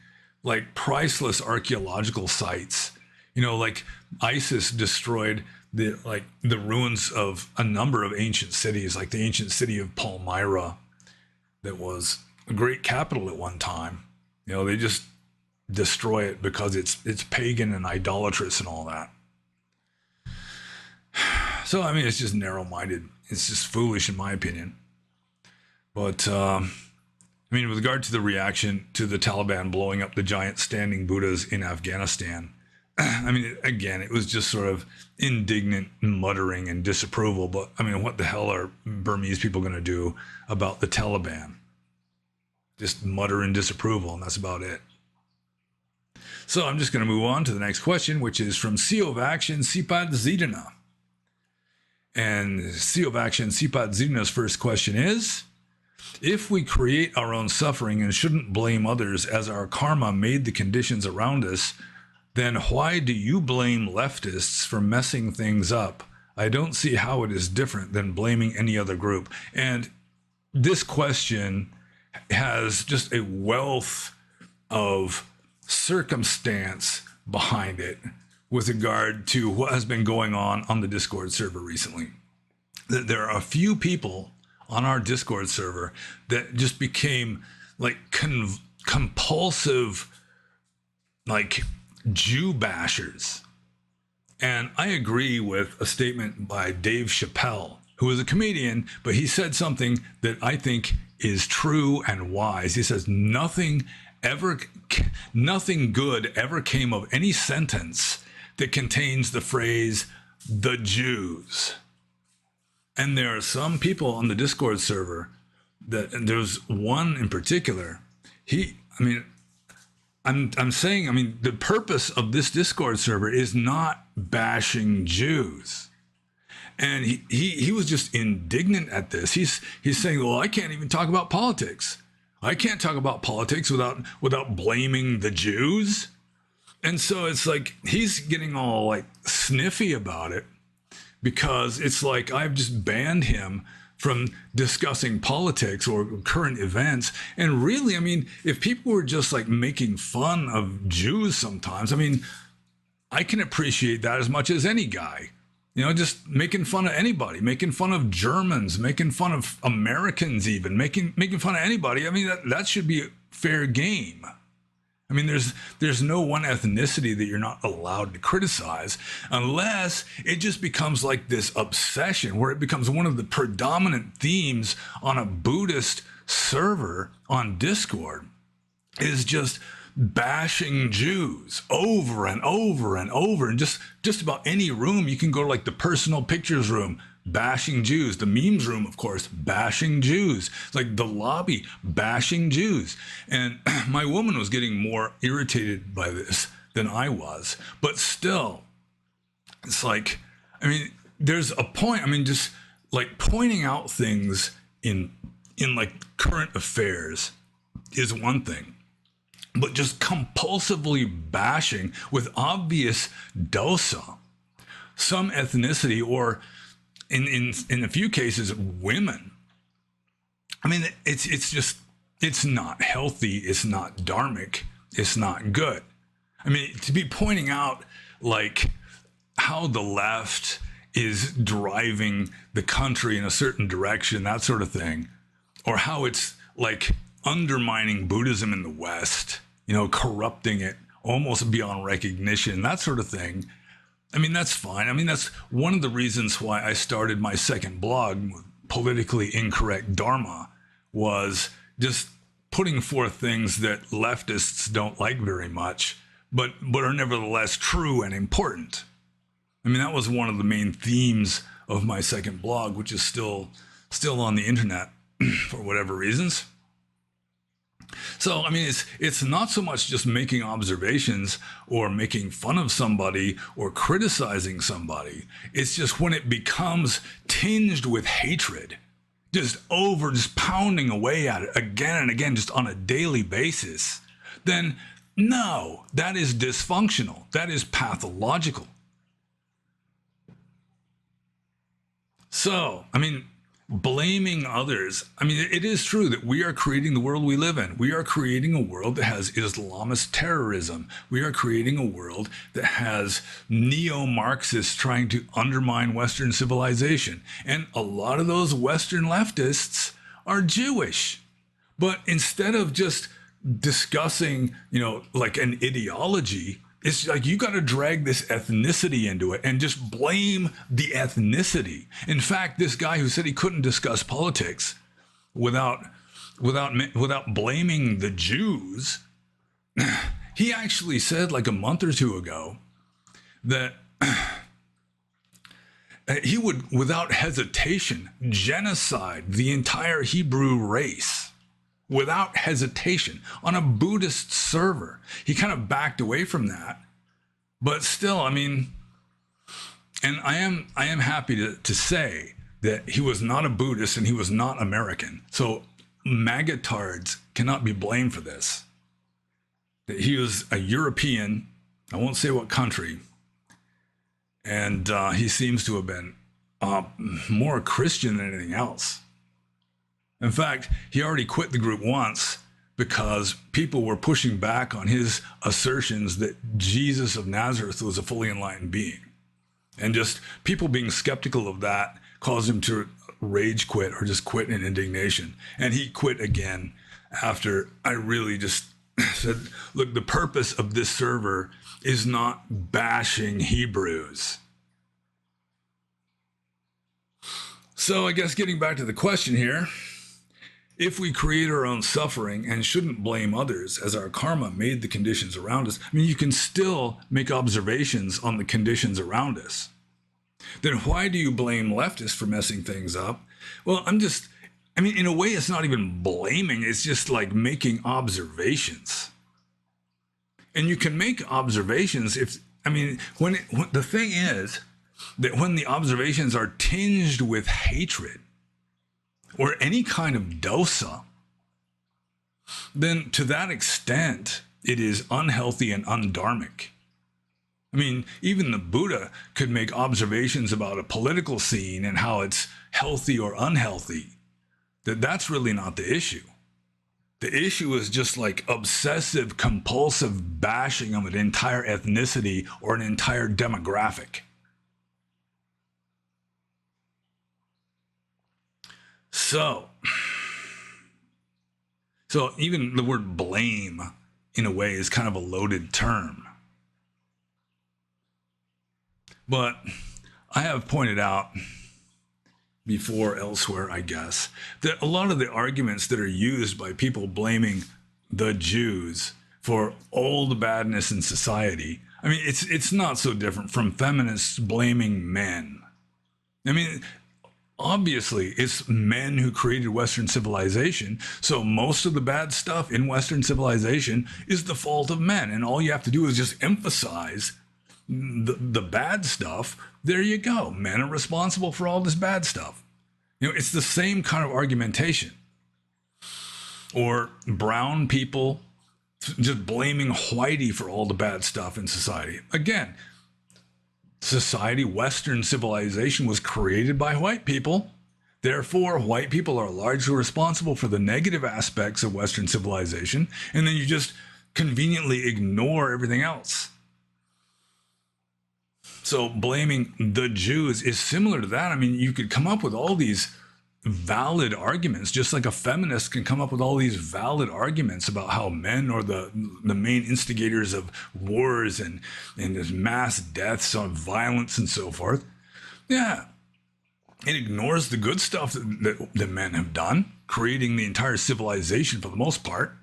like priceless archaeological sites. You know, like ISIS destroyed the ruins of a number of ancient cities, like the ancient city of Palmyra, that was a great capital at one time. You know, they just destroy it because it's pagan and idolatrous and all that. So I mean, it's just narrow-minded. It's just foolish in my opinion. But I mean, with regard to the reaction to the Taliban blowing up the giant standing Buddhas in Afghanistan, I mean, again, it was just sort of indignant muttering and disapproval. But I mean, what the hell are Burmese people going to do about the Taliban? Just mutter in disapproval, and that's about it. So I'm just going to move on to the next question, which is from Sea of Action Sipat Zidana. And Sea of Action Sipat Zidana's first question is, if we create our own suffering and shouldn't blame others as our karma made the conditions around us, then why do you blame leftists for messing things up? I don't see how it is different than blaming any other group. And this question has just a wealth of circumstance behind it with regard to what has been going on the Discord server recently. There are a few people on our Discord server that just became like compulsive, like Jew bashers. And I agree with a statement by Dave Chappelle, who is a comedian, but he said something that I think is true and wise. He says, nothing good ever came of any sentence that contains the phrase, the Jews. And there are some people on the Discord server and there's one in particular, I'm saying, the purpose of this Discord server is not bashing Jews. And he was just indignant at this. He's saying, well, I can't even talk about politics. I can't talk about politics without blaming the Jews. And so it's like he's getting all like sniffy about it because it's like I've just banned him from discussing politics or current events. And really, I mean, if people were just like making fun of Jews sometimes, I mean, I can appreciate that as much as any guy. You know, just making fun of anybody, making fun of Germans, making fun of Americans, even making fun of anybody. I mean, that should be fair game. I mean, there's no one ethnicity that you're not allowed to criticize unless it just becomes like this obsession where it becomes one of the predominant themes on a Buddhist server on Discord is just bashing Jews over and over and over. And just about any room, you can go to like the personal pictures room, bashing Jews. The memes room, of course, bashing Jews. Like the lobby, bashing Jews. And my woman was getting more irritated by this than I was. But still, it's like, I mean, there's a point. I mean, just like pointing out things in like current affairs is one thing. But just compulsively bashing with obvious dosa some ethnicity, or in a few cases women. I mean, it's not healthy, it's not dharmic, it's not good. I mean, to be pointing out like how the left is driving the country in a certain direction, that sort of thing, or how it's like undermining Buddhism in the West, you know, corrupting it almost beyond recognition, that sort of thing. I mean, that's fine. I mean, that's one of the reasons why I started my second blog, Politically Incorrect Dharma, was just putting forth things that leftists don't like very much, but are nevertheless true and important. I mean, that was one of the main themes of my second blog, which is still on the internet for whatever reasons. So, I mean, it's not so much just making observations or making fun of somebody or criticizing somebody. It's just when it becomes tinged with hatred, just pounding away at it again and again, just on a daily basis, then no, that is dysfunctional. That is pathological. So, I mean, blaming others. I mean, it is true that we are creating the world we live in. We are creating a world that has Islamist terrorism. We are creating a world that has neo-Marxists trying to undermine Western civilization. And a lot of those Western leftists are Jewish. But instead of just discussing, you know, like an ideology, it's like you got to drag this ethnicity into it and just blame the ethnicity. In fact, this guy who said he couldn't discuss politics without blaming the Jews, he actually said like a month or two ago that he would, without hesitation, genocide the entire Hebrew race. Without hesitation, on a Buddhist server. He kind of backed away from that, but still, I mean, and I am happy to say that he was not a Buddhist and he was not American. So magatards cannot be blamed for this. That he was a European, I won't say what country, and he seems to have been more Christian than anything else. In fact, he already quit the group once because people were pushing back on his assertions that Jesus of Nazareth was a fully enlightened being. And just people being skeptical of that caused him to rage quit or just quit in indignation. And he quit again after I really just said, look, the purpose of this server is not bashing Hebrews. So I guess getting back to the question here, if we create our own suffering and shouldn't blame others as our karma made the conditions around us, I mean, you can still make observations on the conditions around us. Then why do you blame leftists for messing things up? Well, I mean, in a way, it's not even blaming. It's just like making observations. And you can make observations when the thing is that when the observations are tinged with hatred, or any kind of dosa, then to that extent, it is unhealthy and undharmic. I mean, even the Buddha could make observations about a political scene and how it's healthy or unhealthy. That's really not the issue. The issue is just like obsessive, compulsive bashing of an entire ethnicity or an entire demographic. So even the word blame, in a way, is kind of a loaded term. But I have pointed out before elsewhere, I guess, that a lot of the arguments that are used by people blaming the Jews for all the badness in society, I mean, it's not so different from feminists blaming men. I mean, obviously, it's men who created Western civilization, so most of the bad stuff in Western civilization is the fault of men, and all you have to do is just emphasize the bad stuff. There you go. Men are responsible for all this bad stuff. You know, it's the same kind of argumentation. Or brown people just blaming whitey for all the bad stuff in society. Again, society, Western civilization, was created by white people. Therefore, white people are largely responsible for the negative aspects of Western civilization, and then you just conveniently ignore everything else. So blaming the Jews is similar to that. I mean, you could come up with all these valid arguments, just like a feminist can come up with all these valid arguments about how men are the main instigators of wars and there's mass deaths on violence and so forth. Yeah, it ignores the good stuff that men have done, creating the entire civilization for the most part.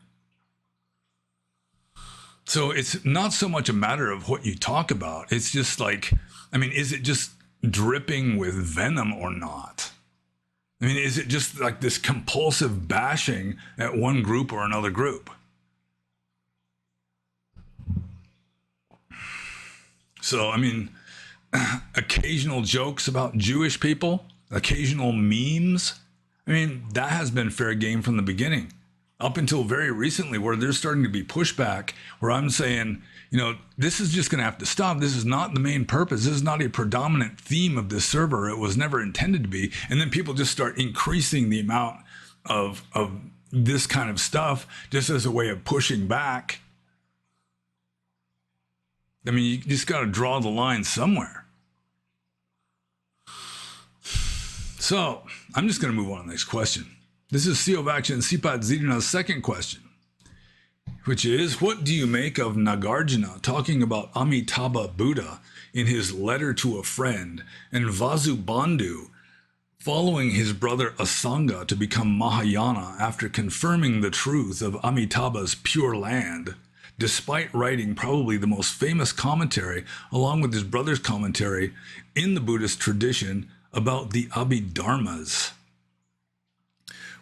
So it's not so much a matter of what you talk about. It's just like, I mean, is it just dripping with venom or not? I mean, is it just like this compulsive bashing at one group or another group? So, I mean, occasional jokes about Jewish people, occasional memes. I mean, that has been fair game from the beginning. Up until very recently, where there's starting to be pushback, where I'm saying, you know, this is just going to have to stop. This is not the main purpose. This is not a predominant theme of this server. It was never intended to be. And then people just start increasing the amount of this kind of stuff just as a way of pushing back. I mean, you just got to draw the line somewhere. So I'm just going to move on to the next question. This is Siovakcha and Sipat Zidana's second question, which is, what do you make of Nagarjuna talking about Amitabha Buddha in his letter to a friend, and Vasubandhu following his brother Asanga to become Mahayana after confirming the truth of Amitabha's Pure Land, despite writing probably the most famous commentary, along with his brother's commentary, in the Buddhist tradition about the Abhidharmas?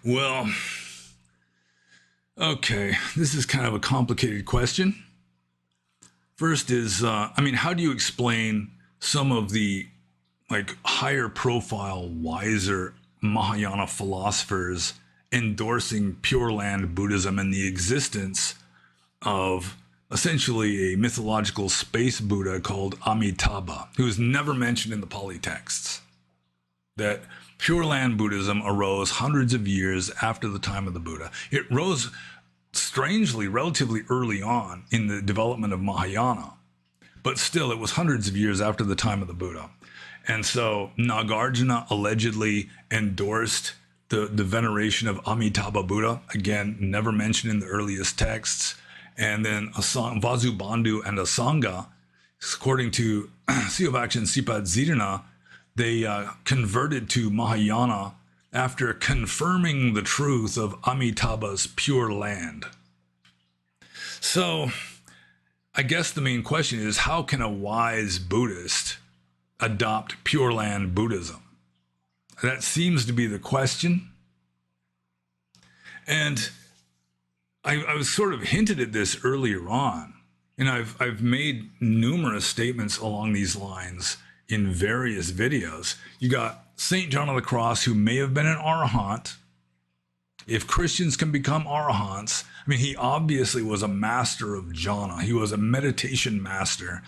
Well, okay, this is kind of a complicated question. First is, I mean, how do you explain some of the like higher profile, wiser Mahayana philosophers endorsing Pure Land Buddhism and the existence of essentially a mythological space Buddha called Amitabha, who is never mentioned in the Pali texts? That Pure Land Buddhism arose hundreds of years after the time of the Buddha. It rose strangely relatively early on in the development of Mahayana, but still it was hundreds of years after the time of the Buddha. And so Nagarjuna allegedly endorsed the veneration of Amitabha Buddha, again, never mentioned in the earliest texts. And then Vasubandhu and Asanga, according to Siovakcha and Sipat Zidana, they converted to Mahayana after confirming the truth of Amitabha's Pure Land. So I guess the main question is, how can a wise Buddhist adopt Pure Land Buddhism? That seems to be the question. And I was sort of hinted at this earlier on, and I've made numerous statements along these lines in various videos. You got St. John of the Cross, who may have been an Arahant. If Christians can become Arahants, I mean, he obviously was a master of jhana. He was a meditation master.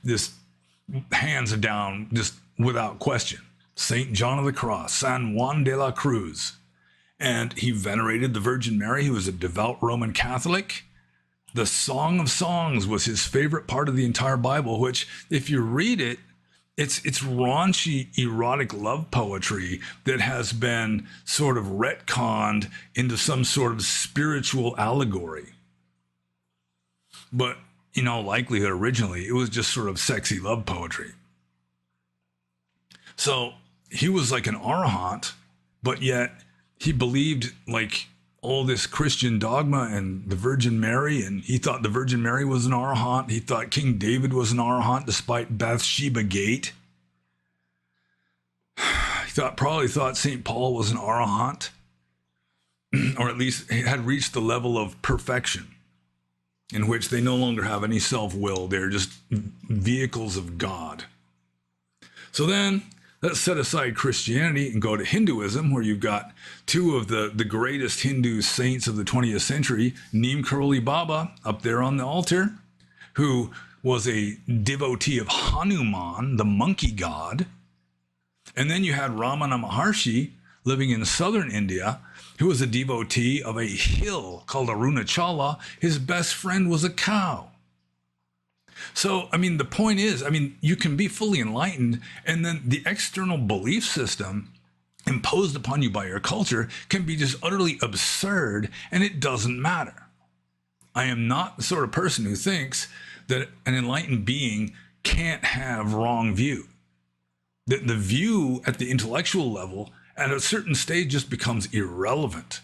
this hands down, just without question. Saint John of the Cross, San Juan de la Cruz. And he venerated the Virgin Mary, who was a devout Roman Catholic. The Song of Songs was his favorite part of the entire Bible, which, if you read it, it's raunchy, erotic love poetry that has been sort of retconned into some sort of spiritual allegory. But in all likelihood, originally, it was just sort of sexy love poetry. So he was like an Arahant, but yet he believed like all this Christian dogma and the Virgin Mary, and he thought the Virgin Mary was an Arahant. He thought King David was an Arahant despite Bathsheba Gate. He probably thought St. Paul was an Arahant, or at least had reached the level of perfection in which they no longer have any self-will. They're just vehicles of God. So then, let's set aside Christianity and go to Hinduism, where you've got two of the greatest Hindu saints of the 20th century, Neem Karoli Baba up there on the altar, who was a devotee of Hanuman, the monkey god. And then you had Ramana Maharshi living in southern India, who was a devotee of a hill called Arunachala. His best friend was a cow. So, I mean, the point is, I mean, you can be fully enlightened, and then the external belief system imposed upon you by your culture can be just utterly absurd, and it doesn't matter. I am not the sort of person who thinks that an enlightened being can't have wrong view. That the view at the intellectual level at a certain stage just becomes irrelevant.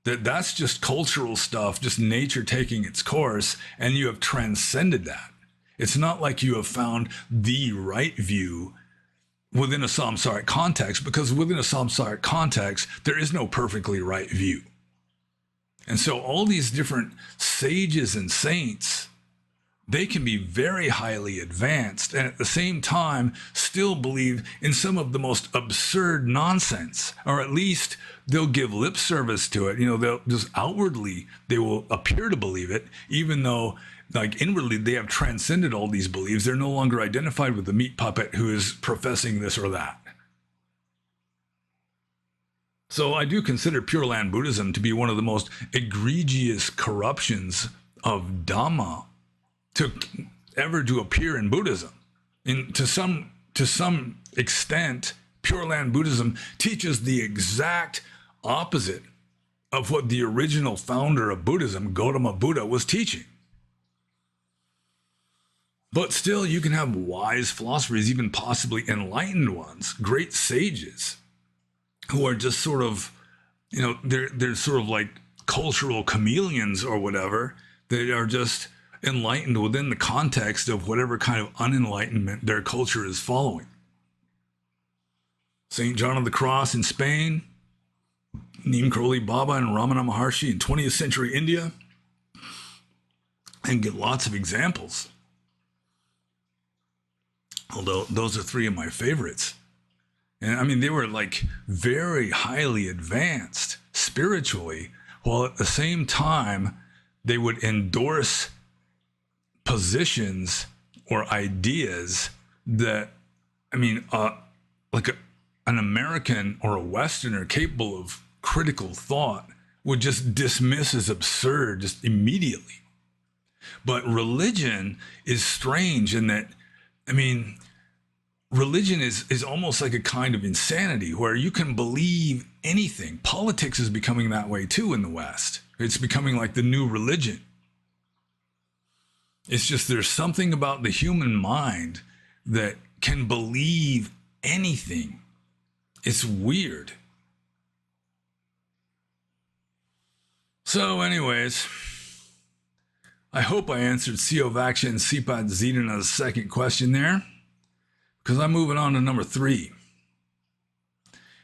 That's just cultural stuff, just nature taking its course, and you have transcended that. It's not like you have found the right view within a samsaric context, because within a samsaric context, there is no perfectly right view. And so all these different sages and saints, they can be very highly advanced and at the same time still believe in some of the most absurd nonsense, or at least they'll give lip service to it. You know, they'll just outwardly, they will appear to believe it, even though like inwardly they have transcended all these beliefs. They're no longer identified with the meat puppet who is professing this or that. So I do consider Pure Land Buddhism to be one of the most egregious corruptions of Dhamma to ever to appear in Buddhism. To some extent, Pure Land Buddhism teaches the exact opposite of what the original founder of Buddhism, Gautama Buddha, was teaching. But still, you can have wise philosophers, even possibly enlightened ones, great sages, who are just sort of, you know, they're sort of like cultural chameleons or whatever. They are just enlightened within the context of whatever kind of unenlightenment their culture is following. St. John of the Cross in Spain, Neem Karoli Baba and Ramana Maharshi in 20th century India, and get lots of examples. Although those are three of my favorites. And I mean, they were like very highly advanced spiritually, while at the same time, they would endorse positions or ideas that, I mean, like an American or a Westerner capable of critical thought would just dismiss as absurd just immediately. But religion is strange in that, I mean, religion is almost like a kind of insanity where you can believe anything. Politics is becoming that way too in the West. It's becoming like the new religion. It's just there's something about the human mind that can believe anything. It's weird. So anyways, I hope I answered Siovaksha and Sipat Zidana's second question there, because I'm moving on to number 3.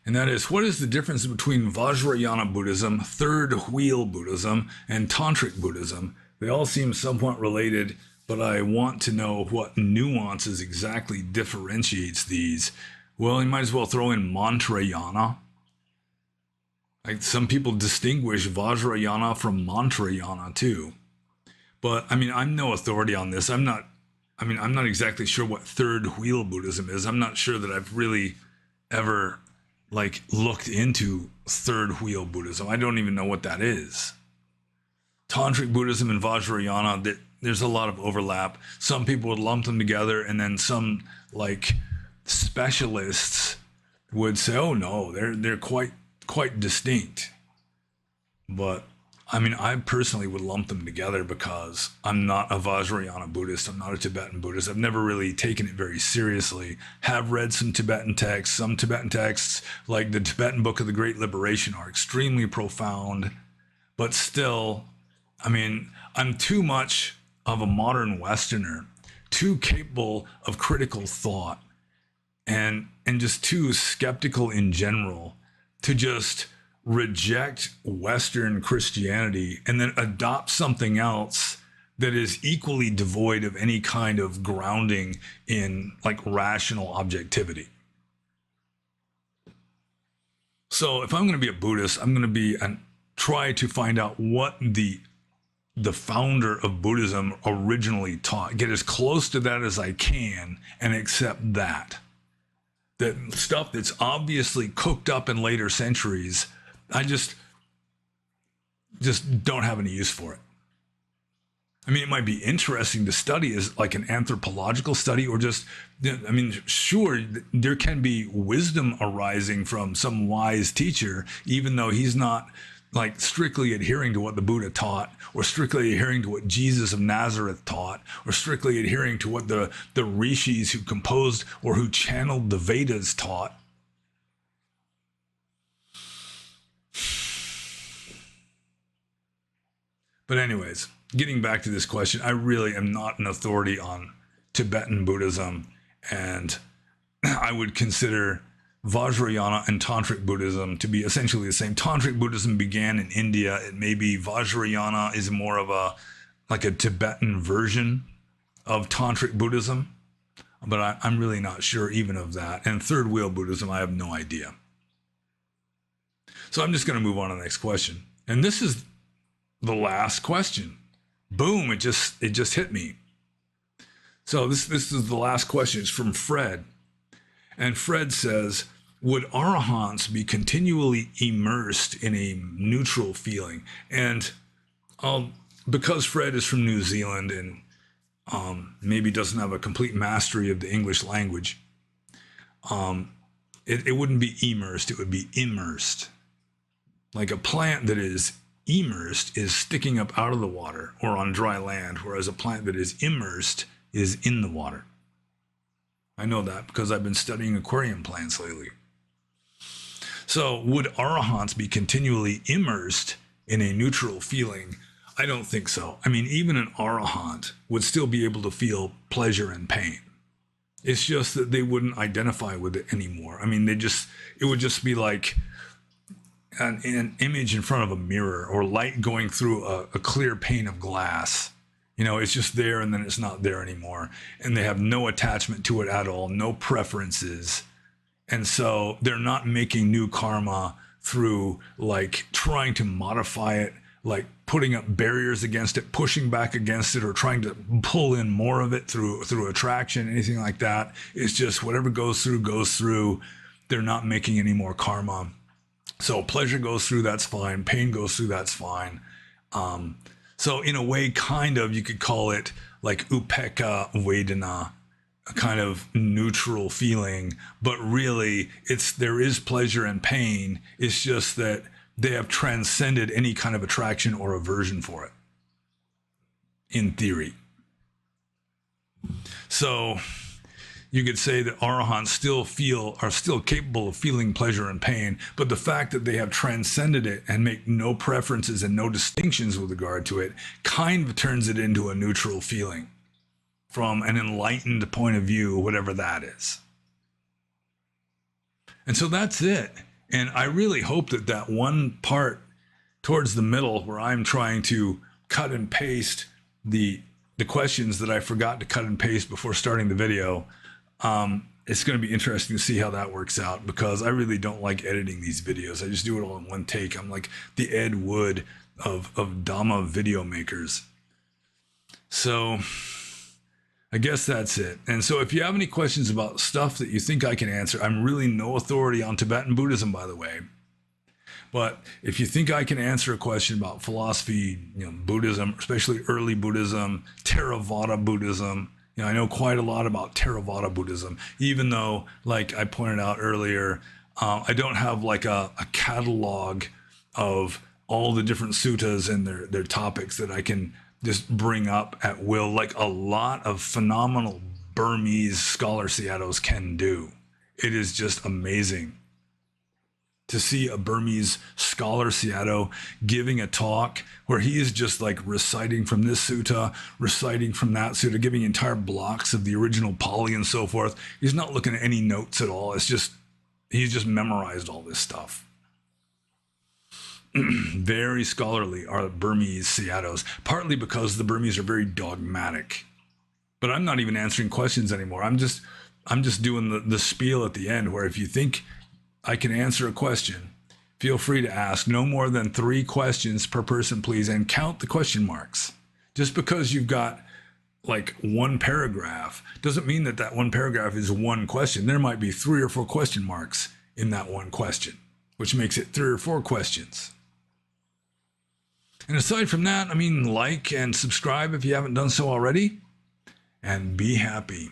And that is, what is the difference between Vajrayana Buddhism, third wheel Buddhism, and Tantric Buddhism? They all seem somewhat related, but I want to know what nuances exactly differentiates these. Well, you might as well throw in Mantrayana. Like some people distinguish Vajrayana from Mantrayana too. But I mean, I'm no authority on this. I'm not I mean, I'm not exactly sure what third wheel Buddhism is. I'm not sure that I've really ever like looked into third wheel Buddhism. I don't even know what that is. Tantric Buddhism and Vajrayana, there's a lot of overlap. Some people would lump them together, and then some like specialists would say, "Oh no, they're quite distinct." But I mean, I personally would lump them together because I'm not a Vajrayana Buddhist. I'm not a Tibetan Buddhist. I've never really taken it very seriously. Have read some Tibetan texts. Some Tibetan texts, like the Tibetan Book of the Great Liberation, are extremely profound. But still, I mean, I'm too much of a modern Westerner, too capable of critical thought, and just too skeptical in general to just reject Western Christianity and then adopt something else that is equally devoid of any kind of grounding in like rational objectivity. So if I'm going to be a Buddhist, I'm going to be and try to find out what the founder of Buddhism originally taught, get as close to that as I can, and accept that. That stuff that's obviously cooked up in later centuries, I just don't have any use for it. I mean, it might be interesting to study as like an anthropological study, or just, I mean, sure, there can be wisdom arising from some wise teacher, even though he's not like strictly adhering to what the Buddha taught, or strictly adhering to what Jesus of Nazareth taught, or strictly adhering to what the rishis who composed or who channeled the Vedas taught. But anyways, getting back to this question, I really am not an authority on Tibetan Buddhism, and I would consider Vajrayana and Tantric Buddhism to be essentially the same. Tantric Buddhism began in India. It may be Vajrayana is more of a Tibetan version of Tantric Buddhism, but I'm really not sure even of that. And third wheel Buddhism, I have no idea. So I'm just going to move on to the next question. And this is the last question. Boom, it just hit me. So this is the last question. It's from Fred. And Fred says, would Arahants be continually immersed in a neutral feeling? And because Fred is from New Zealand and maybe doesn't have a complete mastery of the English language, it wouldn't be immersed, it would be immersed. Like a plant that is immersed is sticking up out of the water or on dry land, whereas a plant that is immersed is in the water. I know that because I've been studying aquarium plants lately. So would Arahants be continually immersed in a neutral feeling? I don't think so. I mean, even an Arahant would still be able to feel pleasure and pain. It's just that they wouldn't identify with it anymore. I mean, it would just be like an image in front of a mirror, or light going through a clear pane of glass. You know, it's just there and then it's not there anymore. And they have no attachment to it at all, no preferences. And so they're not making new karma through like trying to modify it, like putting up barriers against it, pushing back against it, or trying to pull in more of it through attraction, anything like that. It's just whatever goes through, goes through. They're not making any more karma. So pleasure goes through, that's fine. Pain goes through, that's fine. So in a way, kind of, you could call it like upekkha vedana, a kind of neutral feeling, but really there is pleasure and pain. It's just that they have transcended any kind of attraction or aversion for it, in theory. So you could say that Arahants are still capable of feeling pleasure and pain, but the fact that they have transcended it and make no preferences and no distinctions with regard to it kind of turns it into a neutral feeling from an enlightened point of view, whatever that is. And so that's it. And I really hope that one part towards the middle where I'm trying to cut and paste the questions that I forgot to cut and paste before starting the video, it's going to be interesting to see how that works out, because I really don't like editing these videos. I just do it all in one take. I'm like the Ed Wood of Dhamma video makers. So I guess that's it. And so if you have any questions about stuff that you think I can answer, I'm really no authority on Tibetan Buddhism, by the way. But if you think I can answer a question about philosophy, Buddhism, especially early Buddhism, Theravada Buddhism, I know quite a lot about Theravada Buddhism, even though, like I pointed out earlier, I don't have like a catalog of all the different suttas and their topics that I can just bring up at will, like a lot of phenomenal Burmese scholar Seattles can do. It is just amazing to see a Burmese scholar Seattle giving a talk where he is just like reciting from this sutta, reciting from that sutta, giving entire blocks of the original Pali and so forth. He's not looking at any notes at all. It's just, he's just memorized all this stuff. Very scholarly are the Burmese Seattles, partly because the Burmese are very dogmatic. But I'm not even answering questions anymore. I'm just doing the spiel at the end, where if you think I can answer a question, feel free to ask. No more than 3 questions per person, please, and count the question marks. Just because you've got like one paragraph doesn't mean that that one paragraph is one question. There might be 3 or 4 question marks in that one question, which makes it 3 or 4 questions. And aside from that, like and subscribe if you haven't done so already, and be happy.